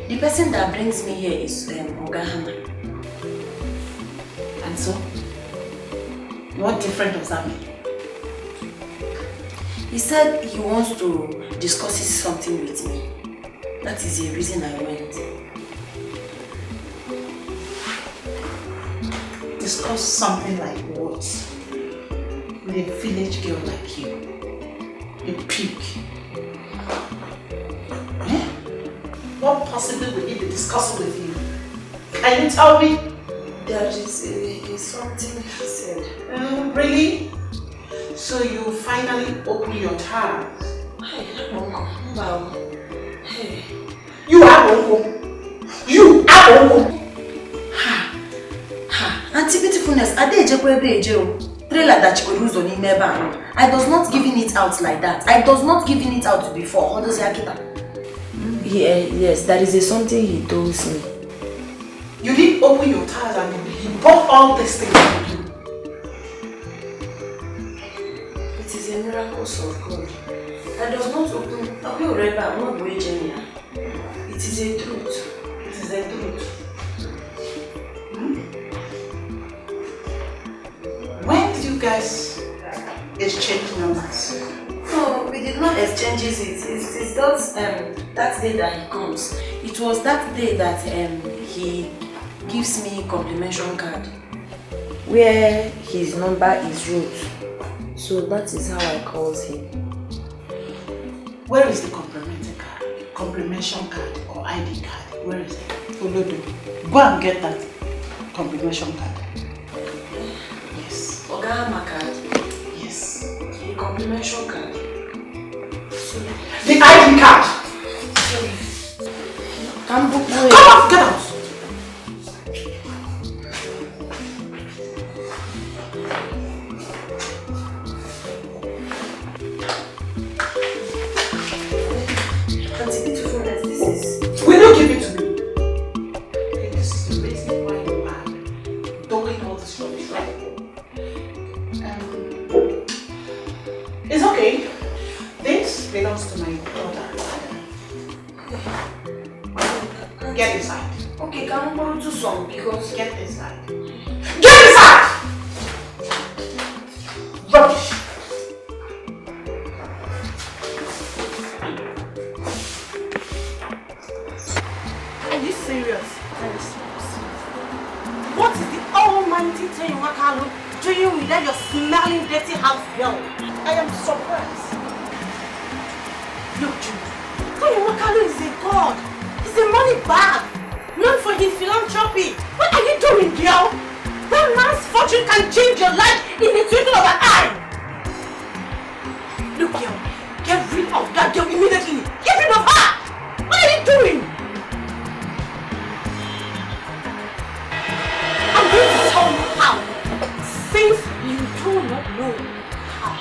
the person that brings me here is Ogahama. And so, what different does that mean? He said he wants to discuss something with me. That is the reason I went. Discuss something like what? With a village girl like you? A pig? Eh? What possibly will he be discussing with you? Can you tell me? There is something he said. Really? So you finally open your heart? Hey, Uncle. Wow. Hey. You have Uncle. You have Uncle. Auntie Beautifulness, I trailer that you lose on him. I does not giving it out like that. I does not giving it out before. How does yes, that is something he told me. You didn't open your tires and he bought all these things for you. It is a miracle of God. I does not open. It is a truth. It is a truth. When did you guys exchange numbers? No, we did not exchange it. It's just that day that he comes. It was that day that he gives me complimentation card where his number is wrote. So that is how I calls him. Where is the complimentation card or ID card? Where is it? Olodo, go and get that complimentation card. Yes. Ogahama card? Yes. The complimentation card? Sorry. The ID card! Sorry. Come on, get out! Will you give it to me? This is the reason why you are doing all this rubbish, right? It's okay. This belongs to my daughter. Get inside. Okay, can we go to some because get inside. Get inside! Rubbish! Are you serious? What is the almighty thing Wakalu doing with that your smelling dirty house girl? I am surprised. Look, Tony Wakalu is a god. He's a money bag, known for his philanthropy. What are you doing, girl? That man's fortune can change your life in the twinkle of an eye. Look, girl, get rid of that girl immediately. Get rid of her. What are you doing? I'm going to tell you how, since you do not know how.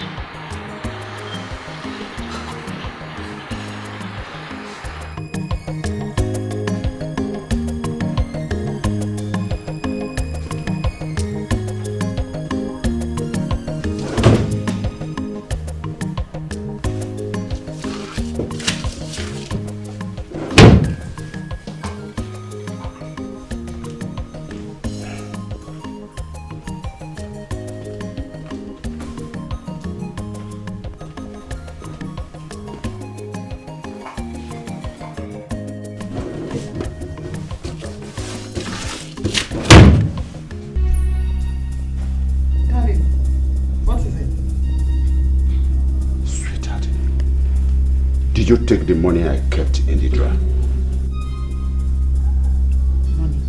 Did you take the money I kept in the drawer? Money?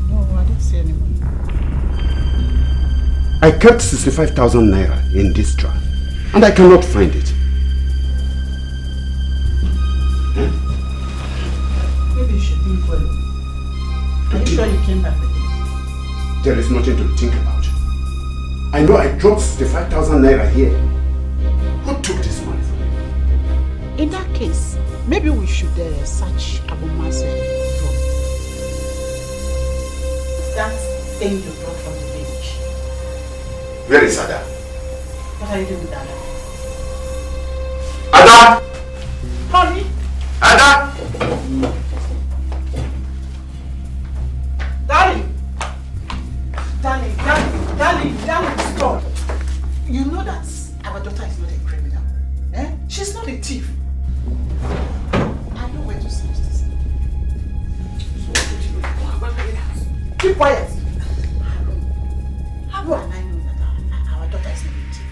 No, I didn't see any money. I kept 65,000 naira in this drawer and I cannot find it. Maybe you should think well. Are you sure you came back with it? There is nothing to think about. I know I dropped 65,000 naira here. Who took this money from me? In that case, maybe we should search Abu Masen's room. That thing you brought from the village. Where is Ada? What are you doing with Ada? Ada! Honey? Ada! Darling, stop. You know that our daughter is not a criminal. Eh? She's not a thief. I know where to search this. Keep quiet. How will I know that our daughter is not a thief?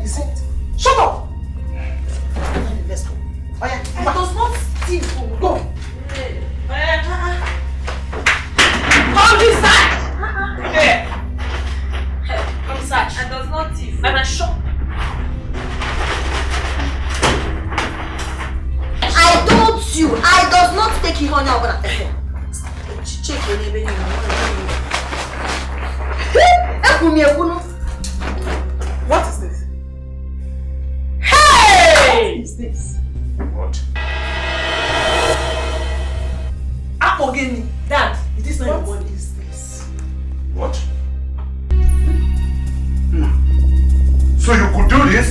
Is it? Shut up! Let's go. Oh yeah, it does not steal. Go. Come inside! Come inside. And does not thief. And I shop. I told you, I does not take you honey over. Check your neighbor. What is this? Hey! What is this? What? Apogeni. Dad, it is not your money. What is this? What? So you could do this?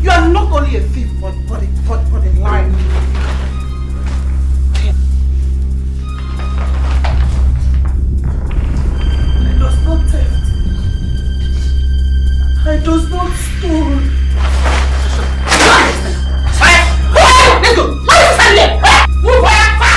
You are not only a thief, but a liar. I does not theft. I does not steal. Let's go. Why are you standing there? Move fast.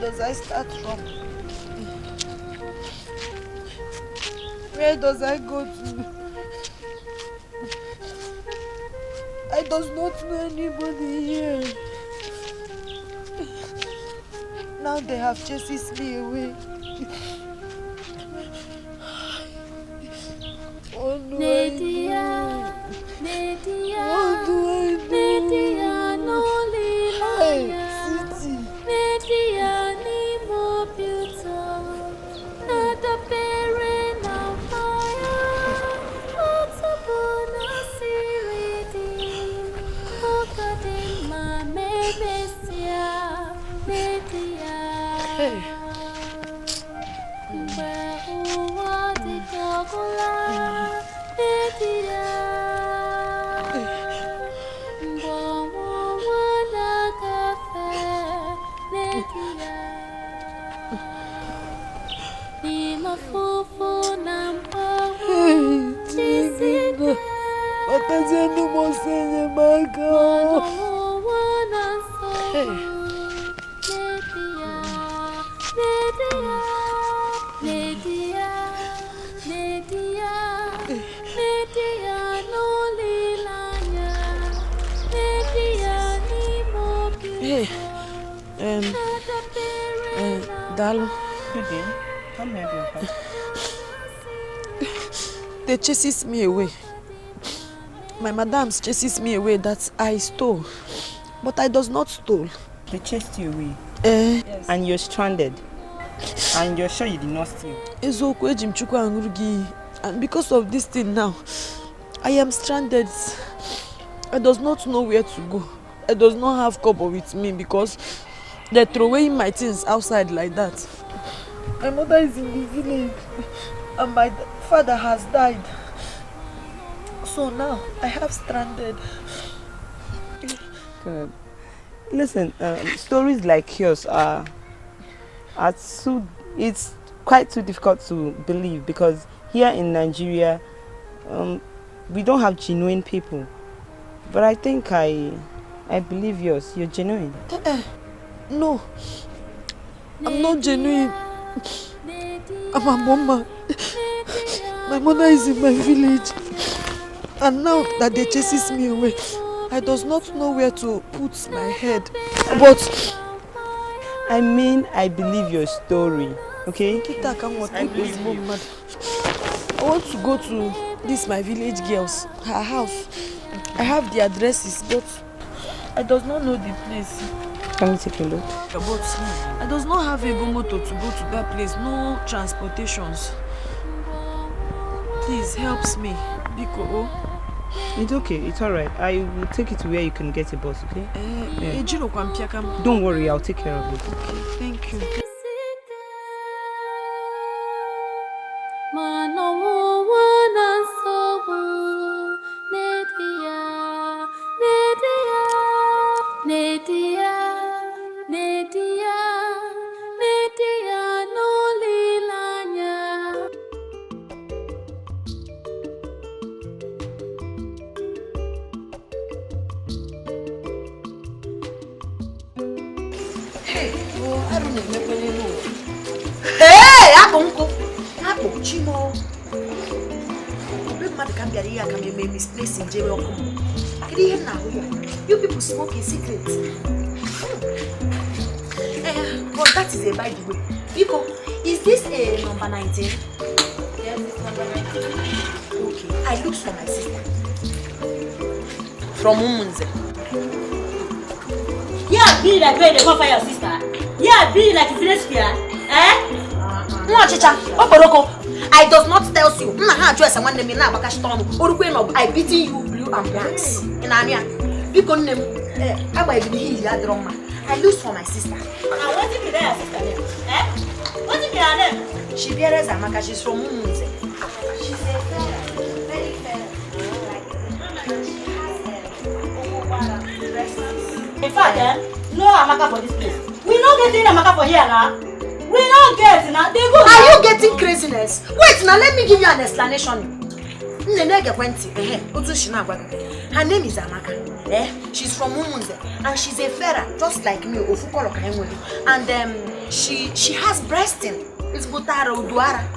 does I start from? Where does I go to? I does not know anybody here. Now they have chases me away. What do I do? What do I do? Hey, City. Hey. Dalo. Come here, dear. They chases me away. My madams chases me away that I stole. But I does not stole. They chased you away. Yes. And you're stranded. And you're sure you did not steal. And because of this thing now, I am stranded. I does not know where to go. I does not have cover with me because they throw away my things outside like that. My mother is in the village and my father has died. So now I have stranded. Good. Listen, stories like yours are it's quite too difficult to believe because here in Nigeria, we don't have genuine people. But I think I believe yours. You're genuine. No, I'm not genuine. I'm a mama. My mother is in my village. And now that they chases me away, I does not know where to put my head. But I mean, I believe your story, okay? I want to go to this my village girls, her house. I have the addresses, but I does not know the place. Can we take a look? But I does not have a go motor to go to that place. No transportations. Please helps me, Biko. It's okay. It's all right. I will take you to where you can get a bus. Okay? Yeah. Don't worry. I'll take care of it. Okay. Thank you. You people smoke in secret. But that is a by the way. Because is this a number 19? Yes, it's number 19. Okay. I look for my sister. From Umunze. Yeah, be like where they go for your sister. Yeah, be like village square. No, Chicha. Oporoko. I does not tell you. Address and one name now I beating you blue and blacks. In Ania. Because I lose for my sister. And what if you there, sister? What if you are there? She bears Amaka, she's from Umunze. She's a very fair. In fact, no Amaka for this place. We don't get in Amaka for here now. We don't get now. They go. Are you getting craziness? Wait now, let me give you an explanation. Her name is Amaka. She's from Umunze and she's a fairer, just like me. And she has breasting. It's Butara Uduara.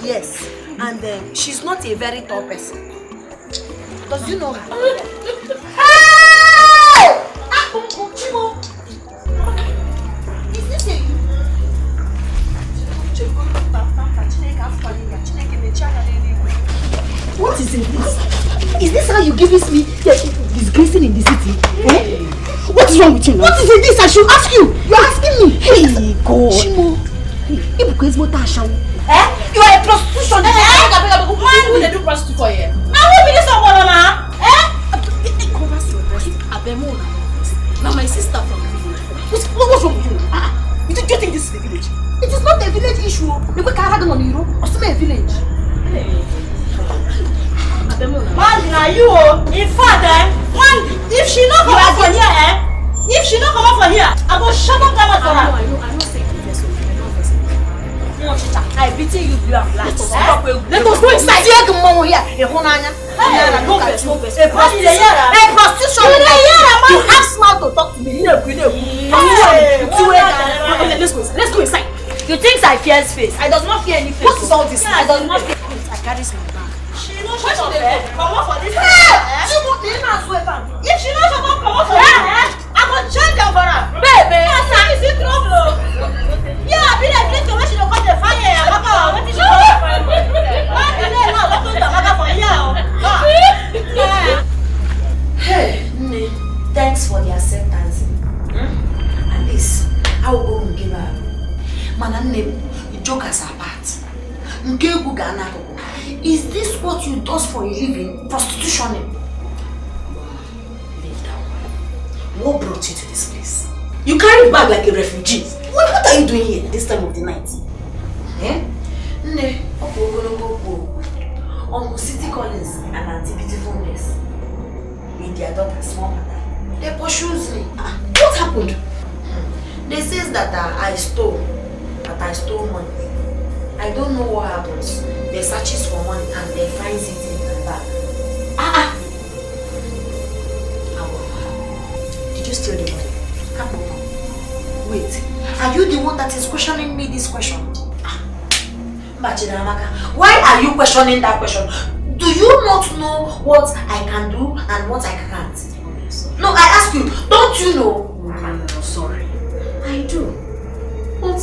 Yes. And she's not a very tall person. Does you know her? Hey! Is this a What is this? Is this how you give me disgracing in the city? Eh? What is wrong with you now? What is this? I should ask you. You're asking me. Hey, God. Shimo. You are a prostitution. Why would they do prostitute for you? Now who be this one, Mama? Now my sister from the village. What's wrong with you? You think this is the village? It is not a village issue. You go carry on the road or some village. Man, you in fact, if she not come out from here, I go shut up that for her. I know say this. I pity you blue and black. Let us go inside. Prostitution. You have smart to talk to me. Let's go inside. You think I fear face? I does not fear any face. What is all this? I does not fear. I carry my bag. She knows shut up there. Come on for this. If she knows shut up, come on for this. I go change her for her. Baby. Is it trouble? Yeah, I be like this. When she don't cut the fire, what is she Hey, thanks for the acceptance. At least I will go and give her. Man, jokers apart. Is this what you do for a living? Prostitution? Leave down. What brought you to this place? You carry bag like a refugee. What are you doing here this time of the night? Eh? Uncle City Collins and Auntie Beautifulness with their daughter, small mother. They pursues me. What happened? They says that I stole money. I don't know what happens. They searches for money and they find it in my bag. Did you steal the money? Come on. Wait. Are you the one that is questioning me this question? Why are you questioning that question? Do you not know what I can do and what I can't? No, I ask you, don't you know? No, sorry. I do. But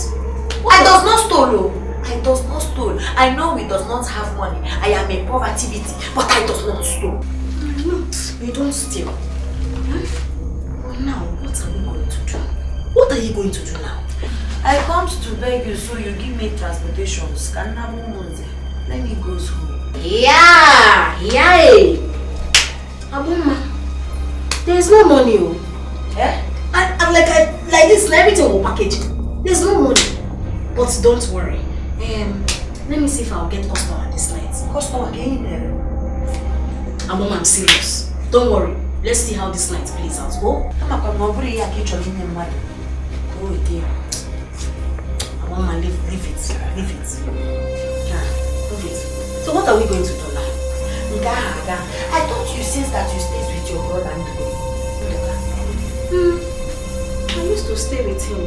I does not steal. I does not steal. I know we does not have money. I am a poverty, but I does not steal. You don't steal. Now, what are we going to do? What are you going to do now? I come to beg you so you give me transportation. Let me go home. Yeah. Abuma, there's no money. Eh? I'm like this, everything will package. There's no money. But don't worry. Let me see if I'll get customer this night. Customer, get in there. Abuma, I'm serious. Don't worry. Let's see how this night plays out. Go. Go again. Mama, leave it. Yeah, leave it. So what are we going to do now? I thought you said that you stayed with your brother. I used to stay with him.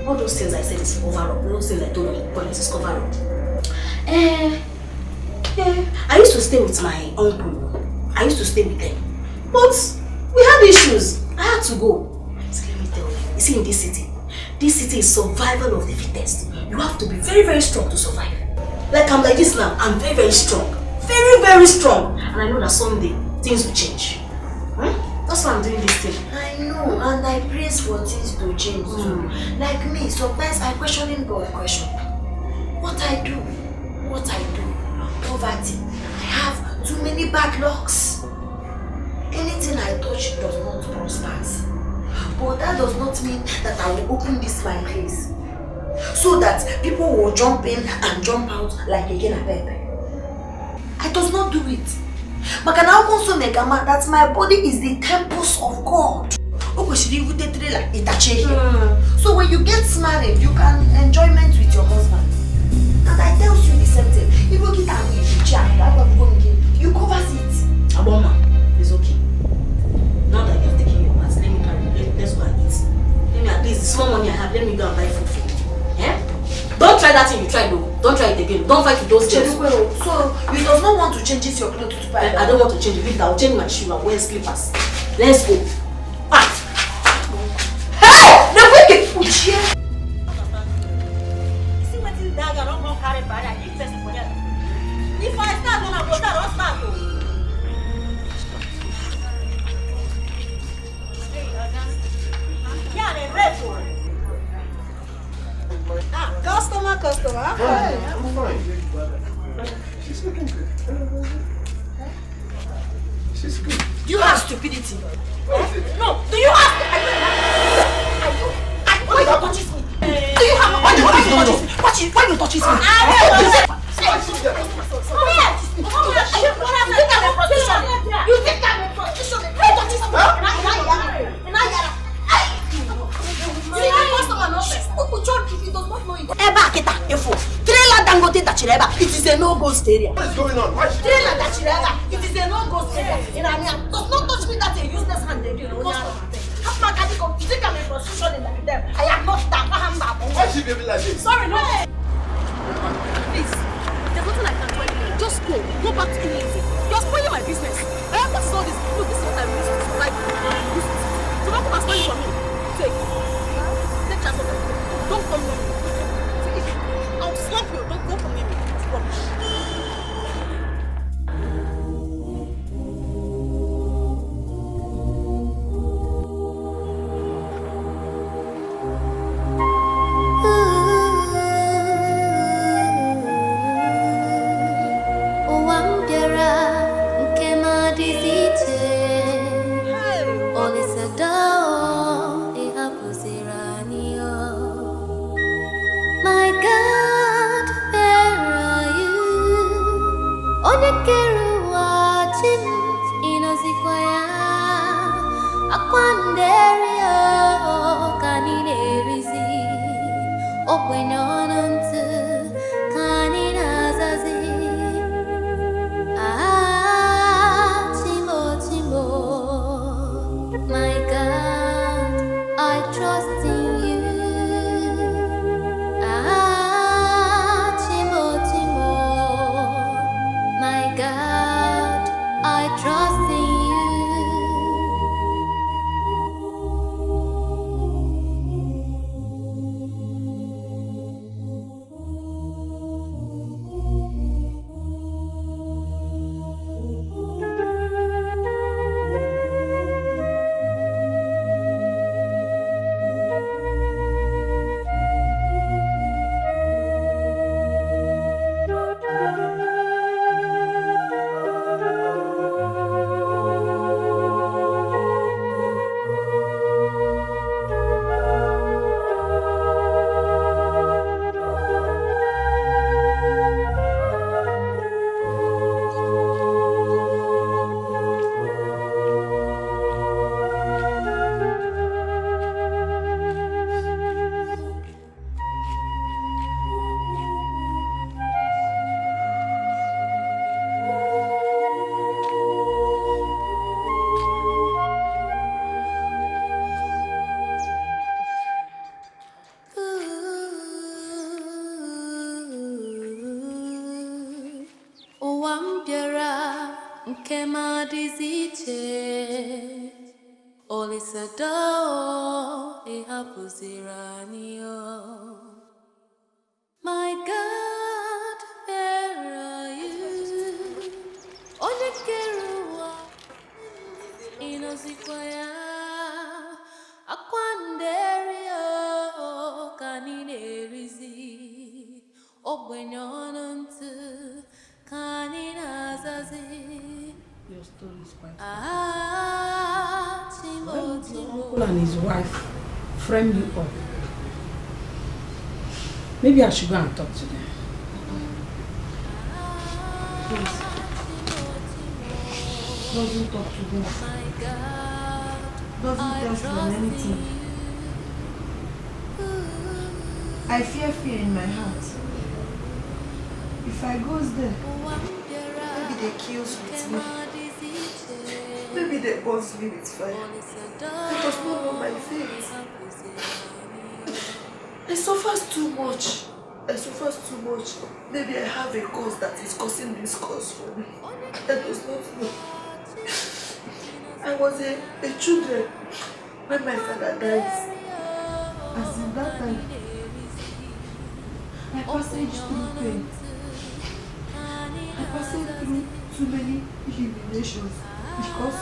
All those things I said is over up. Those things I told you, but it is cover up. I used to stay with my uncle. I used to stay with them. But we had issues. I had to go. So let me tell you. You see, in this city is survival of the fittest. You have to be very, very strong to survive. Like I'm like this now, I'm very, very strong. Very, very strong. And I know that someday things will change. That's why I'm doing this thing. I know, and I praise for things to change too. Like me, sometimes I question God question. What I do? Poverty. I have too many bad lucks. Anything I touch does not prosper. But that does not mean that I will open this my place so that people will jump in and jump out like again a baby. I does not do it. But can I also make that my body is the temples of God. So when you get married, you can enjoyment with your husband. And I tell you the same thing. You go get an you come that thing you tried though. Don't try it again. Don't fight with those girls. So you does not want to change this your clothes to buy? I don't want to change it. I'll change my shoe and wear slippers. Let's go. Ah. Hey! The wicked push here. See what is that? I don't want to carry bad. I need first for that. If I start on a go, I'll start. Yeah, they're red for it. Customer. Fine, I'm fine. She's looking good. She's good. Do you have stupidity? No, do you have... Why you touches me? Do you have... Why you touches me? Why you touches me? You think I'm a prostitution? Why touches me? Trailer Dangote Dachireba, it is a no-ghost area. What is going on? Trailer Dachireba, it is a no-ghost area. Does not touch me, that's a useless hand. You think I'm a prostitution in them? I am not that. Why should be like this? Sorry, no. Please, there's nothing I can do anymore. Just go back to easy. You're spoiling my business. What is all this? Look, this is what I'm used to. Like, so don't come and spoil it for me. Take charge of it. Don't come near me. I'll slap you. Don't come near me. It's rubbish. My God, where are you? Inosikwaya akwanderio kaninerizi ogbenyonuntu kaninazazi. Your story is quite Timo. Your uncle and his wife frame you up. Maybe I should go and talk to them. Please. Doesn't talk to them. Doesn't tell them anything. I fear in my heart. If I goes there, maybe they kills with me. Maybe they burns me with fire. They does not know my face. I suffer too much. I suffer too much. Maybe I have a cause that is causing this cause for me. I does not know. I was a children when my father dies. As in that time, I passed through pain. I passed through too many humiliations because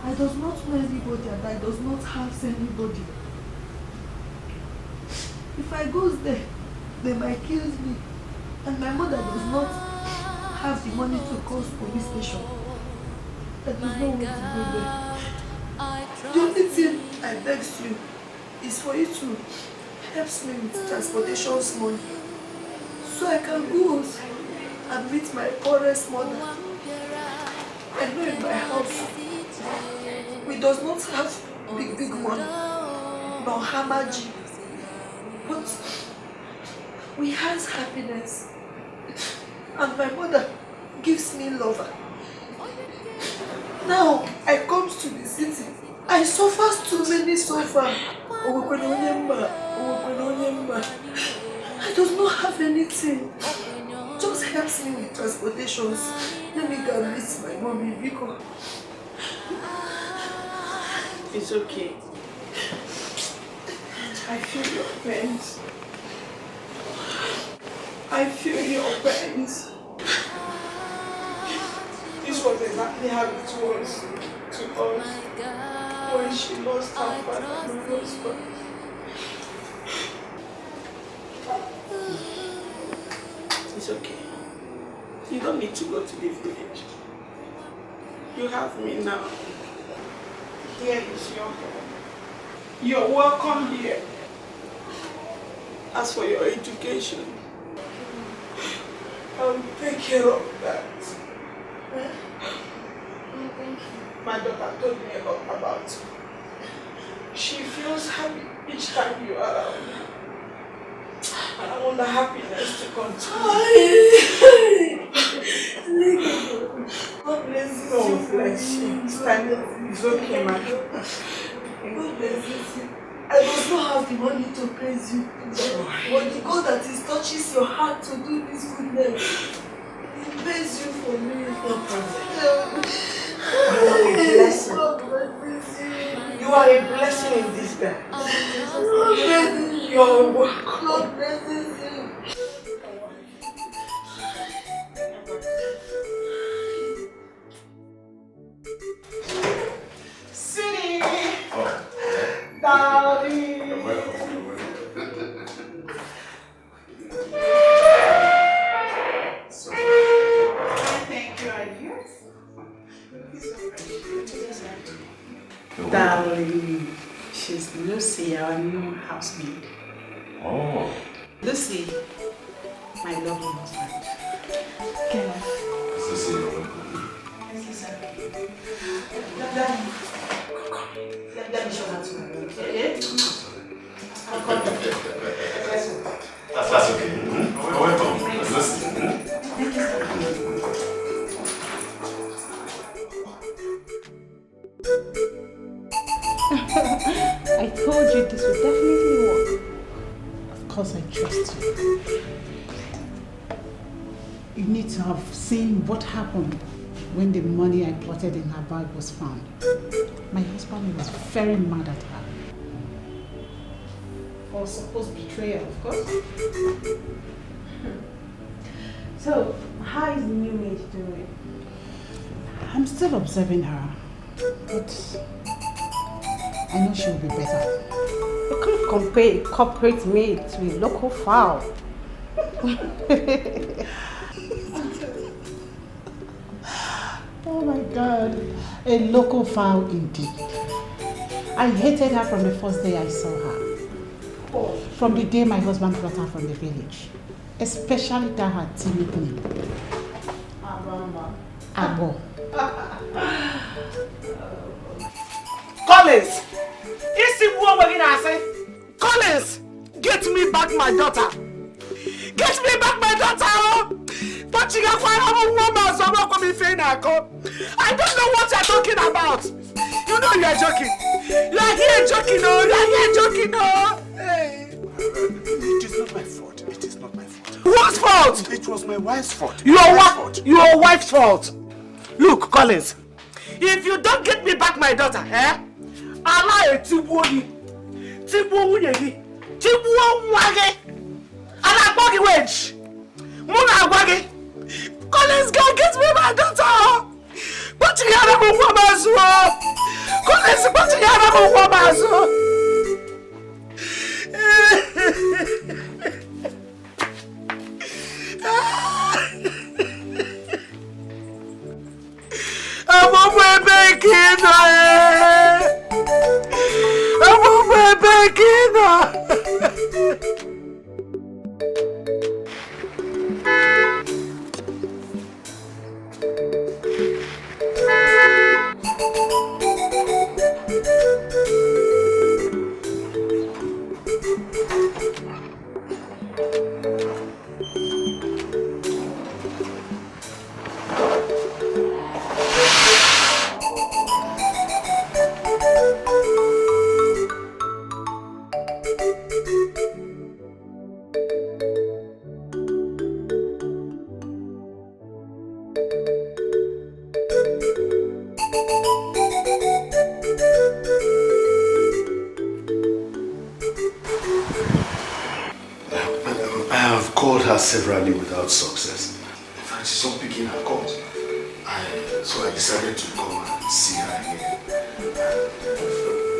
I does not know anybody and I does not have anybody. If I goes there, they might kill me. And my mother does not have the money to call police station. I does not want to go there. The only thing I beg you is for you to help me with transportation money so I can go and meet my poorest mother. I know in my house we does not have big money nor hamaji, but we has happiness and my mother gives me love. Now I come to the city, I suffer too many suffer. I does not have anything. Just helps me with transportations. Let me go meet my mommy because it's okay. I feel your pains. I feel your pains. This was exactly how it was to us when she lost her father and her husband. It's okay. You don't need to go to the village. You have me now. Here is your home. You're welcome here. As for your education, I will take care of that. My daughter told me a lot about you. She feels happy each time you are around. And I want the happiness to continue. God bless you. God bless you. Stand up. It's okay, my daughter. God bless you. I does not have the money to praise you. But the God that is touches your heart to do this goodness, He praise you for me. No problem. You are a blessing. You are a blessing in this bed. You are welcome. God blesses you. City. Darling. Thank you, are you? Darling, she's Lucy, our new housemaid. Oh. Lucy, my lovely husband. Come on. Let me show her to her. Okay? That's okay. Welcome. Lucy. I told you this would definitely work. Of course I trust you. You need to have seen what happened when the money I plotted in her bag was found. My husband was very mad at her. For supposed betrayal, of course. So, how is the new maid doing? I'm still observing her, but I know she'll be better. You can't compare a corporate maid to a local fowl. Oh my God, a local fowl indeed. I hated her from the first day I saw her. From the day my husband brought her from the village. Especially that her timid name. Abo. Collins! Collins! Get me back my daughter! Get me back my daughter! I don't know what you're talking about! You know you're joking! You're here joking, oh! You're here joking, oh! Hey. It is not my fault. It is not fault. It was my wife's fault. Your wife's fault. Look, Collins, if you don't get me back my daughter, Allah Tibuoni, Tibuoni, Tibuoni, Allah Boggy Wedge, Muna Boggy. Collins, go get me my daughter. But you had a woman's war. Collins, but you had a woman's war. I'm on my back in I'm on my back severally without success. In fact, she's not picking her calls. So I decided to come and see her here.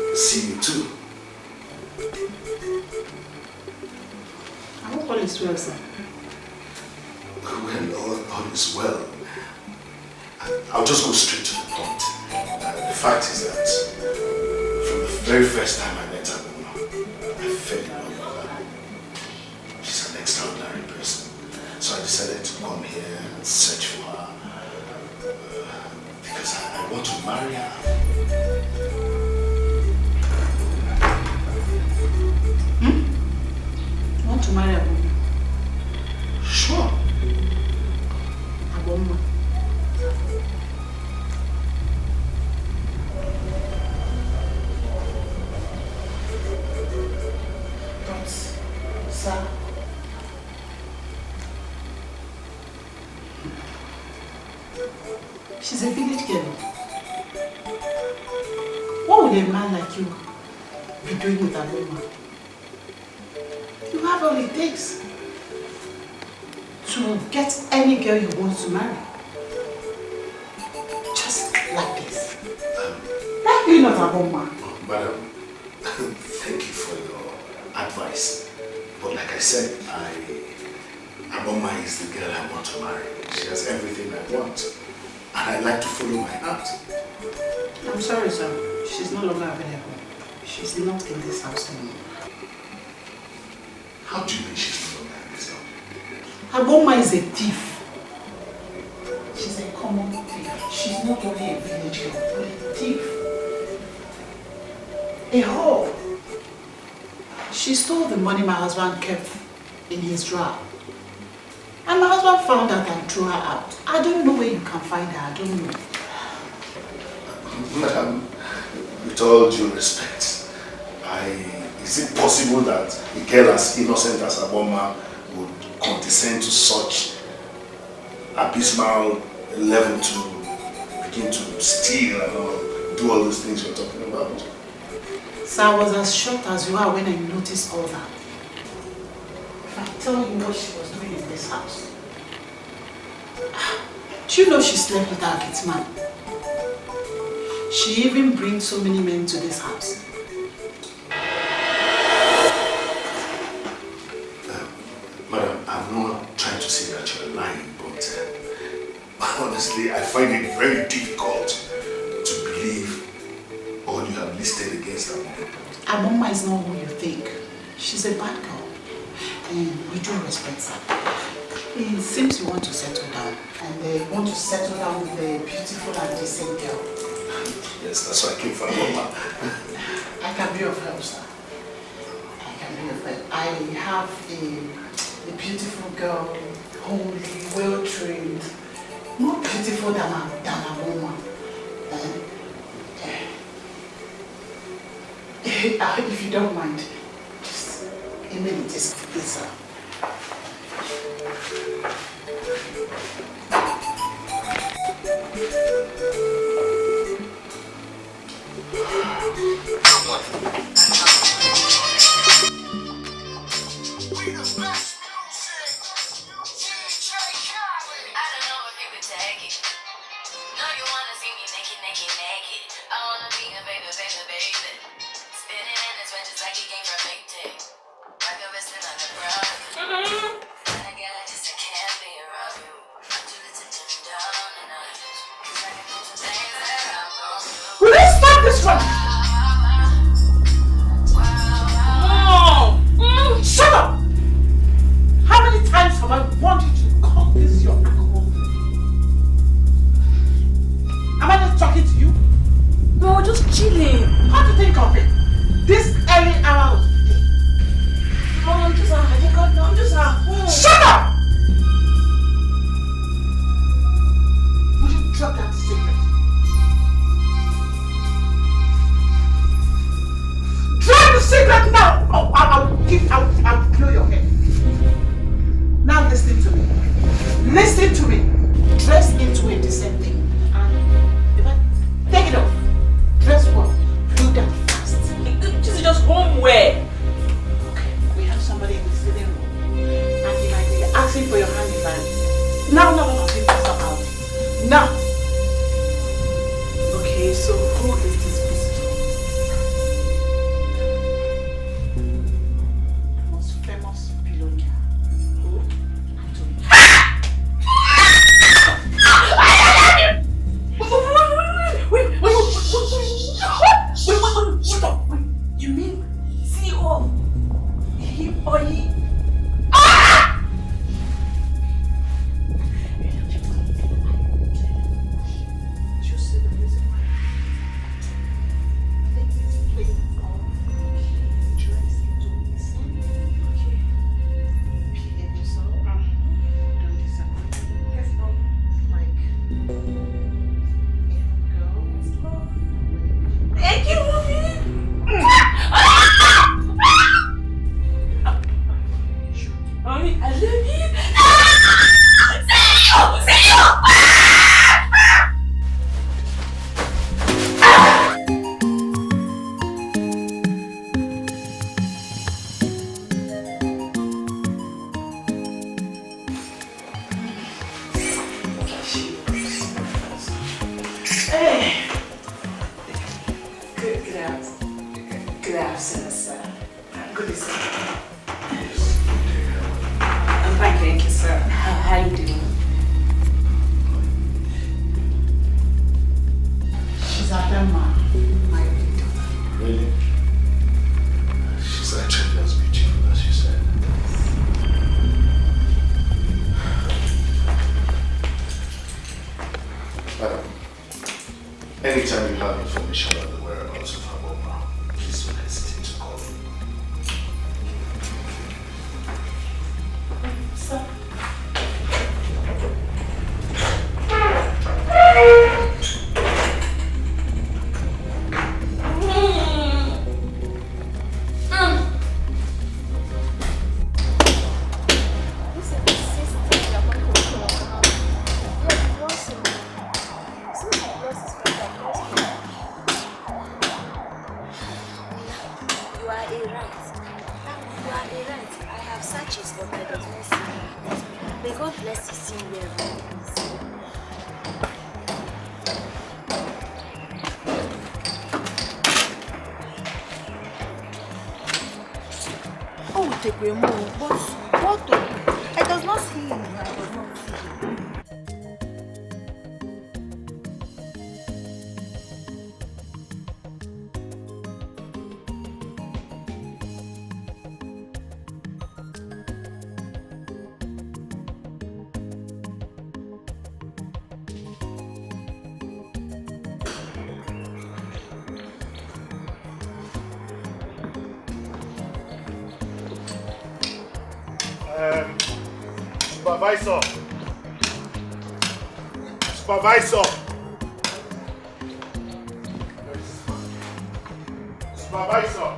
And see you too. I hope all is well, sir. Well, all is well. I'll just go straight to the point. The fact is that from the very first time I met her, I fell in love with her. She's an extraordinary person. So I decided to come here and search for her because I want to marry her. You want to marry her? Sure. Aboma. But, sir, she's a village girl. What would a man like you be doing with a woman? You have all it takes to get any girl you want to marry. Just like this. Like you're not a woman. Madam, thank you for your advice. But like I said, Aboma is the girl I want to marry. She has everything I want. And I like to follow my heart. I'm sorry, sir. She's no longer available. She's not in this house anymore. How do you mean she's no longer in this house? Aboma is a thief. She's a common thief. She's not only a village girl, but a thief. A whore. She stole the money my husband kept in his drawer. And my husband found out and threw her out. I don't know where you can find her. I don't know. Madam, with all due respect, is it possible that a girl as innocent as Aboma would condescend to such abysmal level to begin to steal and do all those things you're talking about? So I was as shocked as you are when I noticed all that. If I tell you what she was doing in this house. Do you know she slept with our kids man? She even brings so many men to this house. Madam, I'm not trying to say that you're lying, but honestly, I find it very difficult to believe all you have listed against Aboma. Aboma is not who you think. She's a bad girl. And we do respect her. It seems you want to settle down. And they want to settle down with a beautiful and decent girl. Yes, that's why I came for Aboma. I can be of help, sir. I can be of help. I have a beautiful girl, homely, well-trained, more beautiful than a woman. If you don't mind, just a minute, please, sir. Shut up! Shut up! How many times have I wanted you to call this your alcohol? Am I not talking to you? No, just chilling. How to think of it? This early hour of the day. Mom, I'm just at home. Shut up! Would you drop that cigarette? Drop the cigarette now! Oh, I'll blow your head. Now listen to me. Listen to me. Dress into a decent thing. And take it off. Dress well. Do that fast. This is just homeware. Okay, we have somebody in the sitting room. And he might be asking for your hand in hand. No, take yourself out. Now. Okay, so who is this visitor? The most famous billionaire. Who? Stop. You mean CEO? He or he? You see the reason why? Let this play on. Dress into listen. Okay. Behave yourself. Don't disappoint me. Let's go. Like, go. Thank you, mommy. Mommy, I love you. Good afternoon, sir. Good to see you. I'm fine, thank you, sir. How are you doing? She's Adama, my daughter. Really? She's actually as beautiful as you said. Madam, anytime you have information on the whereabouts of her mama, please don't hesitate to call me. Sir. Supervisor. Supervisor. Supervisor.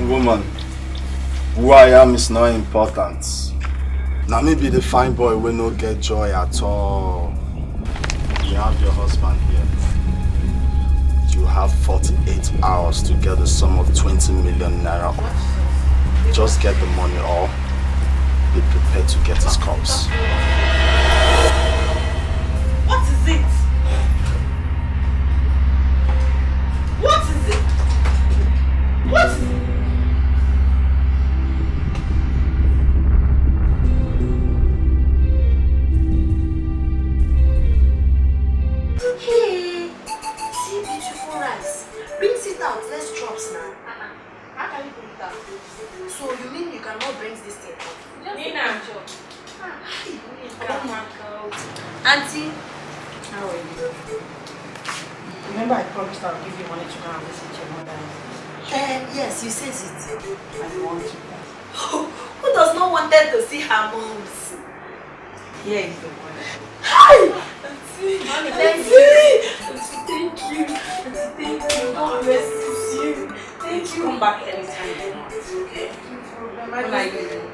Young woman, who I am is not important. Now maybe the fine boy will not get joy at all. You have your husband here. You have 48 hours to get the sum of 20 million naira. Just get the money or be prepared to get his corpse. What is it? What is it? What is it? Hey, see beautiful rice. Bring it out, let's chop now. How can you bring it out? So you mean you cannot bring this thing out? Nina, chop. Come on, Auntie, how are you? Remember I promised I'll give you money to go and visit your mother. Yes, you said it. I want to. Who does not want them to see her moms? Here is the money. Hi! Auntie, thank you. God blesses you. Thank you. Come back anytime you want. Okay? When are you leaving?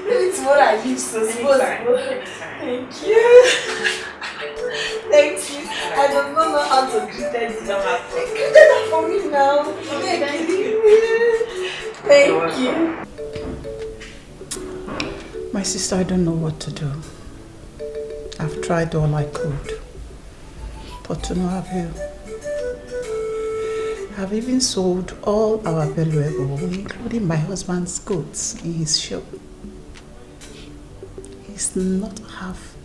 Maybe tomorrow I leave, so suppose. Thank you. Thank you. I don't know how to greet them. You greeted that for me now. Thank you. Thank you. My sister, I don't know what to do. I've tried all I could, but to no avail. I've even sold all our valuables, including my husband's goods, in his shop. It's not half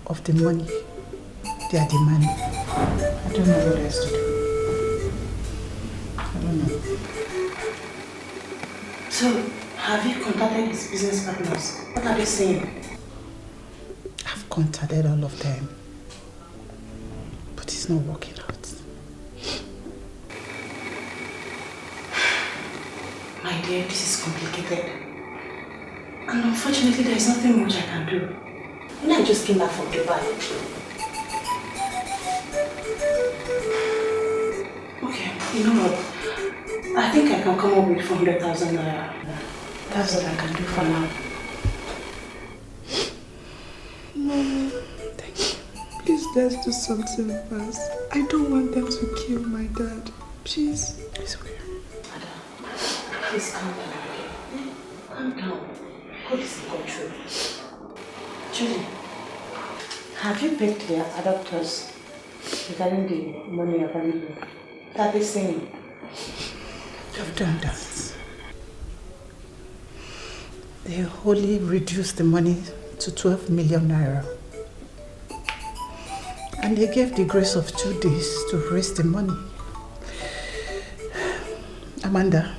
of the money they are demanding. I don't know what else to do. I don't know. So, have you contacted his business partners? What are they saying? I've contacted all of them, but it's not working out. My dear, this is complicated. And unfortunately, there is nothing much I can do. And I just came back from Dubai. Okay, you know what? I think I can come up with 400,000 naira. That's what I can do for now. Mommy, thank you. Please, let's do something fast. I don't want them to kill my dad. Please. It's okay. Please calm down, okay? Calm down. God is in control. Julie, have you begged their adopters regarding the money available? That they saying? I've done that. They wholly reduced the money to 12 million naira. And they gave the grace of 2 days to raise the money. Amanda,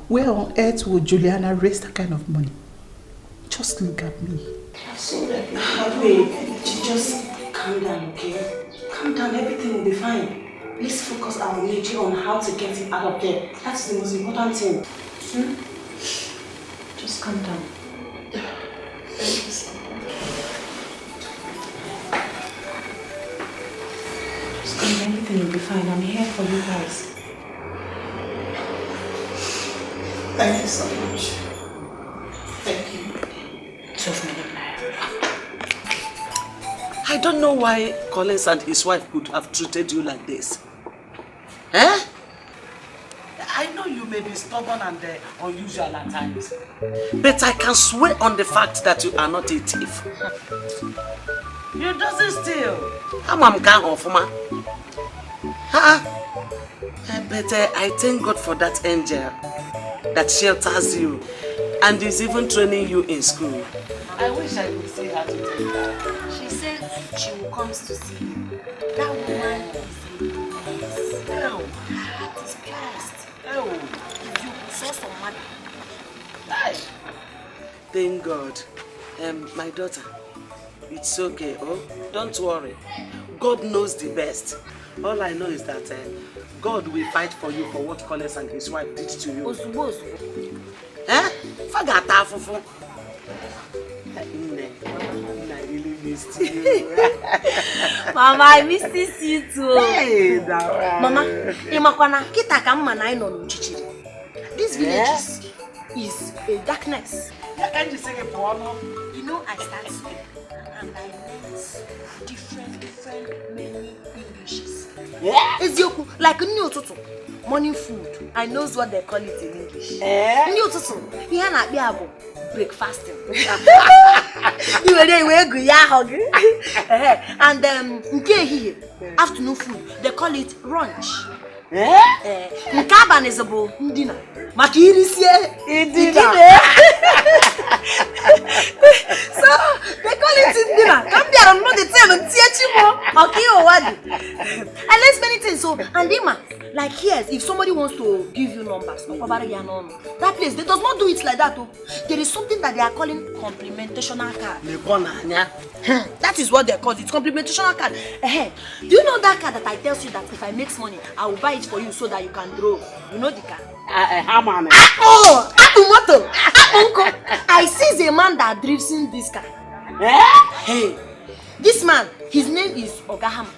where on earth would Juliana raise that kind of money? Just look at me. Babe, just calm down, okay? Calm down, everything will be fine. Let's focus our energy on how to get him out of there. That's the most important thing. Just calm down. Thank you so much. Just calm down, everything will be fine. I'm here for you guys. Thank you so much. Thank you. 12 million naira. I don't know why Collins and his wife could have treated you like this. Eh? I know you may be stubborn and unusual at times, but I can swear on the fact that you are not a thief. You doesn't steal. I'm of man. But I thank God for that angel that shelters you and is even training you in school. I wish I could see her today. She said she will come to see you. That woman is a mess. Her heart is blessed. You saw some money. Thank God. My daughter, it's okay, oh? Don't worry. God knows the best. All I know is that God will fight for you for what Collins and his wife did to you. I really miss missed you. Mama, I missed you too. Hey, Mama, Imakwana, kita kama na ino chichiri. This village is a darkness. Can't you sing it for one? You know, I start school and I learned different many Englishes. Yeah? Ezioku, like new tutu, morning food. I knows what they call it in English. New tutu, here na biabo breakfasting. You were there, and here afternoon food. They call it brunch. Nkaba is about dinner. Makirisie dinner. So they call it dinner. Come there, I'm not the time and okay, what? And let's many things. So and Ima, like here, if somebody wants to give you numbers, that place they does not do it like that. There is something that they are calling complementational card. That is what they call it, complementational card. Do you know that card that I tell you that if I make money, I will buy it for you so that you can draw? You know the card? Uncle, I see a man that drives in this car. Hey, this man, his name is Ogahama.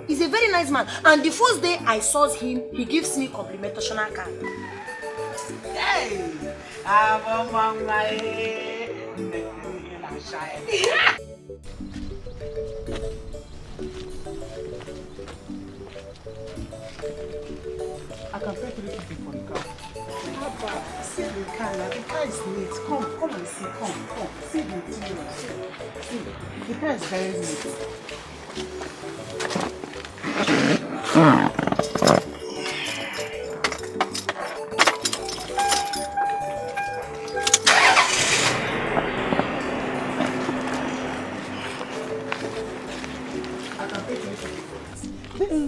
He's a very nice man. And the first day I saw him, he gives me complimentational card. Hey, I can pay 350 for the car. See the car now. The car is neat. Come and see. Come. See the interior. See. The car is very neat.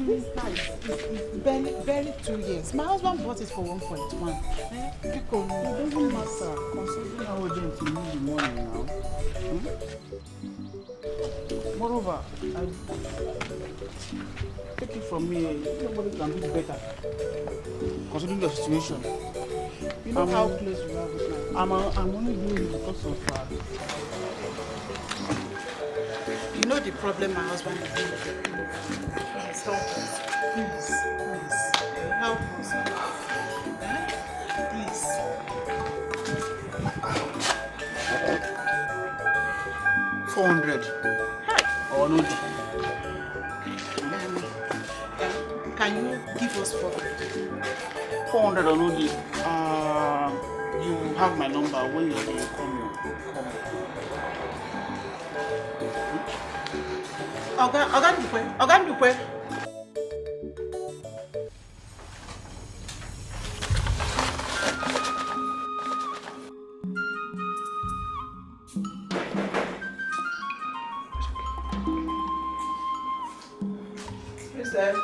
This car is barely 2 years. My husband bought it for 1.1. Because it doesn't matter. Considering how urgent you need the money now. Moreover, take it from me, nobody can do better. Considering the situation. You know how close we are with now. I'm only doing it because of you know the problem my husband is in. Please help us. Please. Help us. Please. $400. Or no? Can you give us 400 or no? You have my number. When you're there, call me. Ogan Dupe. Who's there?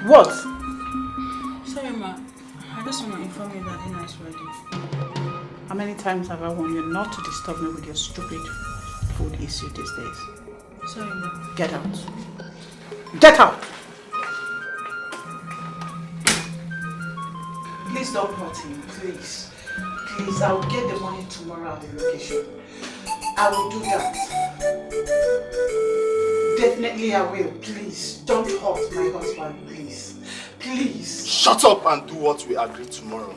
What? Sorry, ma. I just want to inform you that dinner is ready. How many times have I warned you not to disturb me with your stupid food issue these days? Sorry, ma. Get out. Get out! Please don't hurt him, please. Please, I will get the money tomorrow at the location. I will do that. Definitely I will. Please, don't hurt my husband, please. Please. Shut up and do what we agreed tomorrow.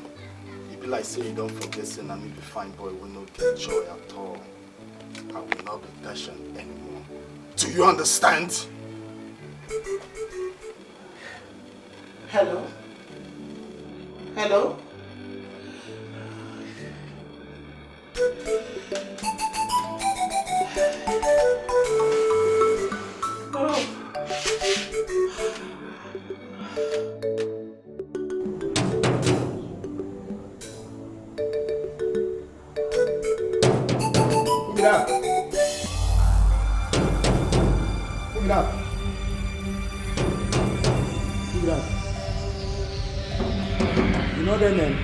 You be like say you don't forget saying I be fine boy will not get joy at all. I will not be patient anymore. Do you understand? Hello? Hello? Oh. Pick it up. Pick it up. Pick it up. You know their name?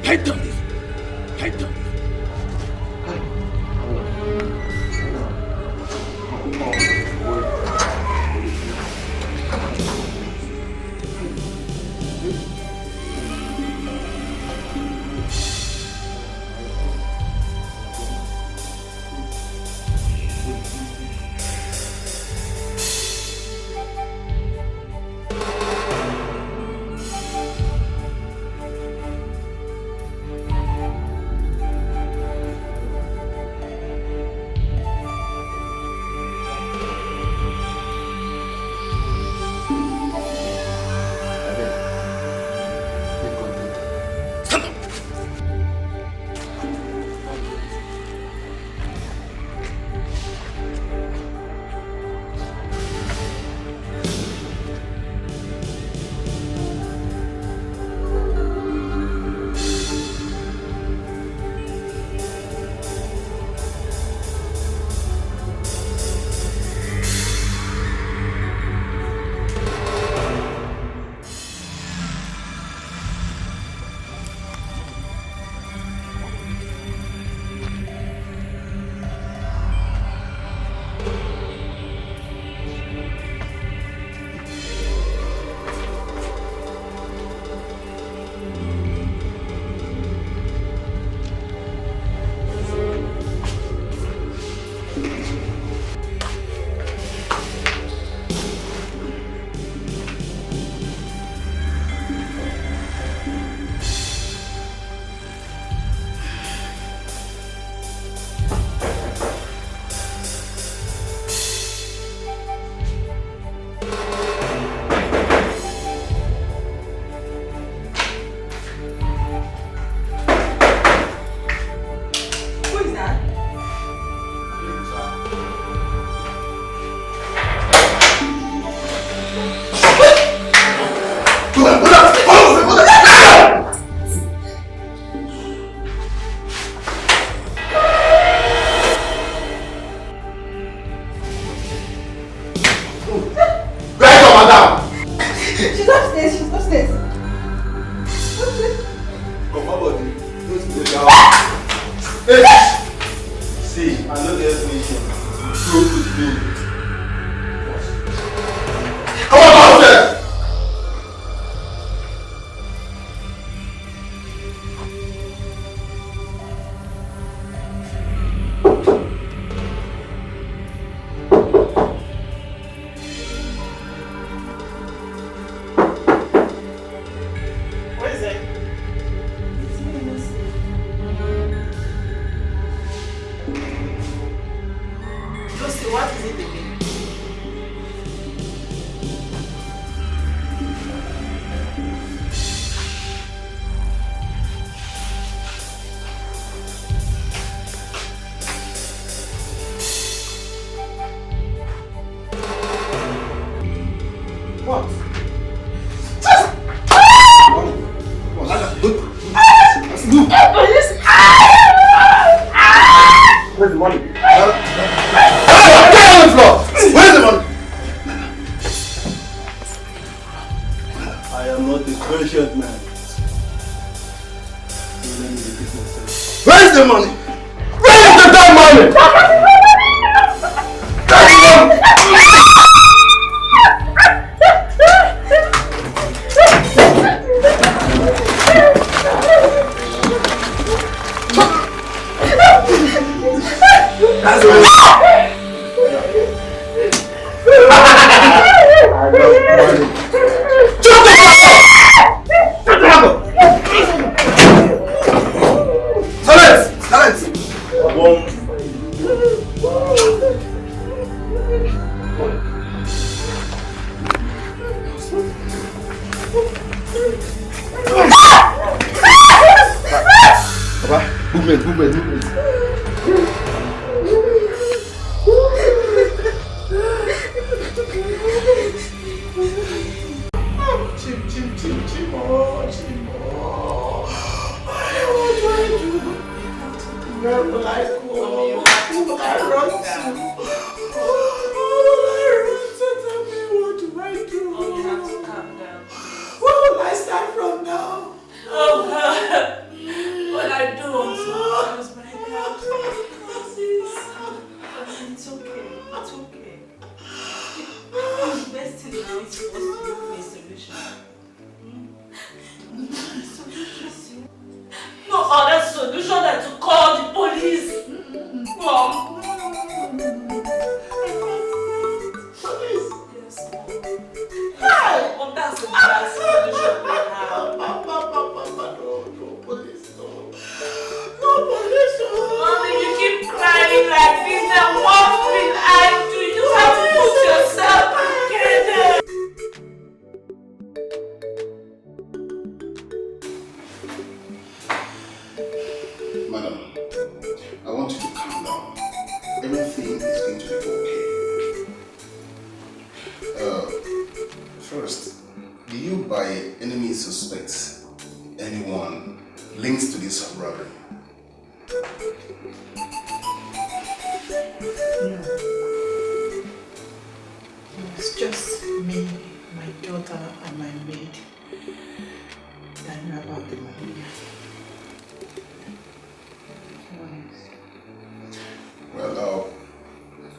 Tight down this. Tight down. Where is your madam? She's upstairs, she's upstairs. Come on, body. Don't go down. Hey! See, I know the explanation. Go to the room. Come on, downstairs! Where's the money? Where's the money? I am not a patient man. Where's the money? Where is the damn money? Movement. Where will I go? Who will I run to? Tell me, what do I do? Oh, you have to calm down. Where will I start from now? Oh, what I don't close my heart. It's okay. It's okay. The best thing now is for us to look for a solution. No other solution than to call the police. Mom. Police? Yes. Hi! Oh, that's the best solution we have. No police, no. No police, no. Mommy, you keep crying like this, then what will I do? You have to put yourself together. Madam, I want you to calm down. Everything is going to be okay. First, do you by any means suspect anyone linked to this robbery? No. It's just me, my daughter, and my maid that knew about the money. Well,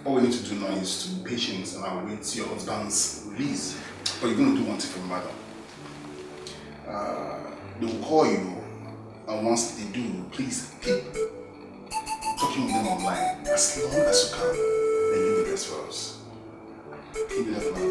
all we need to do now is to be patient and await your husband's release. But you're going to do one thing for me, madam. They will call you, and once they do, please keep talking with them online as long as you can. Then leave the rest for us. Can you let them know?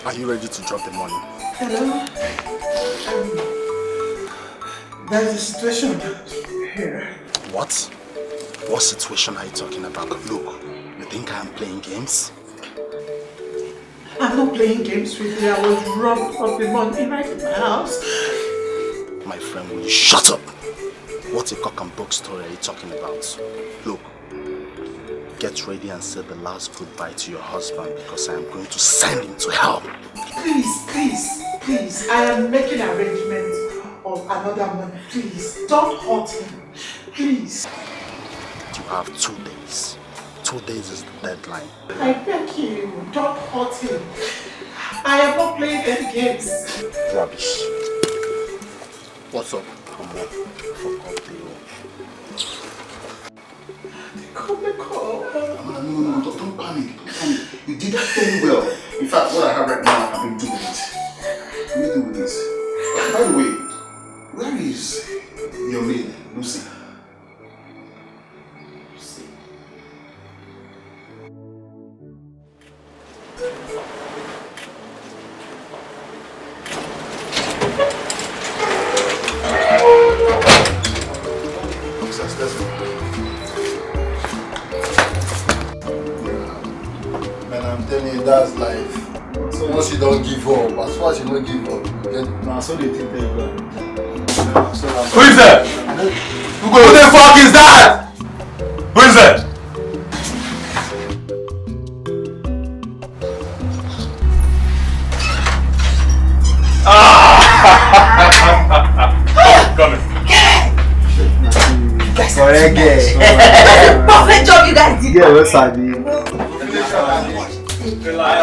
Are you ready to drop the money? Hello? There's a situation. here. What? What situation are you talking about? Look, you think I'm playing games? I'm not playing games with you. I was robbed of the money right in my house. My friend, will you shut up? What a cock and bull story are you talking about? Look, get ready and say the last goodbye to your husband because I am going to send him to hell. Please, please, please. I am making arrangements of another money. Please, don't hurt him. Please. You have 2 days. 2 days is the deadline. I beg you, don't hurt him. I am not playing any games. Rubbish. What's up? Come on. Fuck up the room. No, don't panic. Don't panic. You did that very well. In fact, what I have right now, I can do with it. Let me do with this. By the way, where is your maid, Lucy? Man, I'm telling you, that's life. So once you don't give up, as far as you don't give up, you get. Nah, so they think they're good. Who is that? Who the fuck is that? Who is that? Come in. Perfect job you guys did. Yeah, what's that? Relax.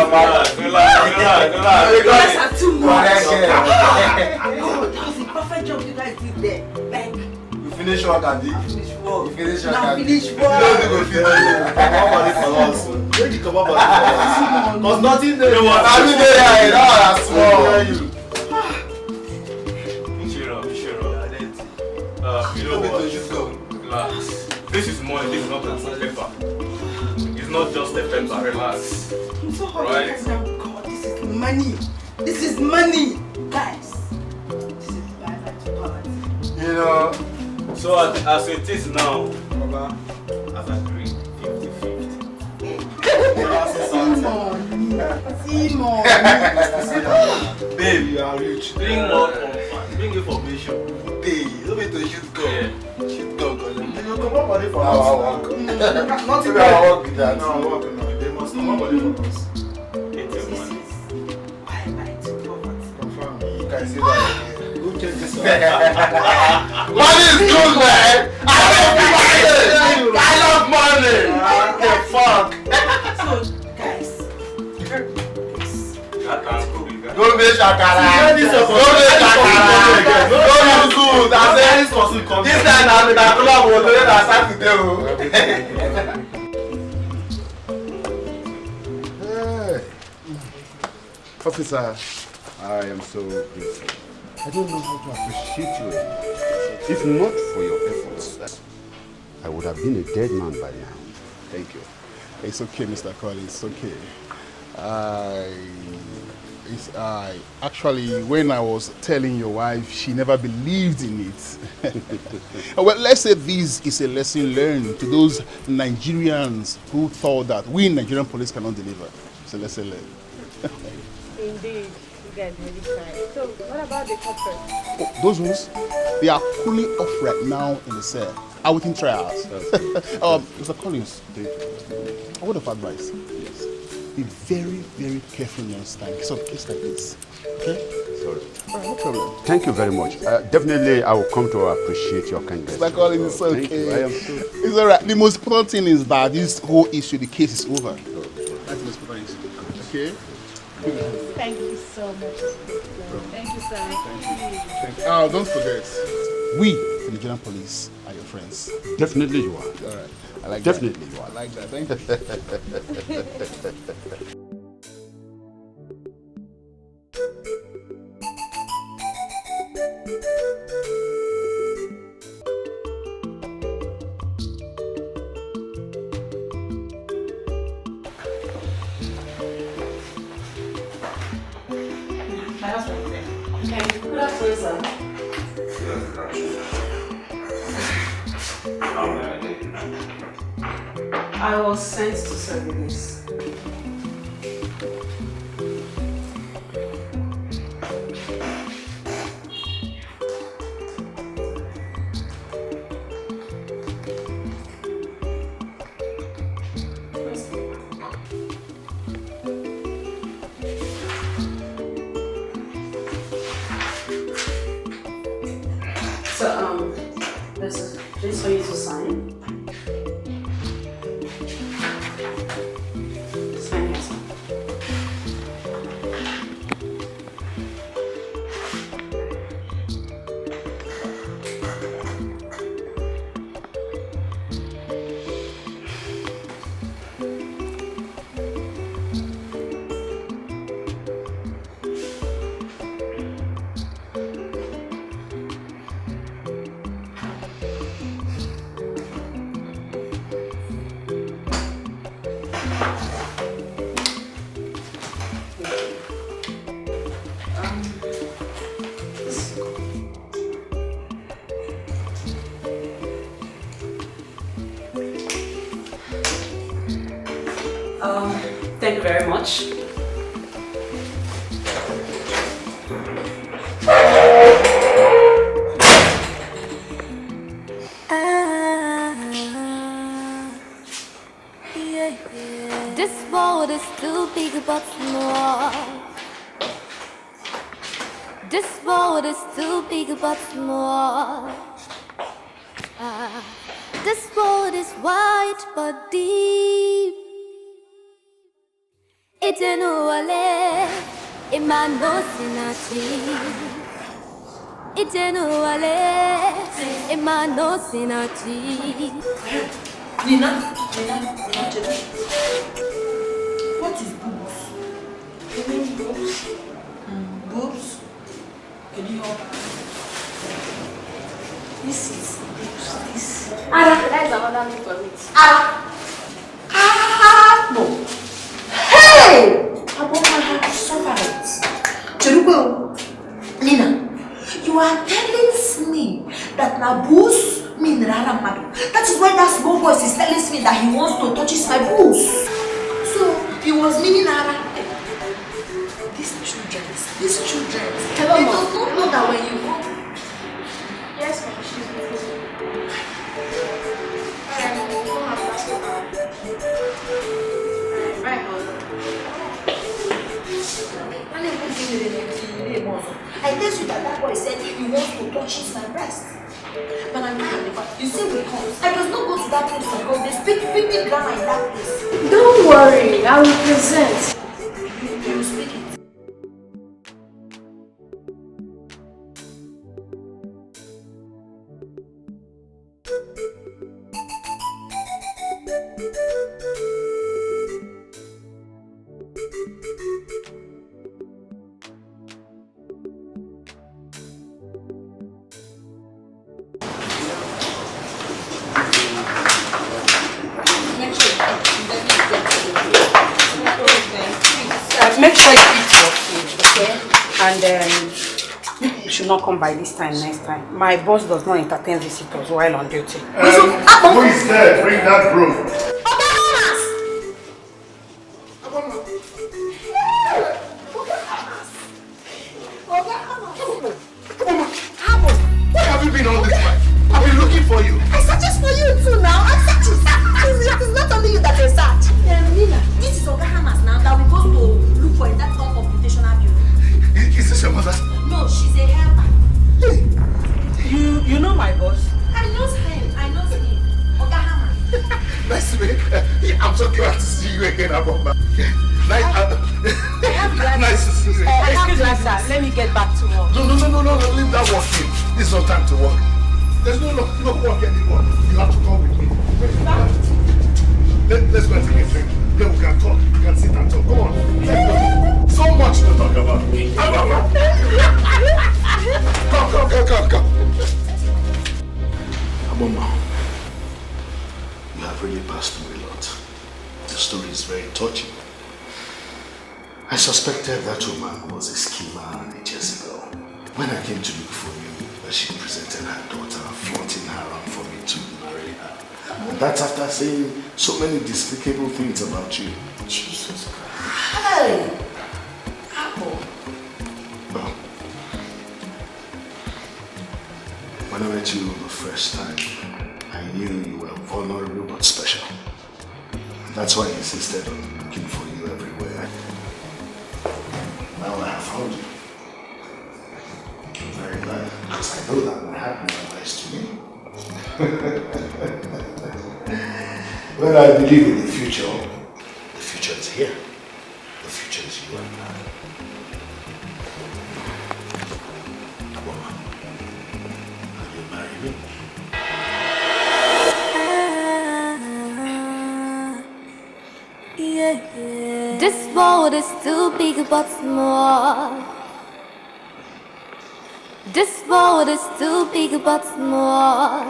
You guys are too much. God, that was a perfect job you guys did there. Like, You finish work and did. finish work. You finish work Now and finish did. work. You don't go finish work. Come on, money for us. Where did you come up with us? Cause nothing there. I'm there. That's small. Cheer up. You know what? Relax. This is money, this is not a paper. It's not just a paper, relax. I'm so happy. Right? God, this is money. This is money. Guys. This is bye-bye to poverty. You know. So as it is now, as agreed, 50-50. Simon. Babe, you are rich. Bring more comfort, bring information. Hey, don't be to shoot gun. Yeah. Shoot gun, cause you come up money for us. Not even I work with that. No, I work with that. They must come up money for us. It's your money. Confirm. You can say that again. Go check this out. Money is good, man. I love money. What the fuck? So, guys. Go be shakara. Go be shakara. Go be good. I say this time na club will do it as Saturday. Hey. Officer, I am so grateful. I don't know how to appreciate you anymore. If not for your efforts, I would have been a dead man by now. Thank you. It's okay, Mr. Collins. It's okay. Actually, when I was telling your wife, she never believed in it. Well, let's say this is a lesson learned to those Nigerians who thought that we Nigerian police cannot deliver. It's a lesson learned. Indeed, you guys really tried. So, what about the corporate? Oh, those ones, they are cooling off right now in the cell, awaiting trials. Mr. Collins, a word of advice. Yes. Be very, very careful next time. So, case like this. Okay? Sorry. All right, no problem. Thank you very much. Definitely, I will come to appreciate your kindness. Mr. Collins, it's okay. Thank you. I am so... It's all right. The most important thing is that this whole issue, the case is over. That's the most important issue. Okay? Thank you so much. Thank you, sir. Thank you. Oh, don't forget, we, the Nigerian police, are your friends. Definitely you are. All right. I like Definitely that. you are. I like that. Thank you. My husband is there. Okay. Good afternoon, sir. I was sent to serve you this. So, this is for you to sign. Sign here, sir. Thank you very much. This world is too big but small. This world is too big but small. This world is wide but deep. Itenuale, imano sinachi. Itenuale, imano sinachi. Nina, what is boobs? You mean boobs? Boobs? Can you help? This is boobs. This. That is another name for it. No. Hey! I want my heart to suffer it. Cheruko, Nina, you are telling me that na boobs mean rara madu. That is why that small voice is telling me that he wants to touch my boobs. So, he was meaning rara. These children, they Hello, does not know that when you go. Yes, ma'am, she's with me. We don't have class for her. Right, I tell you that boy said he wants to touch my breast. But I'm not. You see, we come. I does not go to that place because they speak big grammar in that place. Don't worry, I will present. You will speak it. Make sure you eat your food, okay? And you should not come by this time next time. My boss does not entertain visitors while on duty. Who is there? Bring that broom. Where have you been all this time? I've been looking for you. I search for you too now. I'm searching. It's not only you that I search. Nina, this is Oga Hamas now that we go to look for in that computational bureau. Is this your mother? No, she's a helper. Hey. You know my boss? I know him. Oga Hamas. Nice to meet you. I'm so glad to see you again, Aboma. Nice to see you. Excuse me, sir. Let me get back to work. No. Leave that work in. This is not time to work. There's no work anymore. You have to come with me. Let's go and take a drink. Then we can talk. We can sit and talk. Come on. Let's go. So much to talk about. Come. Aboma, you have really passed through a lot. The story is very touching. I suspected that woman was a schemer and a Jezebel. When I came to look for you, she presented her daughter, flaunting her around for me to marry her. that's after saying so many despicable things about you. Jesus Christ. Hey! Apple. Well, when I met you the first time, I knew you were vulnerable but special. That's why I insisted on looking for you everywhere. Now I have found you. I'm very glad, because I know that my heart lies to me. Well, I believe in the future. The future is here. The future is you and I. Aboma, will you marry me? This world is too big but small. This world is too big but small.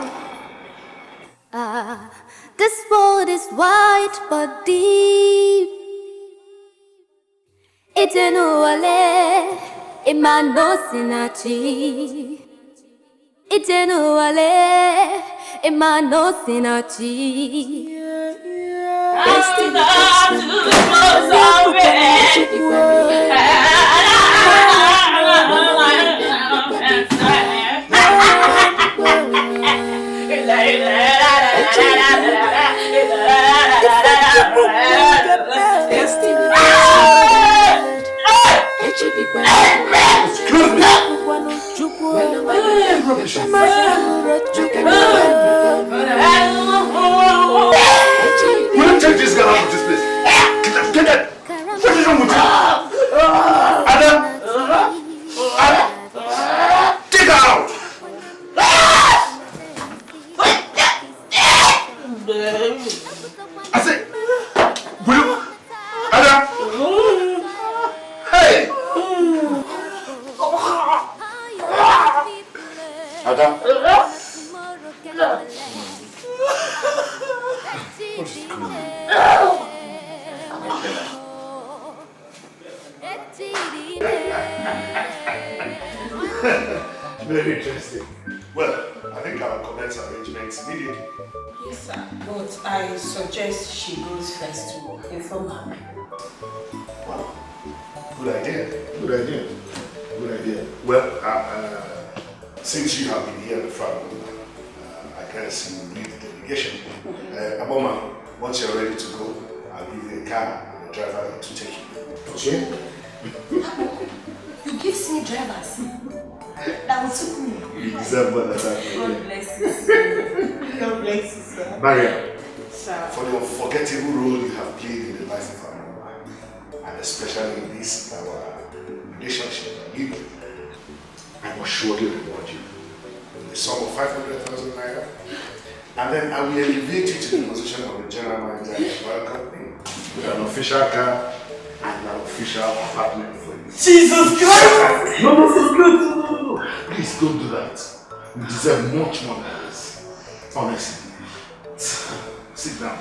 This world is wide but deep. Itenuale imano sinachi. Itenuale imano sinachi. Will you take this girl out of this place? Get it! What is wrong with you? Adam! Adam! Take her out! I said, will you? Adam! Hey! Adam! Very interesting. Well, I think I'll commence arrangements immediately. Yes, sir. But I suggest she goes first to inform her. Wow. Good idea. Good idea. Good idea. Well, since you have been here in the front, I guess you lead the delegation. Aboma, once you're ready to go, I'll give you a car and a driver to take you. Okay? You give me drivers. That will suit me. You deserve what that's happening. God bless you. God bless you, sir. Maria, sir, for the unforgettable role you have played in the life of our mama, and especially in this, our relationship, I must surely reward you with the sum of 500,000 naira. And then I will elevate you to the position of the general manager of our company with an official car and an official apartment for you. Jesus Christ! No. Please don't do that. You deserve much more than this. Honestly. Sit down.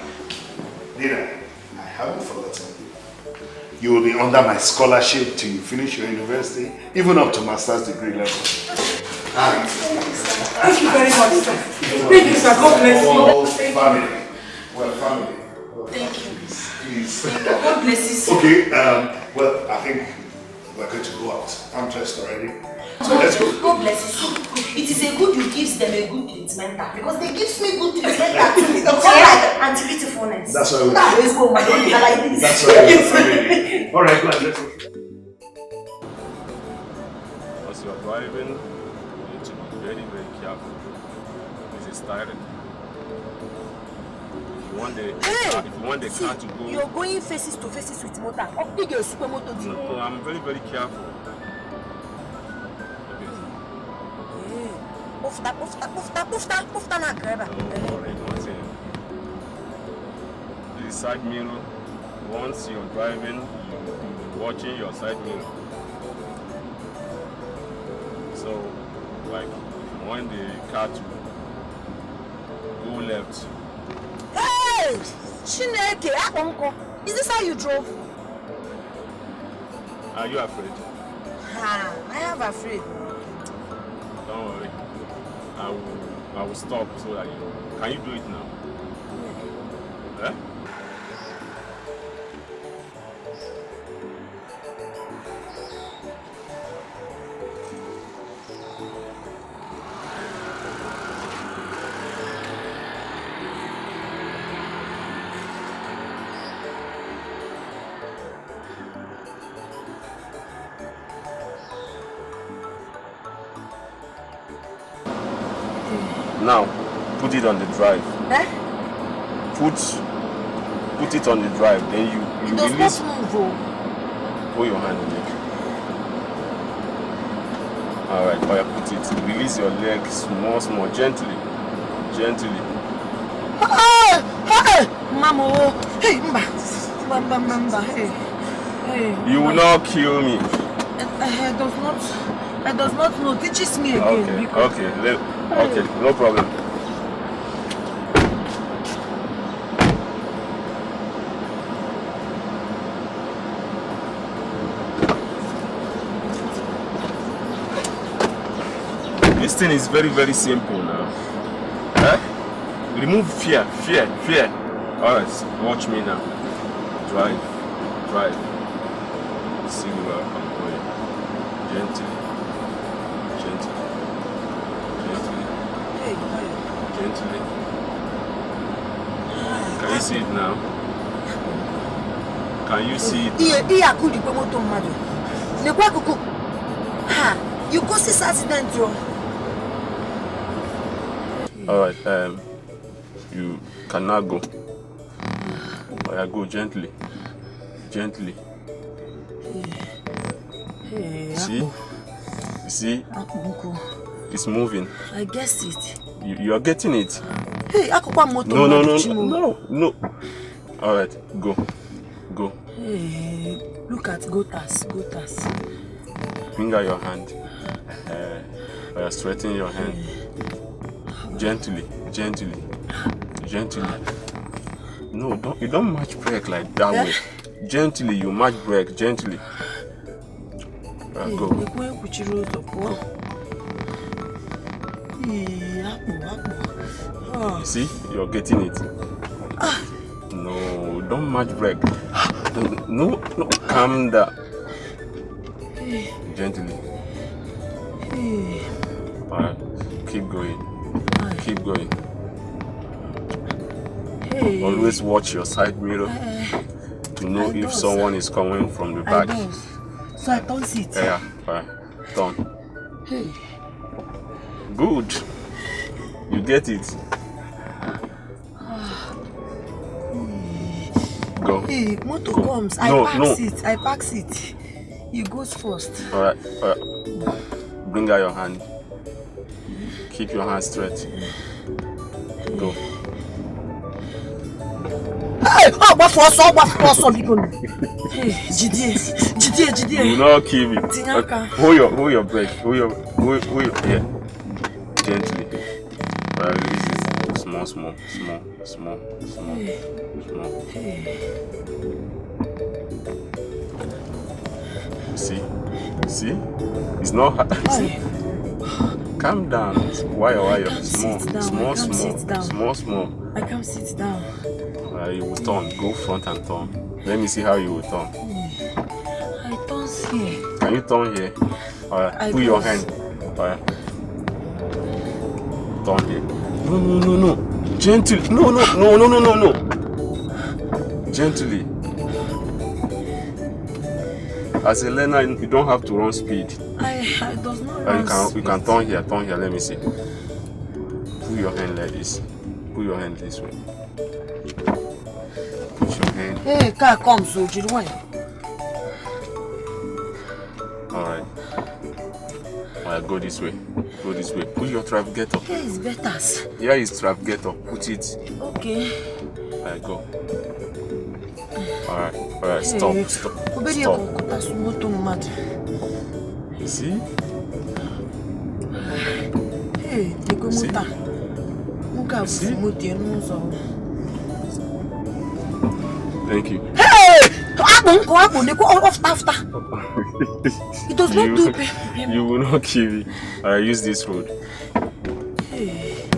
Nina, I haven't forgotten you. You will be under my scholarship till you finish your university, even up to master's degree level. Thank you very much, sir. Thank you, sir. God bless you. Family. Well, family. Thank you. Please. God bless you, sir. Okay, well, I think we're going to go out. I'm dressed already. So let's go. God bless you, sir. It is a good you give them a good treatment because they give me good treatment too. Anti-beautifulness. That's why we're always go my own like this. That's why we're alright, go ahead, let's go. As you are driving, you need to be very, very careful. This is tiring. If you want the car to go... You're going faces to faces with motor. No, I'm very, very careful. Pufta na greba. The side mirror, once you're driving, you'll be watching your side mirror. So, like, if you want the car to go left. Hey! Chineke, Uncle, is this how you drove? Are you afraid? I am afraid. Don't worry. I will stop so that can you do it now? Eh? Now, put it on the drive. Eh? Put it on the drive, then you It does release. not move. Oh. Put your hand on it. Alright, put it. Release your leg small, gently. Hey! Mama, hey, Mamba, hey. You will not kill me. I does not know. Teaches me again. Okay, no problem. This thing is very, very simple now. Remove fear. Alright, watch me now. Drive. See where I'm going. Gently. Can you see it now? Can you see it? You cause this accident, Alright, you can now go. Go gently. See? It's moving. I guessed it. You are getting it. Hey, No. Alright, go. Hey, look at Gotas. Finger your hand. Straighten your hand. Gently. No, you don't match brake like that way. Gently, you match brake. Gently. Go. See, you're getting it. No, don't match brake. No, calm down. Gently. Alright, keep going. Always watch your side mirror to know if someone is coming from the back. So I don't see it. Yeah, alright, turn. Hey. Good. You get it. Go. Hey, motor comes. I parks it. He goes first. Alright. Bring out your hand. Keep your hand straight. Go. Hey, what for so Hey, Jide. You will not kill me. Hold your brake. Hold your gently. Release it. Small. See? It's not hard. Calm down. Why? Small. I can't sit down. You will turn. Go front and turn. Let me see how you will turn. I don't see. Can you turn here? Alright. Put your hand. Alright. Turn here. No. Gently. No. Gently. As a learner, you don't have to run speed. I does not run speed. You can turn here. Let me see. Put your hand like this. Put your hand this way. Put your hand. Hey, car comes, so you want. Alright. Go this way. Put your navigator. Here is better. Here is navigator. Put it. Okay. Alright, go. Alright, stop. See? Hey, thank you. Hey! It does not do it. You will not kill me. I use this road. Hey.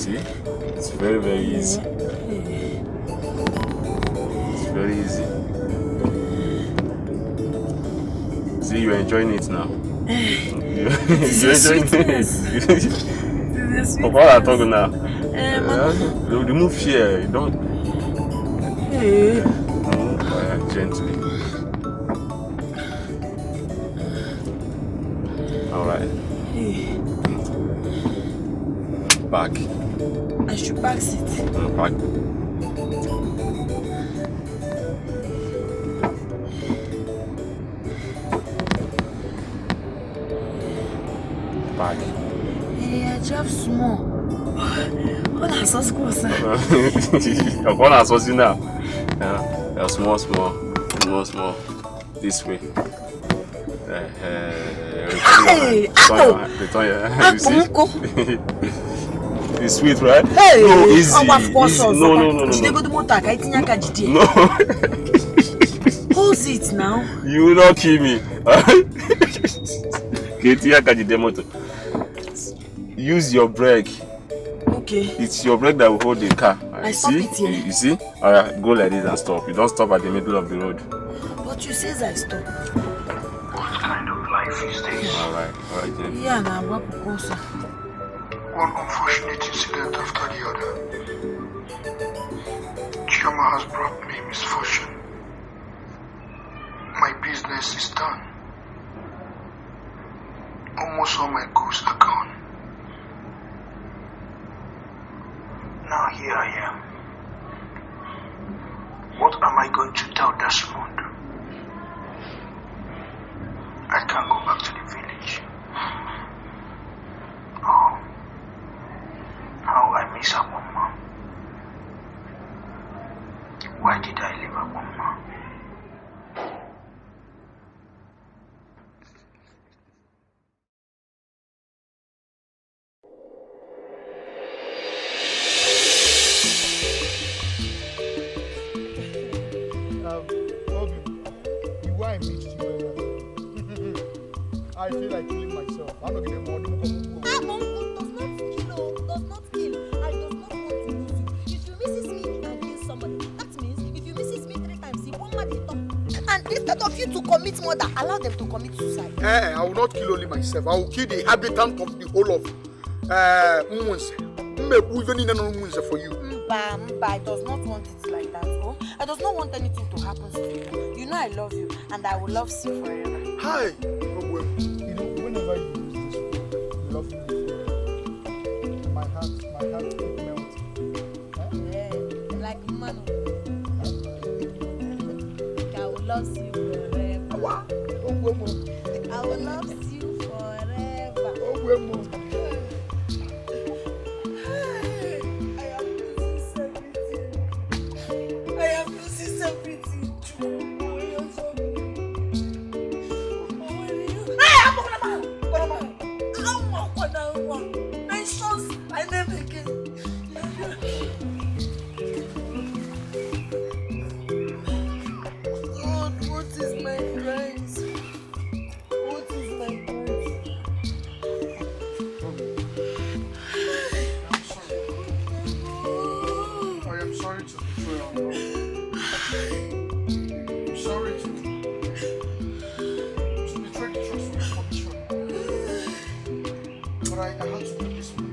See? It's very, very easy. It's very easy. See, you're enjoying it now. You're enjoying it. Of what I'm talking now. Remove fear. You don't. Gently. Alright. Back. I should back sit. Back. Back. Hey, I drive small. What are so school, sir? What are so now? Yeah, small. This way. Hey, you see? It's sweet, right? Hey, no, easy. Of course, easy. No. No. Hold it now. You will not kill me. Use your brake. Okay. It's your brake that will hold the car. I stop it here. You see? Alright, go like this and stop. You don't stop at the middle of the road. But you says I stop. What kind of life is this? Alright, then. Yeah, now what closer. One unfortunate incident after the other. Chioma has brought me misfortune. My business is done. Almost all my goods are gone. Now here I am. What am I going to tell Desmond? I can't go back to the village. Oh, how I miss her mama. Why did I leave her mama? I feel like killing myself. I'm not getting more. Does not kill. I does not want to lose you. If you misses me and kill somebody, that means if you misses me 3 times, you won't marry top. And instead of you to commit murder, allow them to commit suicide. I will not kill only myself. I will kill the inhabitant of the whole of Umunse. For you. I does not want it like that. Oh, I does not want anything to happen to you. You know I love you, and I will love you forever. Hi. You know, whenever you use this word, love me forever, my heart keep melting. Yeah, like Manu. I will love you forever. I will love you forever. I am losing everything. My name again. God, what is my price? What is my price? I am sorry to betray our love. I'm sorry to betray the trust we have shown. But I had to do this for you.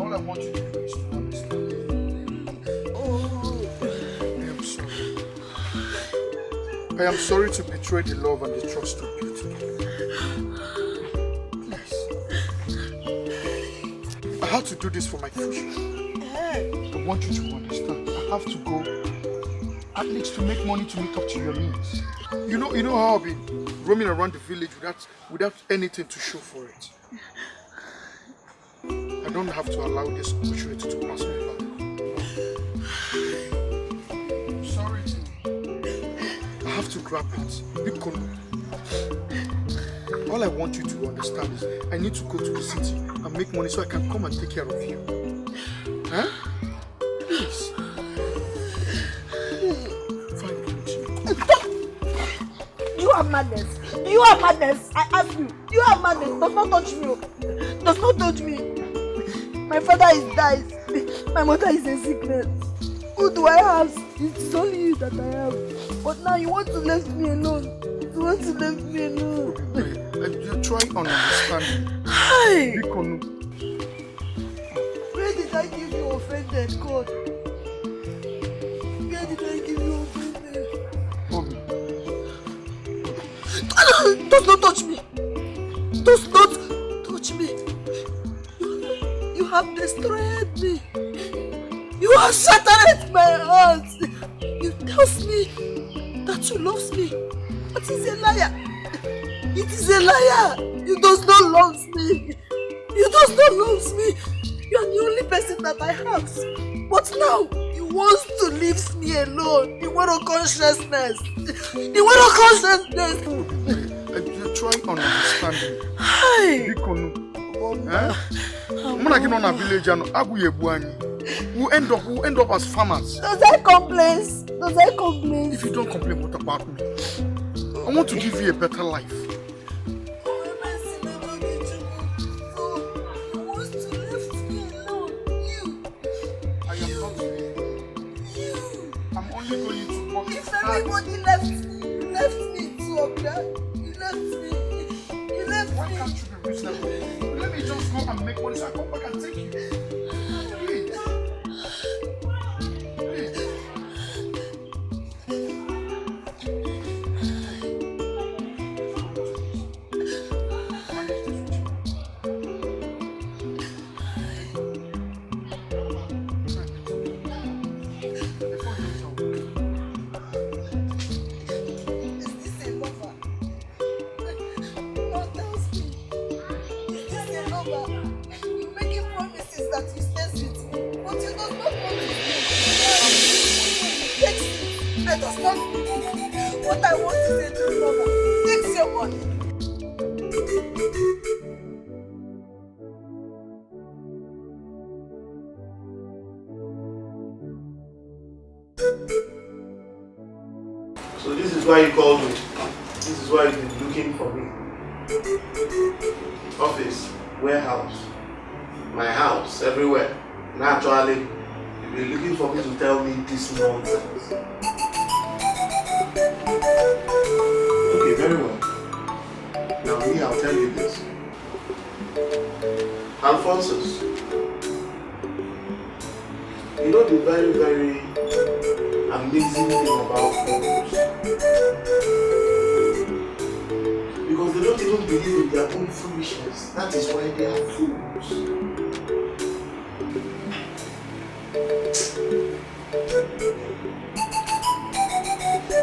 All I want you to do is to understand. I am sorry. I am sorry to betray the love and the trust we built together. Please. I had to do this for my future. I want you to understand. I have to go at least to make money to make up to your needs. You know how I've been roaming around the village without anything to show for it. I don't have to allow this opportunity to pass me by. I'm sorry, I have to grab it. All I want you to understand is I need to go to the city and make money so I can come and take care of you. Huh? Please. You are madness. You are madness. I ask you. You are madness. Does not touch me. Does not touch me. My father is died. My mother is in sickness. Who do I have? It's only you that I have. But now you want to leave me alone. You want to leave me alone. You try on understanding. Hi. Bikonu. Where did I give you offended, God? Where did I give you offended? Does not touch me. Does not touch me. You have destroyed me. You have shattered my heart. You tell me that you love me. That is a liar. It is a liar. You does not love me. You does not love me. You are the only person that I have. But now you want to leave me alone. The word of consciousness. The word of consciousness. You try on understanding. Hi. Bikonu. I'm not going to village and we'll end up as farmers. Does I complain? If you don't complain, what about me? I want to give you a better life. I'm only going to work. If everybody left me too, okay? You left me. Why can't you be reasonable? Let me just go and make money so I come back and take you. Please. What I want is a true lover. Takes your money. So this is why you called me. This is why you've been looking for me. Office, warehouse, my house, everywhere. Naturally, you've been looking for me to tell me this nonsense. Okay, very well. Now me, I'll tell you this. Alphonsus, you know the very, very amazing thing about fools? Because they don't even believe in their own foolishness. That is why they are fools.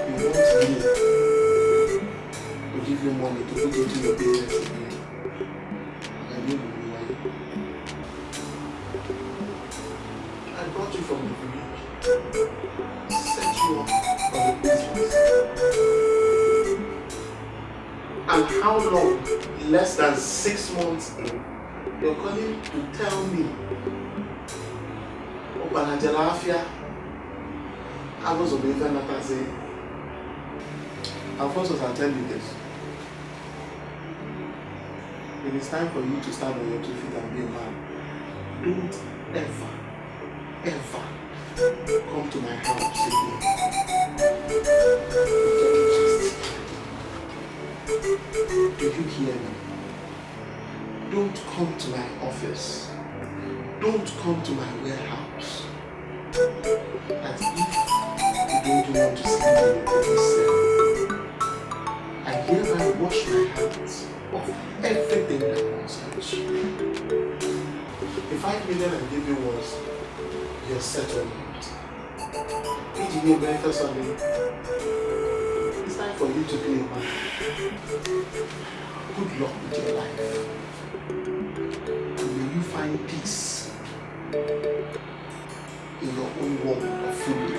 You want me to give you money to put into your business again. And you will be lying. I brought you from the village, set you up for the business. And how long? Less than 6 months in, you're calling to tell me, Obananjalafia, I was obeying that say, Alphonsus, I'll tell you this. It is time for you to stand on your 2 feet and be a man. Don't ever, ever come to my house again. Do you hear me? Don't come to my office. Don't come to my warehouse. As if you don't want to sleep in your own cell. I hereby wash my hands of everything that concerns you. The 5 million I give you was your settlement. Did you hear very first of me? It's time for you to be a man. Good luck with your life. And may you find peace in your own world of food.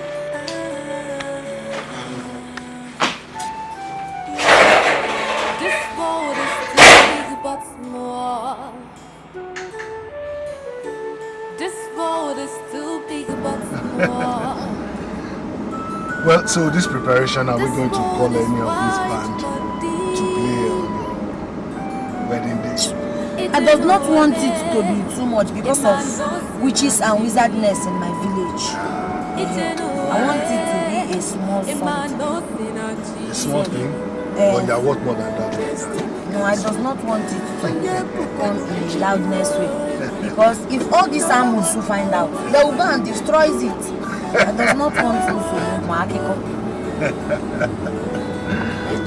This world is too big but small. This world is too big but small. Well, so this preparation, are we going to call any of this band to play on your wedding day? I does not want it to be too much because of witches and wizardness in my village. I want it to be a small something. A small thing? But you are worth more than that. No, I does not want it to come in a loudness way. Because if all these animals will find out, they will go and destroy it. I does not want to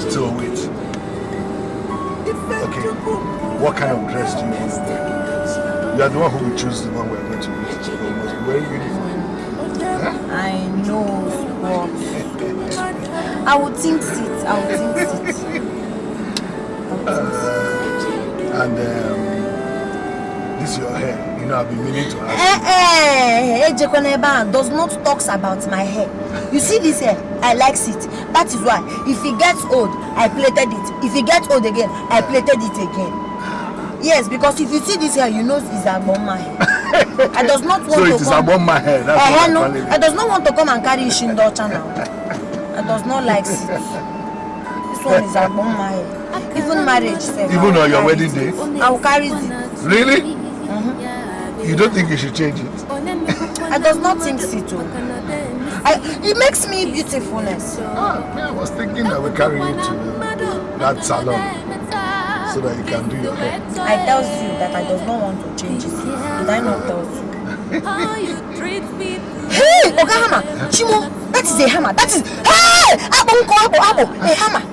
So wait. Okay, what kind of dress do you want to wear? You are the one who will choose the one we are going to wear. So you must be wearing uniform. Huh? I know, but I would think it. And this is your hair. You know, I've been meaning to ask you. Does not talk about my hair. You see this hair? I likes it. That is why if it gets old, I plaited it. If it gets old again, I plaited it again. Yes, because if you see this hair, you know it's a bomb hair. I does not want so to it is a bomb hair. That's what I'm calling it. I does not want to come and carry Shindocha now. I does not like it. This one is a bomb hair. Even marriage. Even on your wedding day? I will carry it. Really? You don't think you should change it? I does not think so too. It makes me beautifulness. I was thinking I will carry you to that salon so that you can do your hair. I tell you that I does not want to change it. Did I not tell you? Hey, Ogahama, Chimo, that is a hammer. That is hey, Abo, a hammer.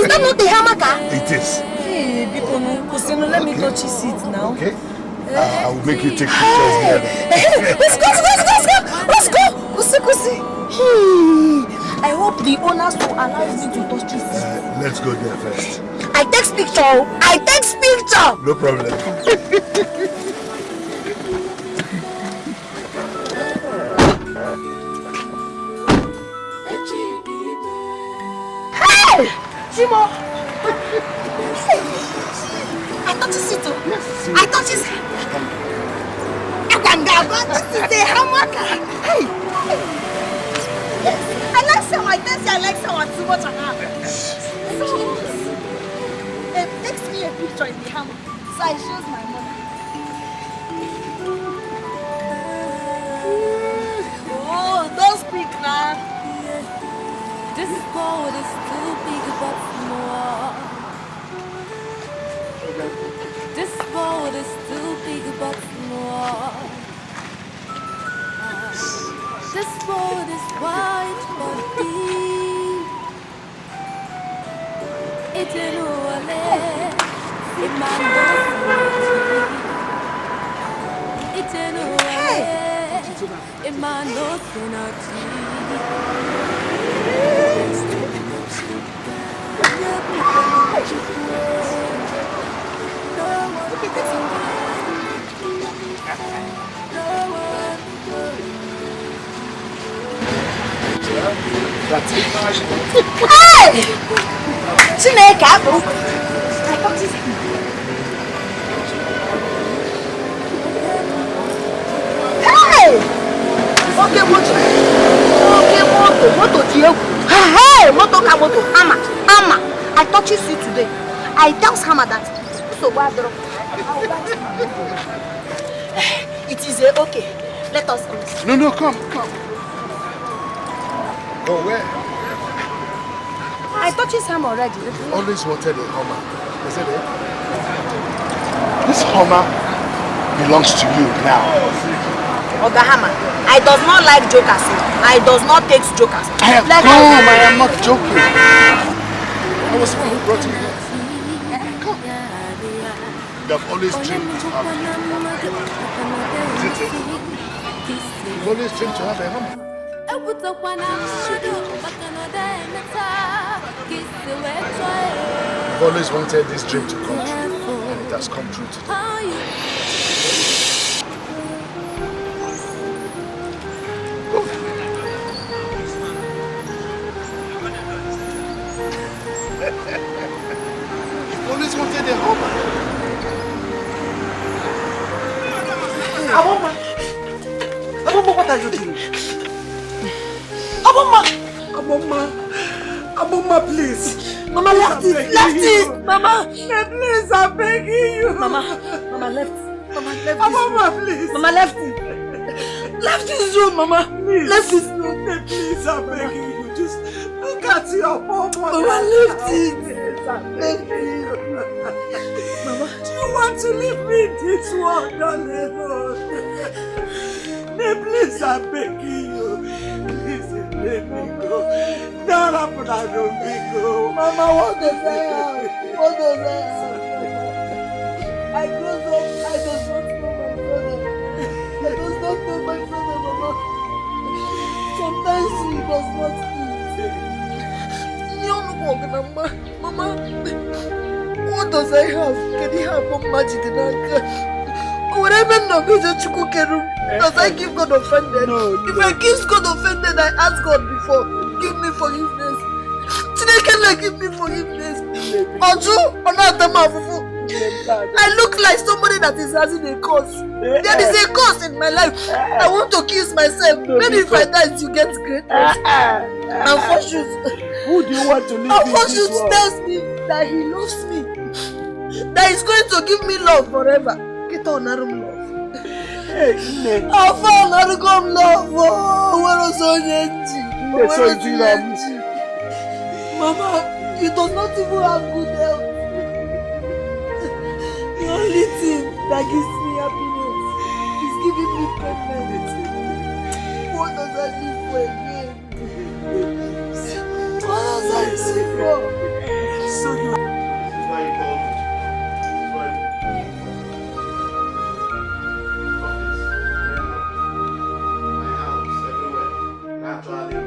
Is that not the hammer car? It is. Hey, Bikono, let me touch his seat now. Okay. I will make you take pictures there. Let's go. Kusi. I hope the owners will allow me to touch this. Let's go there first. I take picture. No problem. Hey! Chimo! I touch his seat. I touch his head. This is a hammer. Hey! Yes, I like some. I like someone too much on her. So, it takes me a picture in the hammer. So I shows my mother. Oh, don't speak now. This world is too big but small. This world is too big but small. This world is wide but deep. It's in Hey! Chineke apụ. Hey! Okay, moto ji egwu. Hey, moto ka moto. Ama. I touches you today. I tell Hammer that. So what? It is okay. Let us go. No, come. Go where? I touched his hammer already. Always wanted a Hummer. Is it? This Hummer belongs to you now. Ogahama, I does not like jokers. I does not take jokers. I am not joking. I was the one who brought you here. Come. You have always dreamed to have a Hummer. Is it? You've always dreamed to have a Hummer. You've always wanted this dream to come true, and it has come true today. You've always wanted a Hummer. Aboma, what are you doing? Aboma, please. Mama, left it. Mama, please, I'm begging you. Mama, Mama left. Mama left. Mama, please. Mama left it. Left his room, Mama. Please. Left his room. Please, I'm begging you. Just look at your poor mother. Mama left it. Left it. Mama, do you want to leave me in this world, darling? Please, I'm begging you. Please, let me go. Don't happen, I don't be go. Mama, what does I have? What does I have? I grow up, I does not know my brother. I does not know my brother, Mama. Sometimes he does not eat. Mama, what does I have? Can he have one magic in Anka? Whatever no does I give God offended? No. If I give God offended, I ask God before, give me forgiveness. Today can I give me forgiveness? Oju, I look like somebody that is having a curse. There is a curse in my life. I want to kiss myself. Maybe if I die, you get great. And Fortune, who do you want to live in this world? tells me that he loves me. That he's going to give me love forever. Get on love. I found Narugom love. Oh, where is Mama, you do not even have good health. The only thing that gives me happiness is giving me pregnant. What does I live for again? What does I live for? So you... This is why you called me. My house, everywhere. Naturally.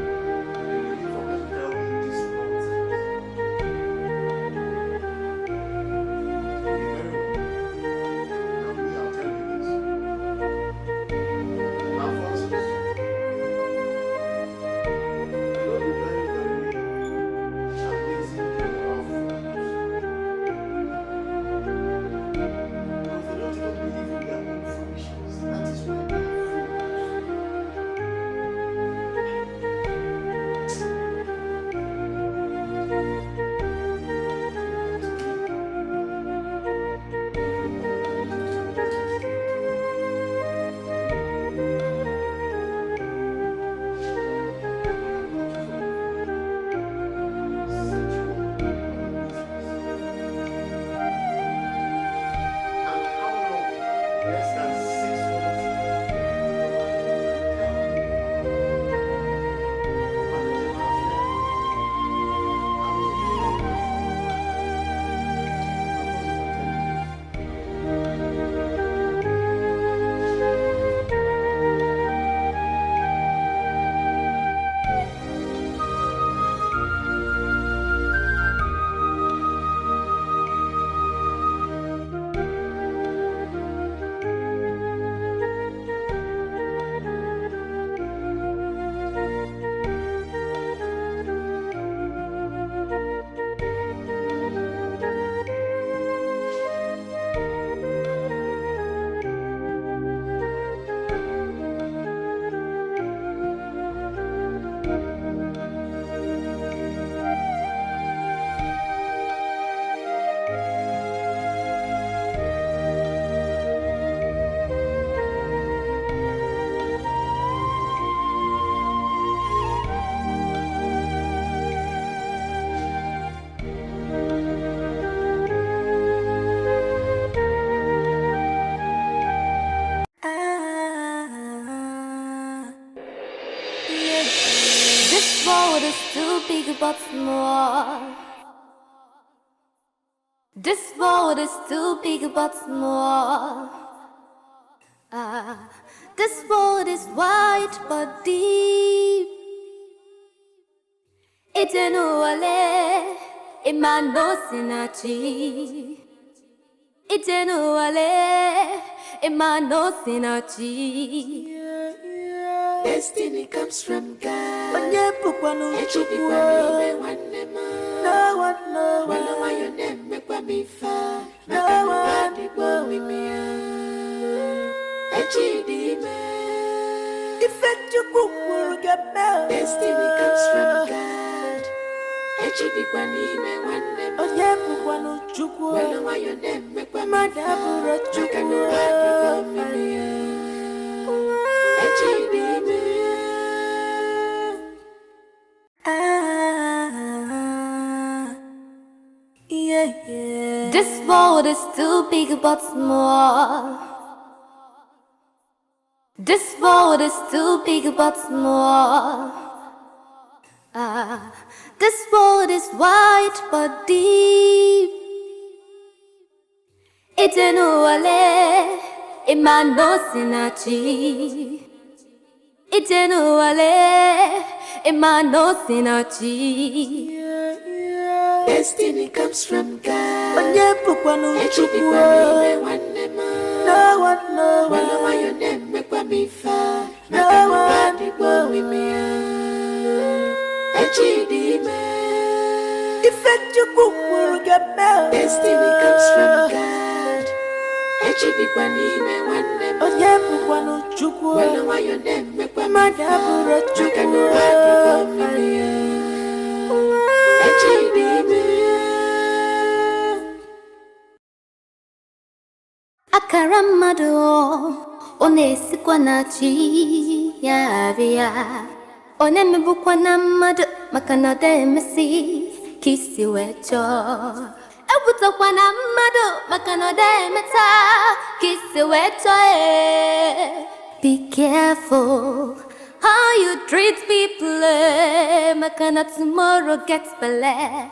But small. This world is too big but small. This world is wide but deep. Itenuale imano sinachi. Itenuale imano sinachi. Destiny comes from God. No one knows. Well, why your name make me far? No one will with me. Effect your book will get better. Destiny comes from God. This world is too big but small. This world is too big but small. This world is wide but deep. Itenuale imano sinachi. Itenuale imano sinachi. Destiny comes from God. No one knows. Well, why your name make me far? No one will with me. Destiny comes from God. Well, why your name make me Akaramado onesikwa na chi ya via onemebukwa na madu makana de mesi kisi wecho ebutokwa na madu makana de meta kisi wecho Be careful how you treat people makana tomorrow gets better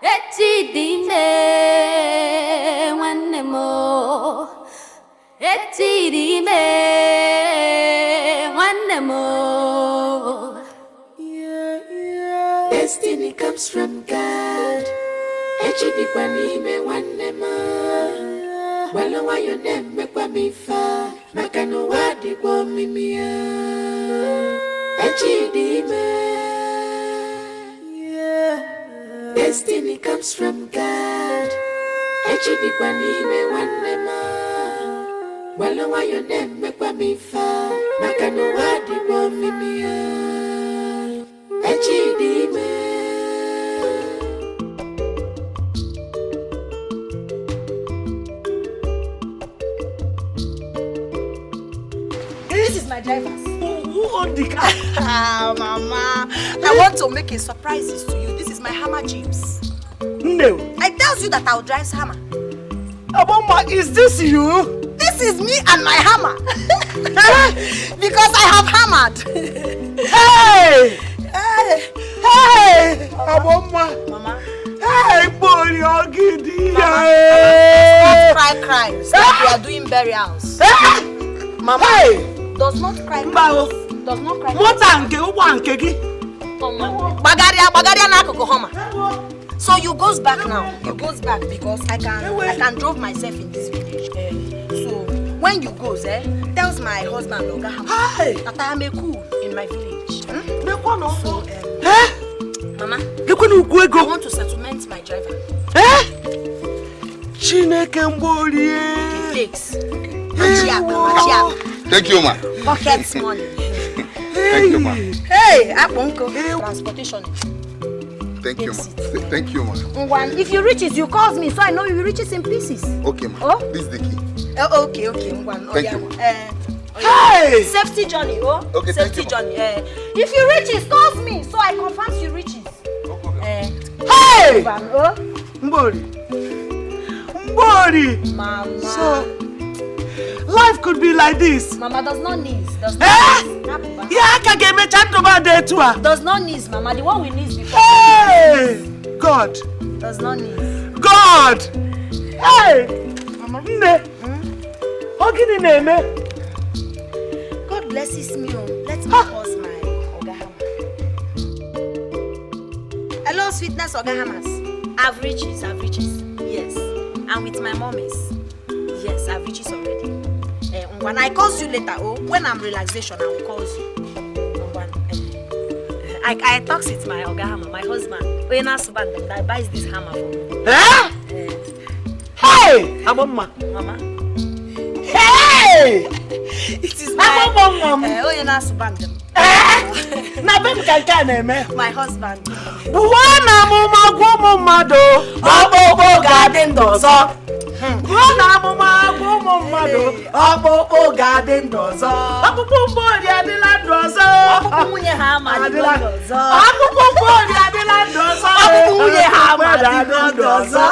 Echidime wanemo Echidime wanemo Destiny comes from God. Echidime wanemo Well, why your name make me far? Makano wadi kwa mimia Echidime Destiny comes from God. Well, why your name make me far? Makano wadi kwa mimia This is my drivers. Who owned the car? Mama, I want to make a surprise to you. This is my hammer, James. No. I tell you that I'll drive hammer. Aboma, is this you? This is me and my hammer. Because I have hammered. Hey! Hey! Aboma. Mama. Hey, boy, you're giddy. Stop cry. Stop, we are doing burials. Mama, does not cry. Does not cry. Bagaria na Kokohoma. So you goes back now. You goes back because I can drove myself in this village. So when you goes, tells my husband Ogahama that I am a cool in my village. So, Mama, I want to settlement my driver. It takes. Thank you, ma. Pocket money. Thank you, ma. Hey, Aponko. Transportation. Thank you, ma. Thank you, ma. If you reach it, you call me so I know you reach it in pieces. Okay, ma. Oh? This is the key. Okay. Thank you. Hey! Safety journey, Okay, safety thank you, journey. If you reach it, call me so I confirm you reach it. Hey! Mbori! Mama. So, life could be like this. Mama does not need. Does not need, Mama. The one we need before. Hey! God. Does not need. God! Hey! Mama. God blesses me. Let me pause my Ogahama. Hello, sweetness Ogahamas. I've riches. Yes. And with my mommies. Yes, I've riches already. When I call you later, when I'm relaxation, I will call you. I talk with my Ogahama, my husband. That buys this hammer for me. Hey! Mama. Hey! It is my Oyena Subandem. Na be ka na-eme. My husband. Buwana mama gwomo mado. Obobo garden dozo. Buwana mama gwomo mado. Obobo garden dozo. Obobo mbori adila dozo. Obobo munye ha ma dozo. Obobo mbori adila dozo. Obobo munye ha ma dozo.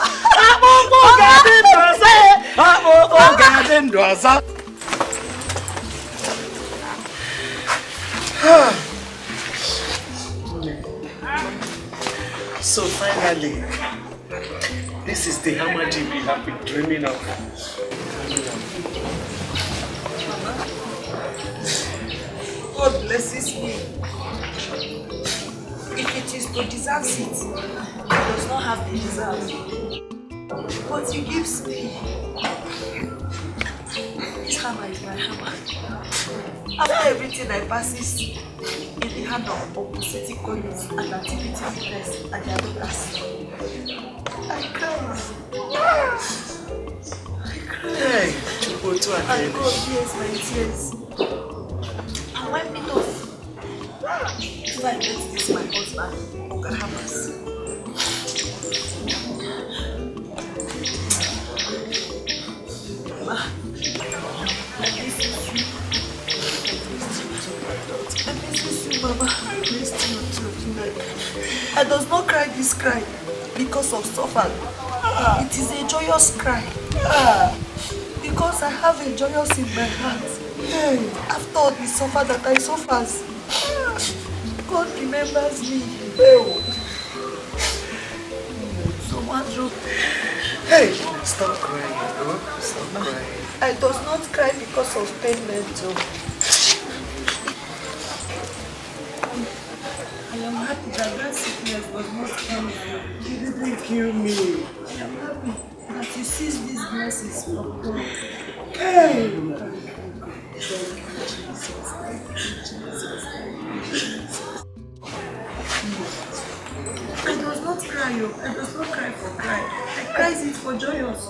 Obobo garden dozo. Obobo garden dozo. So finally, this is the Hamadi we have been dreaming of. God blesses me. If it is to deserve it, he does not have the deserve. But he gives me. This hammer is my hammer. After everything I passes in the hand of opposite colleagues and activity witness and their daughters, I cry. Hey, Chupotu again. And God hears my tears. And wipe it off. So I let this my husband, Oga Hamas. Mama, I does not cry this cry because of suffer. It is a joyous cry. Because I have a joyous in my heart. After all the suffer that I suffers, God remembers me. So much. Hey, stop crying, bro. Stop crying. I does not cry because of pain mental. I am happy that sickness was not coming. You didn't kill me. I am happy that he sees these blessings from God. Hey! I does not cry, I does not cry for cry. I cry it for joyous.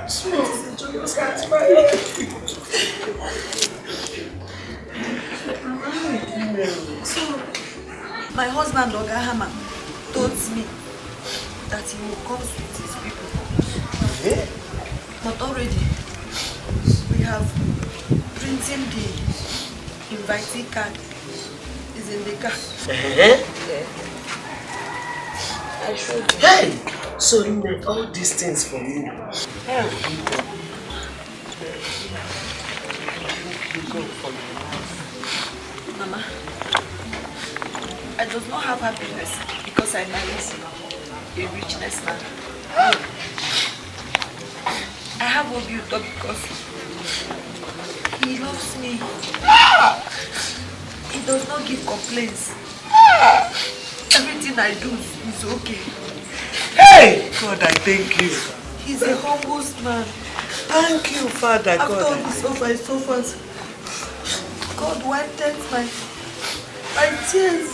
So it is a joyous cry. So my husband Ogahama told me that he will come with his people. Yeah. But already we have printing the inviting card. Is in the car. Yeah. I showed you. Hey! So you made all these things for me. Mama, I do not have happiness because I married a richness man. I have Obiuto because he loves me. He does not give complaints. Everything I do is okay. Hey! God, I thank you. He's a humble man. Thank you, Father God. After all the suffers, God wiped my tears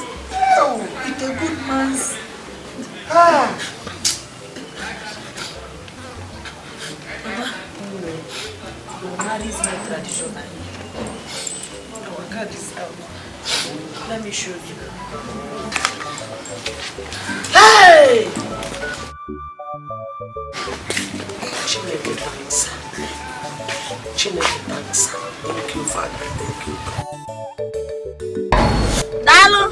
with a good man's. Mama, your marriage is not traditional. Our card is out. Let me show you. Hey! Chineke, thanks. Chineke, thanks. Thank you, Father. Thank you. Dalun!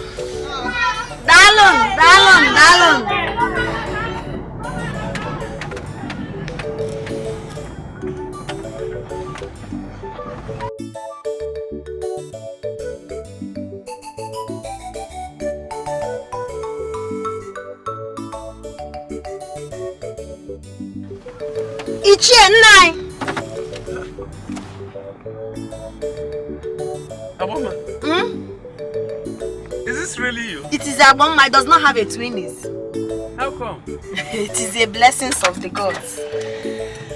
Ichie Nai! Aboma? Is this really you? It is Aboma. I does not have a twinnies. How come? It is a blessing of the gods.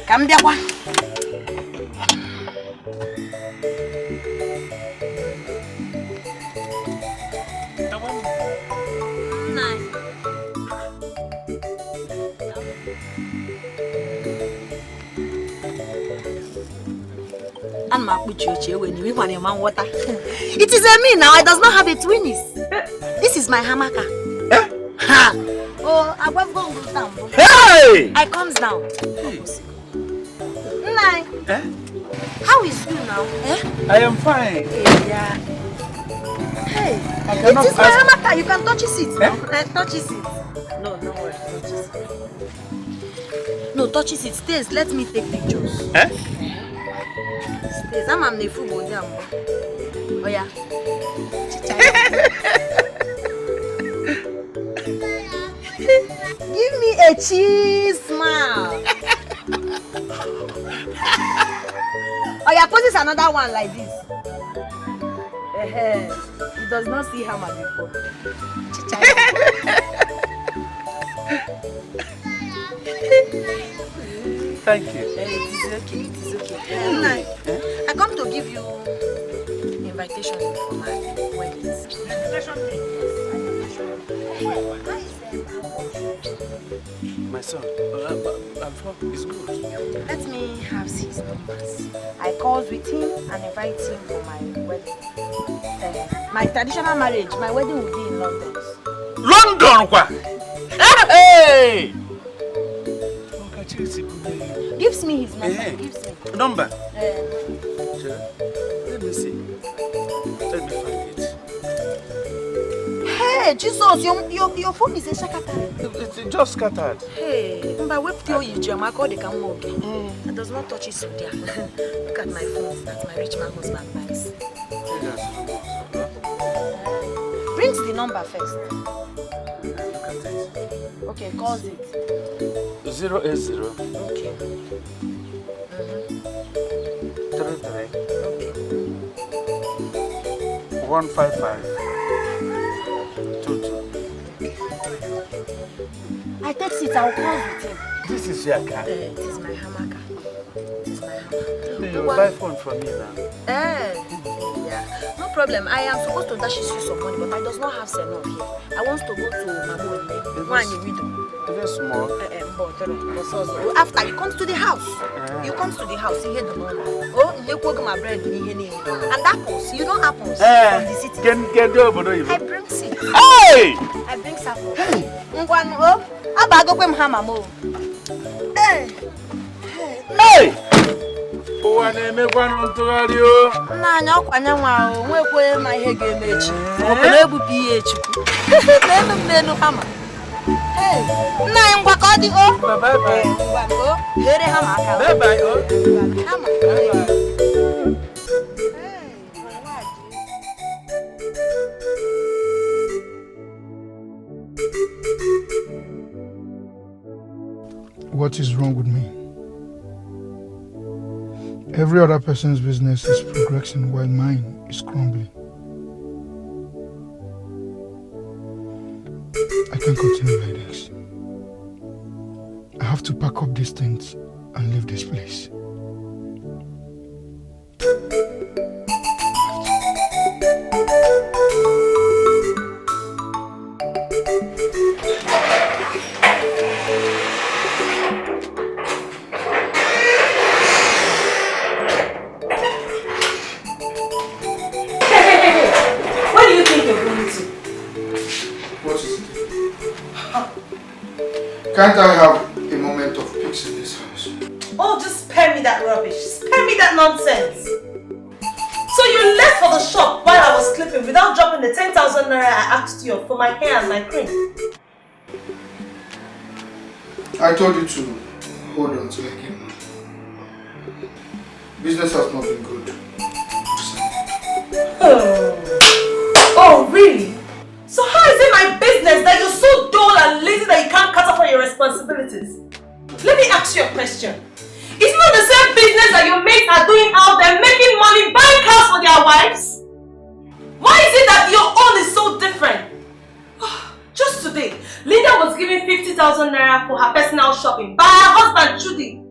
Come there, one. And my when you want a man water. It is a me now. I does not have a twinnies. This is my hamaka. Ha! Oh, I won't go down. Hey! I comes down. Nai. How is you now? I am fine. Yeah. Hey, it is my hamaka. You can touch his seat. Touch his seat. No, don't worry. Touch his seat. No, touch his seat. Stays. Let me take pictures. Stays. I'm a fool. Oh yeah. Give me a cheese smile. Oh yeah, put this another one like this. He does not see hammer before. Thank you. It is okay. I come to give you invitation for my wedding. My son, is good. Let me have his numbers. I called with him and invite him for my wedding. My traditional marriage, my wedding will be in London. London, what? Hey! Gives me his number. Gives me. Number? Let me see. Let me find it. Hey, Jesus, your phone is a shakata. It's just scattered. Hey, but whip you, I call the camera. It does not touch his there. Look at my phone. That's my rich man husband buys. Brings the number first. Okay, calls it. 080. Okay. 33. Okay. 155. 22. I text it, I'll call with him. This is your car. It is my hamaka. It is my hamaka. You will buy phone from me now. Yeah. No problem. I am supposed to dash you some money, but I does not have enough here. I want to go to Mamo. One widow. Very small. After you come to the house. You come to the house, you hear the money. Oh, you cook my bread. And apples. You know apples from the city. Get over there. I bring it. Hey! I bring apples. Oh, abago kwem hamamo. Hey! Hey! Ụwa na-emekwa ntụgharị o. Nna anya ọkwanye nwa o, nwekwe ma ihe ga-eme echi. Ọ na ebupu ihe Chukwu. N'elu hama. Hey, nna anyị ngwa ka ọ dị o. Bye bye. Ngwa o, here hama aka. Bye bye o. Hama. What is wrong with me? Every other person's business is progressing while mine is crumbling. I can't continue like this. I have to pack up these things and leave this place. Can't I have a moment of peace in this house? Oh, just spare me that rubbish. Spare me that nonsense. So you left for the shop while I was sleeping without dropping the 10,000 naira I asked you for my hair and my cream. I told you to hold on till I came home. Business has not been good. Oh, really? So how is it my business that you're so dull and lazy that you can't cut off on your responsibilities? Let me ask you a question. It's not the same business that your mates are doing out there, making money, buying cars for their wives? Why is it that your own is so different? Just today, Linda was giving 50,000 naira for her personal shopping by her husband, Judy.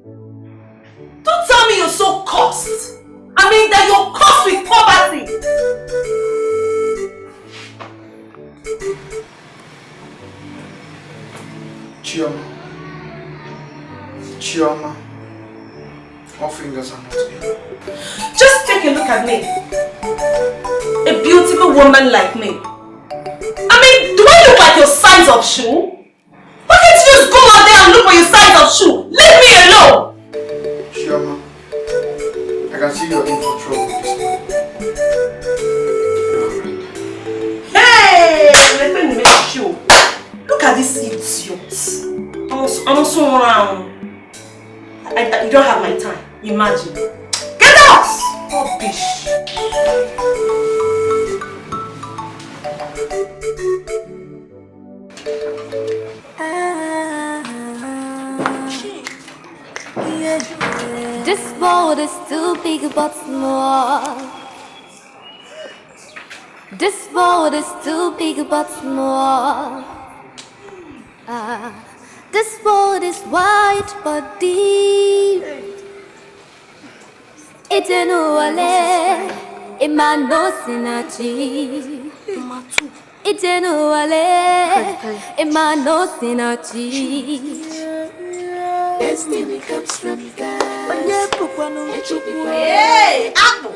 Don't tell me you're so cursed. I mean that you're cursed with poverty. Chioma, all fingers are not in. Just beautiful woman like me. I mean, do I look like your size of shoe? Why can't you just go out there and look for your size of shoe? Leave me alone! Chioma, I can see you're in for trouble this morning. Hey! Let me make you. Look at this idiot. I'm also around. You don't have my time. Imagine. Get out! Rubbish. This world is too big but small. This world is too big but small. This world is wide but deep. It's an wale, imano sinachi. It's an wale, imano sinachi. Destiny comes from God. Hey, Apple.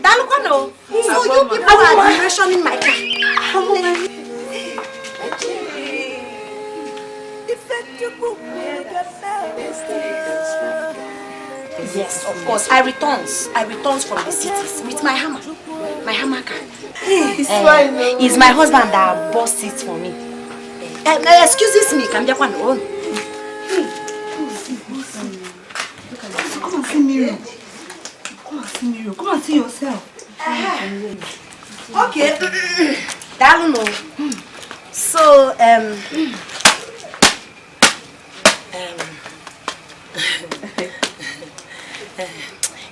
Dalukwano. So you people are rationing my car. Yes, of course. I returns from the cities with my hammer. My hammer car. It's my husband that bought it for me. Excuse me, come here. Come and see Miriam. Come and see yourself. Okay. Don't know. So,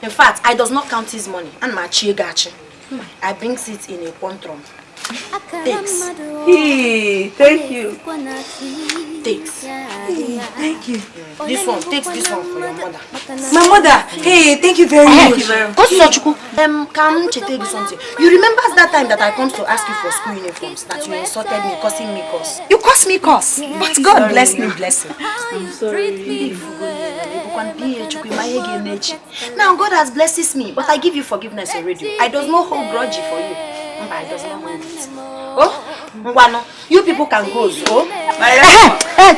in fact, I does not count his money and my gachi. I brings it in a quantrum. Thanks. Hey, thank you. Thanks. Hey, thank you. This one, takes this one for your mother. My mother. Hey, thank you very much. Go to Sochuku. Can you tell you something? You remember that time that I come to ask you for school uniforms that you insulted me, causing me curse? You caused me curse, but God bless me, bless him. I'm sorry. Now God has blessed me, but I give you forgiveness already. I does not hold grudge for you. I does not hold it. Oh, Mwano, you people can go. Oh,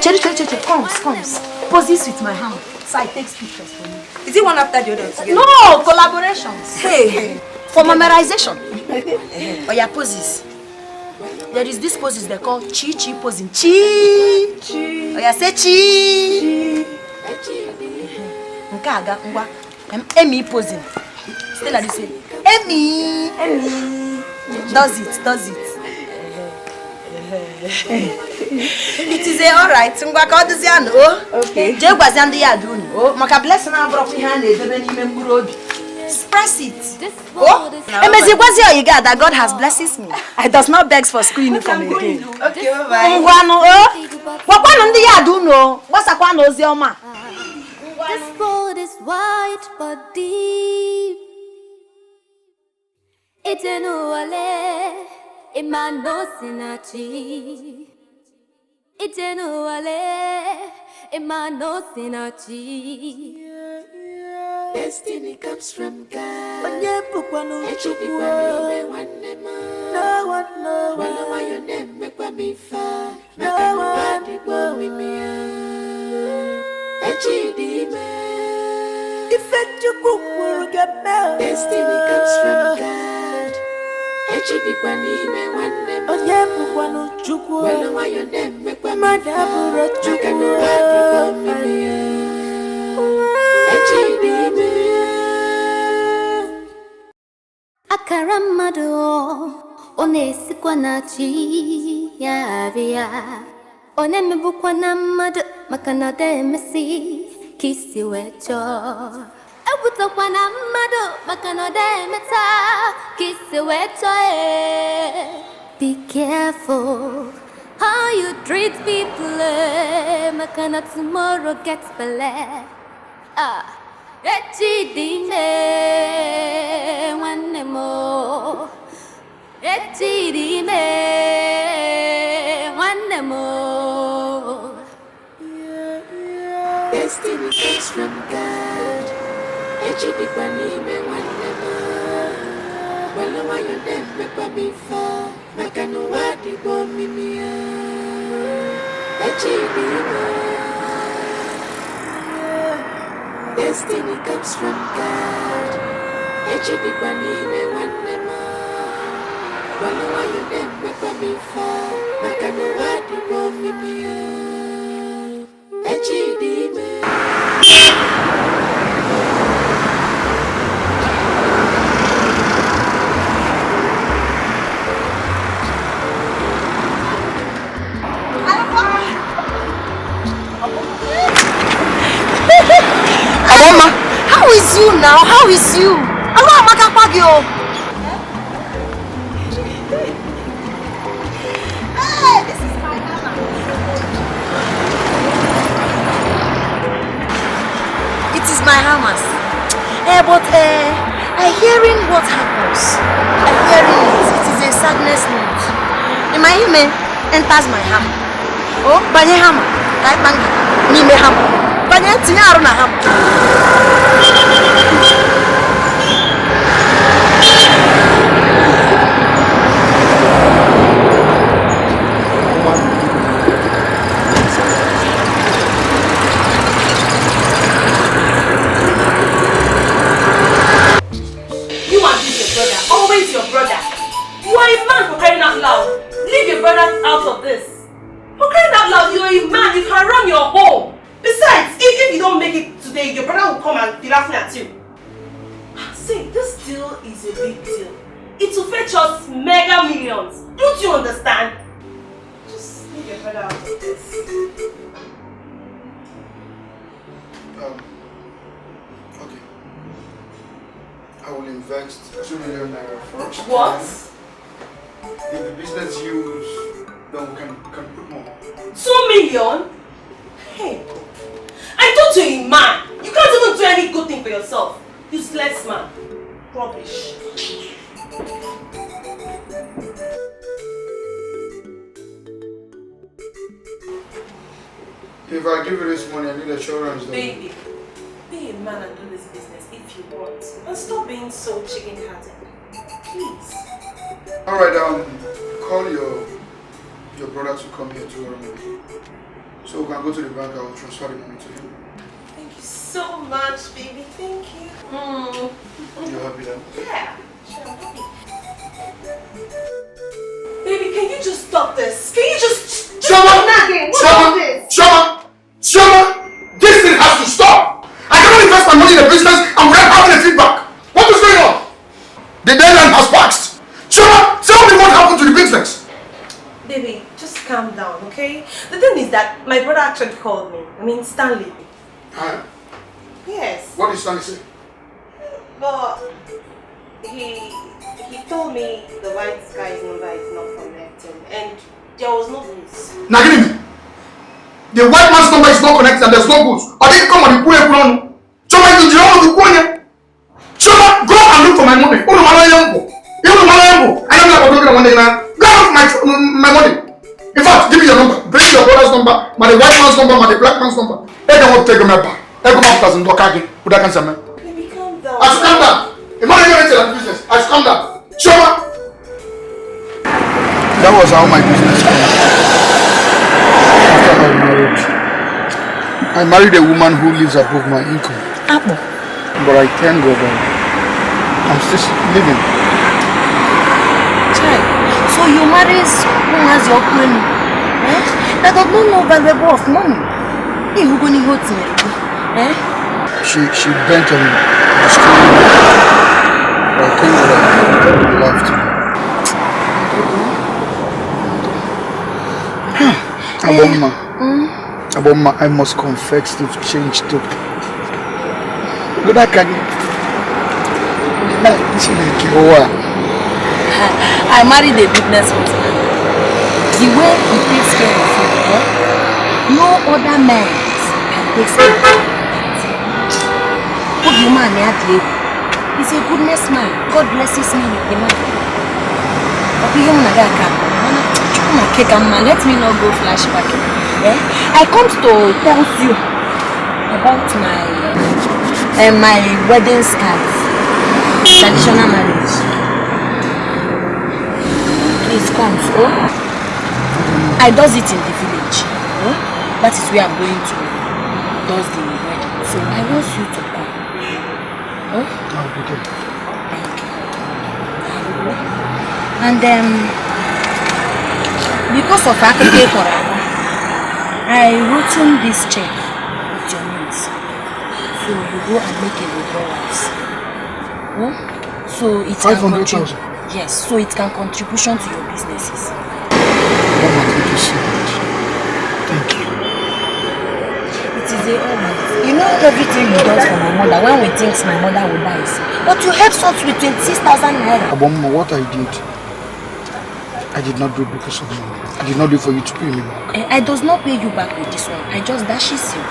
Cherry, comes. Pose this with my hand, so I take pictures for you. Is it one after the other together? No, collaborations. Hey, for memorization. Oh yeah, poses. There is this poses they call chi posing. Chi. Oh yeah, say chi. Nkaga ngwa. Emi posing. Still like this. Emi. Does it. It is alright. Ngwa ka oduzi anu. Okay. Je gwazi andu ya adu nu. Oh, maka blessing na bro fi ha na edebe n'ime mkpụrụ obi. Express it. Oh, emezi gwazi oyiga that God has blessed me. I does not beg for school uniform again. Okay, bye. Ngwanu oh. Wakwanu ndị ya adu nu. Gbasakwa na ozi ọma. This world is wide but deep. It's an wale, imano sinachi. It's an wale, imano sinachi. Destiny comes from God. No one know your name, make me far. No one with me. Destiny comes from God. Akaramado onesikwa na chi ya via onemebukwa na mmadụ maka na demesi kisi wecho ebutokwa na mmadụ maka na demeta kisi wecho Be careful how you treat people maka na tomorrow gets better. Echidime nwanne mo Echidime nwanne mo Destiny comes from God. Echidime nwanne mo me far. I can know what you want me. Destiny comes from God. Echidi kwani me wanne ma. Wala wa you dem make me fall. I can know what you want me. Echidi me. Mama, how is you now? How is you? Hello, Amaka Pagio. Hey, this is my hammer. It is my hammers. But I'm hearing what happens. I'm hearing it. It is a sadness note. In my email enters my hammer. Oh, banye hammer. Kai banga. Nime hammer. Banye tinya aruna hammer. You and this your brother, always your brother. You are a man for crying out loud. Leave your brother out of this. For crying out loud, you are a man, you can run your home. Besides, if you don't make it today, your brother will come and be laughing at you. See, this deal is a big deal. It will fetch us mega millions. Don't you understand? Just leave your brother out of this. Okay. I will invest 2 million naira first. What? If the business yields, then we can put more. 2 million? Hey, I thought you're a man. You can't even do any good thing for yourself. Useless man. Rubbish. If I give you this money, I need assurance that... Baby, be a man and do this business if you want. And stop being so chicken-hearted. Please. Alright, call your brother to come here tomorrow morning. So we can go to the bank, I will transfer the money to him. Thank you so much, baby. Thank you. You happy then? Yeah, sure, I'm happy. Baby, can you just stop this? Can you just stop nagging? What is this? Shama! This thing has to stop! I cannot invest my money in a business and without having a feedback. What is going on? The deadline has passed. Shama, tell me what happened to the business. Baby, just calm down, okay? The thing is that my brother actually called me. I mean, Stanley. Huh? Yes. What did Stanley say? But he told me the white guy's number is not connecting and there was no news. Now give me. The white man's number is not connected and there's no goods. Or they come on the pool and Choma, you don't know the Choma, go and look for my money. Oh, I am not going to one day now. Go off my money. In fact, give me your number. Bring your brother's number, my white man's number, my black man's number. I don't want to take them back. I come up as a doctor. Who that can say, man? Baby, calm down. I should calm down. If I'm not going to business, I should calm down. Choma. That was how my business started. After my marriage, I married a woman who lives above my income. But I thank God I'm still living. Child, so you marry who has your queen? Eh? That does not know by the way of money. Who going to hurt me? Eh? She bent on destroying me. But I thank God I loved her. Aboma, I must confess to change too. But I can. I married a business husband. The way he takes care of you, no other man can take care of you. Good man, he's a goodness man. God blesses me with the man. Let me not go flashback. I come to tell you about my wedding scars, traditional marriage. Oh, I does it in the village. Oh, that is where I'm going to does the wedding. So I want you to come. Oh, I'll be there. Thank you. And because of Akeke Koraba, I wrote in this check with your names. So you go and make a withdrawals. Oh, so it can 500,000. Yes, so it can contribution to your businesses. Mama, thank you so much. Thank you. It is a honor. You know everything you do for my mother when we think my mother will die. But you helped us with 26,000 naira. Mama, what I did not do because of money. I did not do for you to pay me back. I does not pay you back with this one. I just dashes you.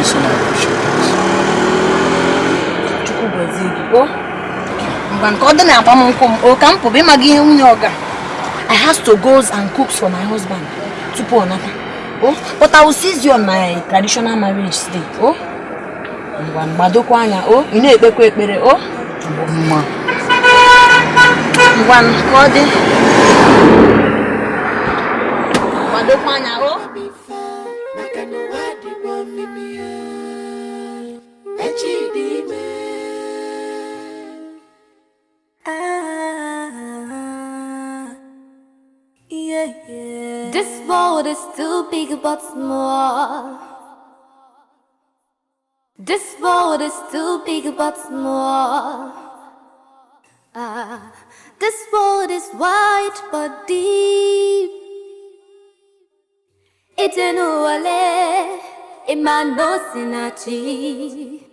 This one I appreciate I have to go and cook for my husband. Oh, but I will seize you on my traditional marriage day. Oh, you know oh. Mama. This world is too big but small. This world is too big but small. This world is wide but deep. Itenuale imano sinachi.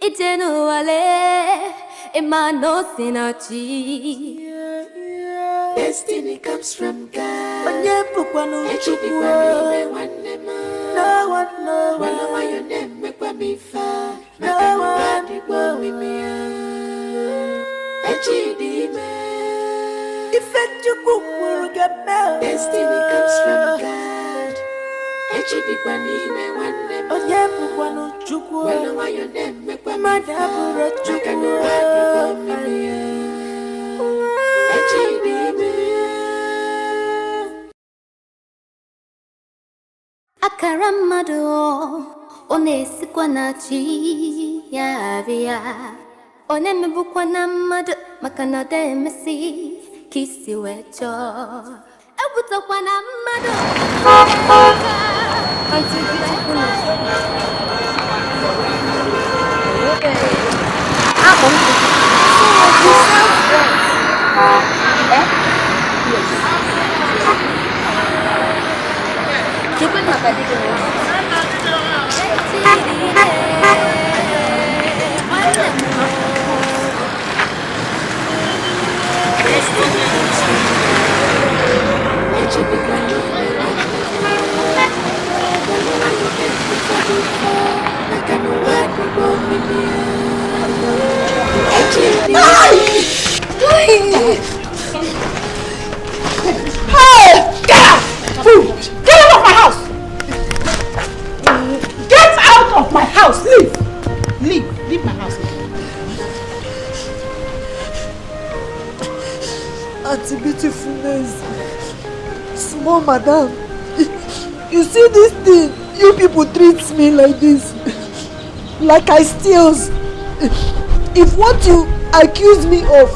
Itenuale imano sinachi. Destiny comes from God. No one know your name, make me fall. No one will be me. Destiny comes from God. Akara mmadụ ọ na-esikwa na chi ya bịa ọ na-emebukwa na mmadụ maka na ọ dị emesi ka isi wee chọọ ebutakwa na mmadụ Get out of my house! Leave my house. Auntie Beautifulness, small madam, you see this thing, you people treat me like this, like I steals. If what you accuse me of,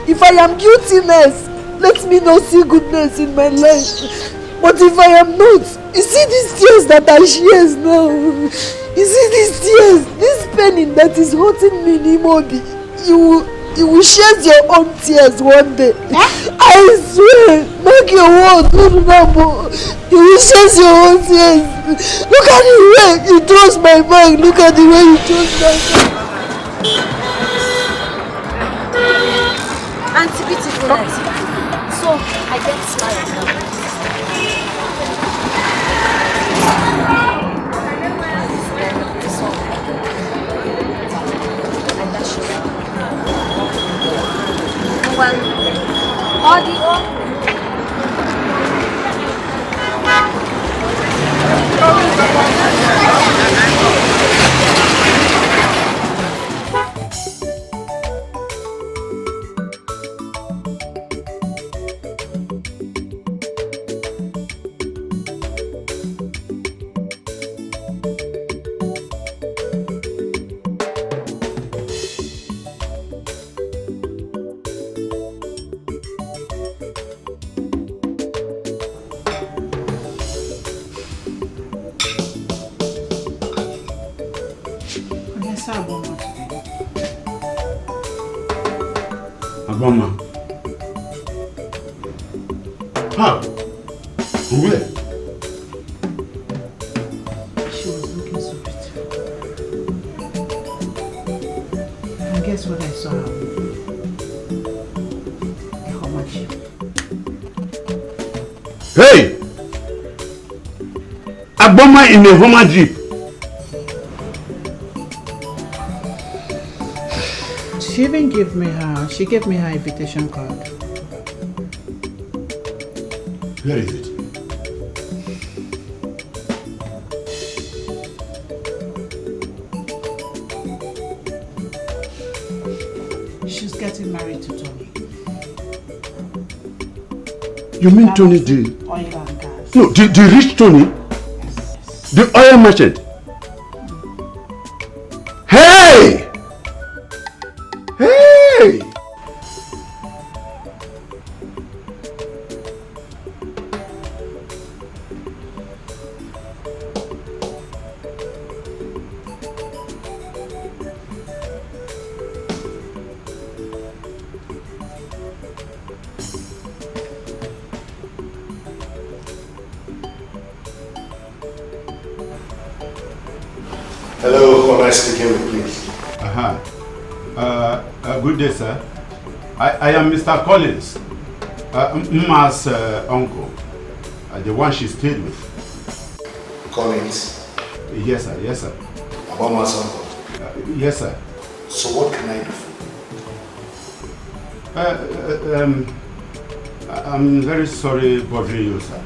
if I am guiltiness, let me not see goodness in my life. But if I am not, you see these tears that I shed now, you see these tears, this pain that is hurting me in Imobi, you will shed your own tears one day. I swear, make your word, you will shed your own tears. Look at the way you trust my bag, look at the way you trust my bag. Auntie Beautifulness, so I get smile now. Abama. How? Where? She was looking so beautiful. And guess what I saw her with? A Hummer Jeep. Hey! Abama in a Hummer Jeep. She even gave me her invitation card. Where is it? She's getting married to Tony. You mean Tony the... Oil and gas. No, the rich Tony? Yes. The oil merchant? Hey! Hey! Hello, who am I speaking with, please? Good day, sir. I am Mr. Collins, Mma's uncle, the one she stayed with. Collins? Yes, sir. Yes, sir. Abama's uncle? Yes, sir. So what can I do for you? I'm very sorry bothering you, sir.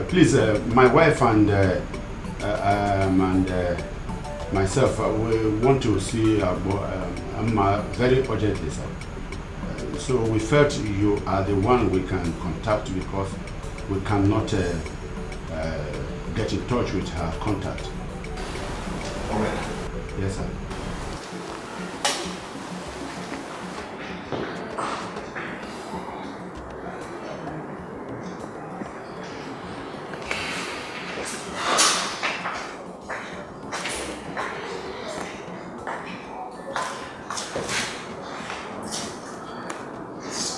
Please, my wife and myself, we want to see Amma very urgently, sir. So we felt you are the one we can contact because we cannot get in touch with her contact. All right. Yes, sir.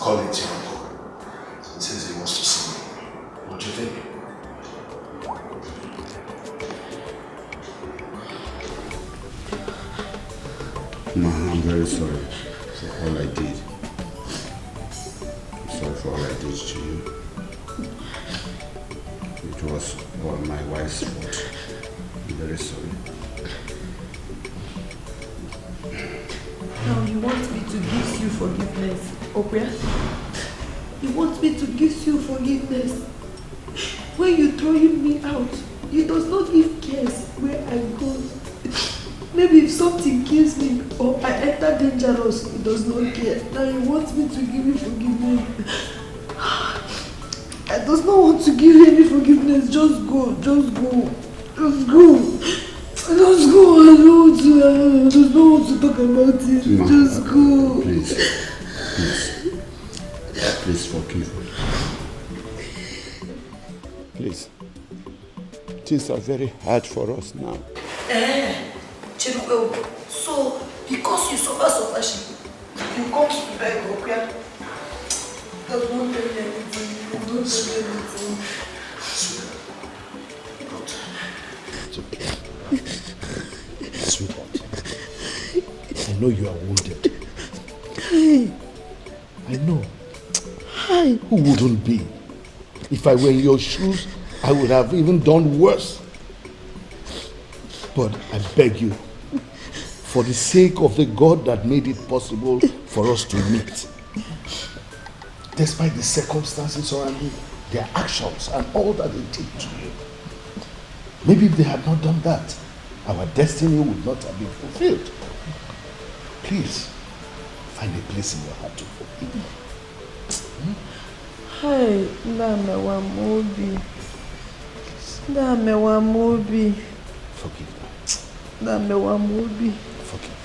Collins, your uncle. He says he wants to see me. What do you think? Ma, I'm very sorry for all I did. I'm sorry for all I did to you. It was all my wife's fault. I'm very sorry. Now you want me to give you forgiveness, Opia? You want me to give you forgiveness? When you throwing me out, you does not give cares where I go. Maybe if something kills me or I enter dangerous, he does not care. Now you want me to give you forgiveness. I does not want to give you any forgiveness. Just go, just go, just go. Just go, I don't want to talk about it. Ma, just go. Please forgive me. Please. Things are very hard for us now. So, because you suffer shit, you come to beg, okay? Does not tell me anything. Don't tell me anything. Sweetheart, I know you are wounded. I know. Who wouldn't be? If I were in your shoes, I would have even done worse. But I beg you, for the sake of the God that made it possible for us to meet, despite the circumstances surrounding their actions and all that they did to you, maybe if they had not done that, our destiny would not have been fulfilled. Please, find a place in your heart to forgive me. Hi, Namewa Mobi. Namewa Mobi. Forgive me. Namewa Mobi. Forgive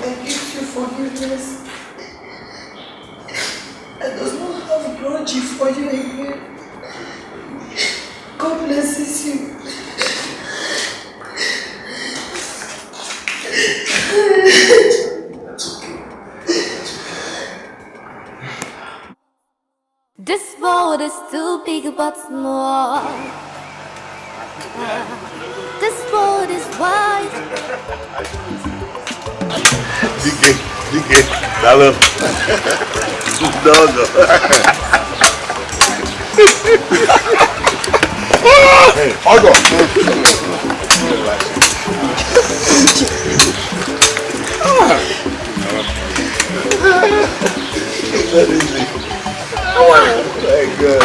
I give you forgiveness. I does not have grudge for you again. This world is too big but small. This world is wide. DK, dalo. No. Hey, hold on. That is it. Very good.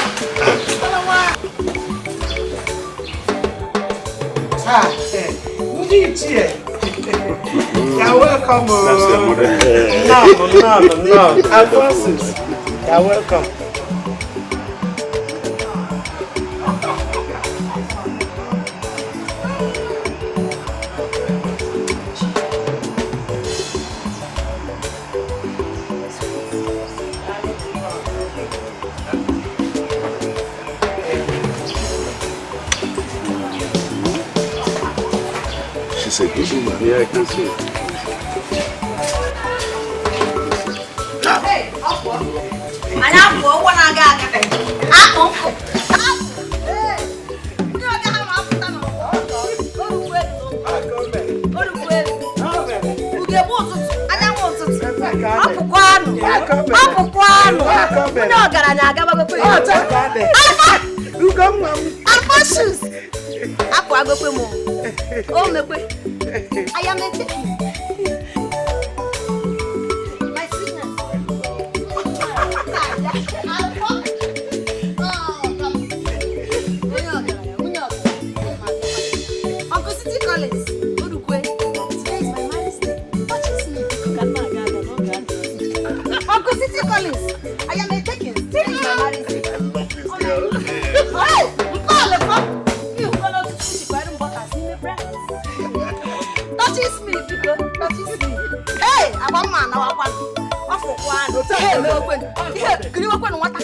You're welcome. No. Alphonsus. You're welcome. She's a good woman. Yeah, I can see it. Hey, Apple. And Apple, when I got Apple. Hey, you know that I'm I am a ticket. My sweetness. Uncle City Collins. Today is my marriage day. Touches me. Uncle City Collins. I am a ticket. Today is my marriage day. Hey, you gonna teach me butter in the breakfast. Touches me, people. Touches me. Hey, I'm a man. I'm a man. Hey, no, when. Here, can you open what I'm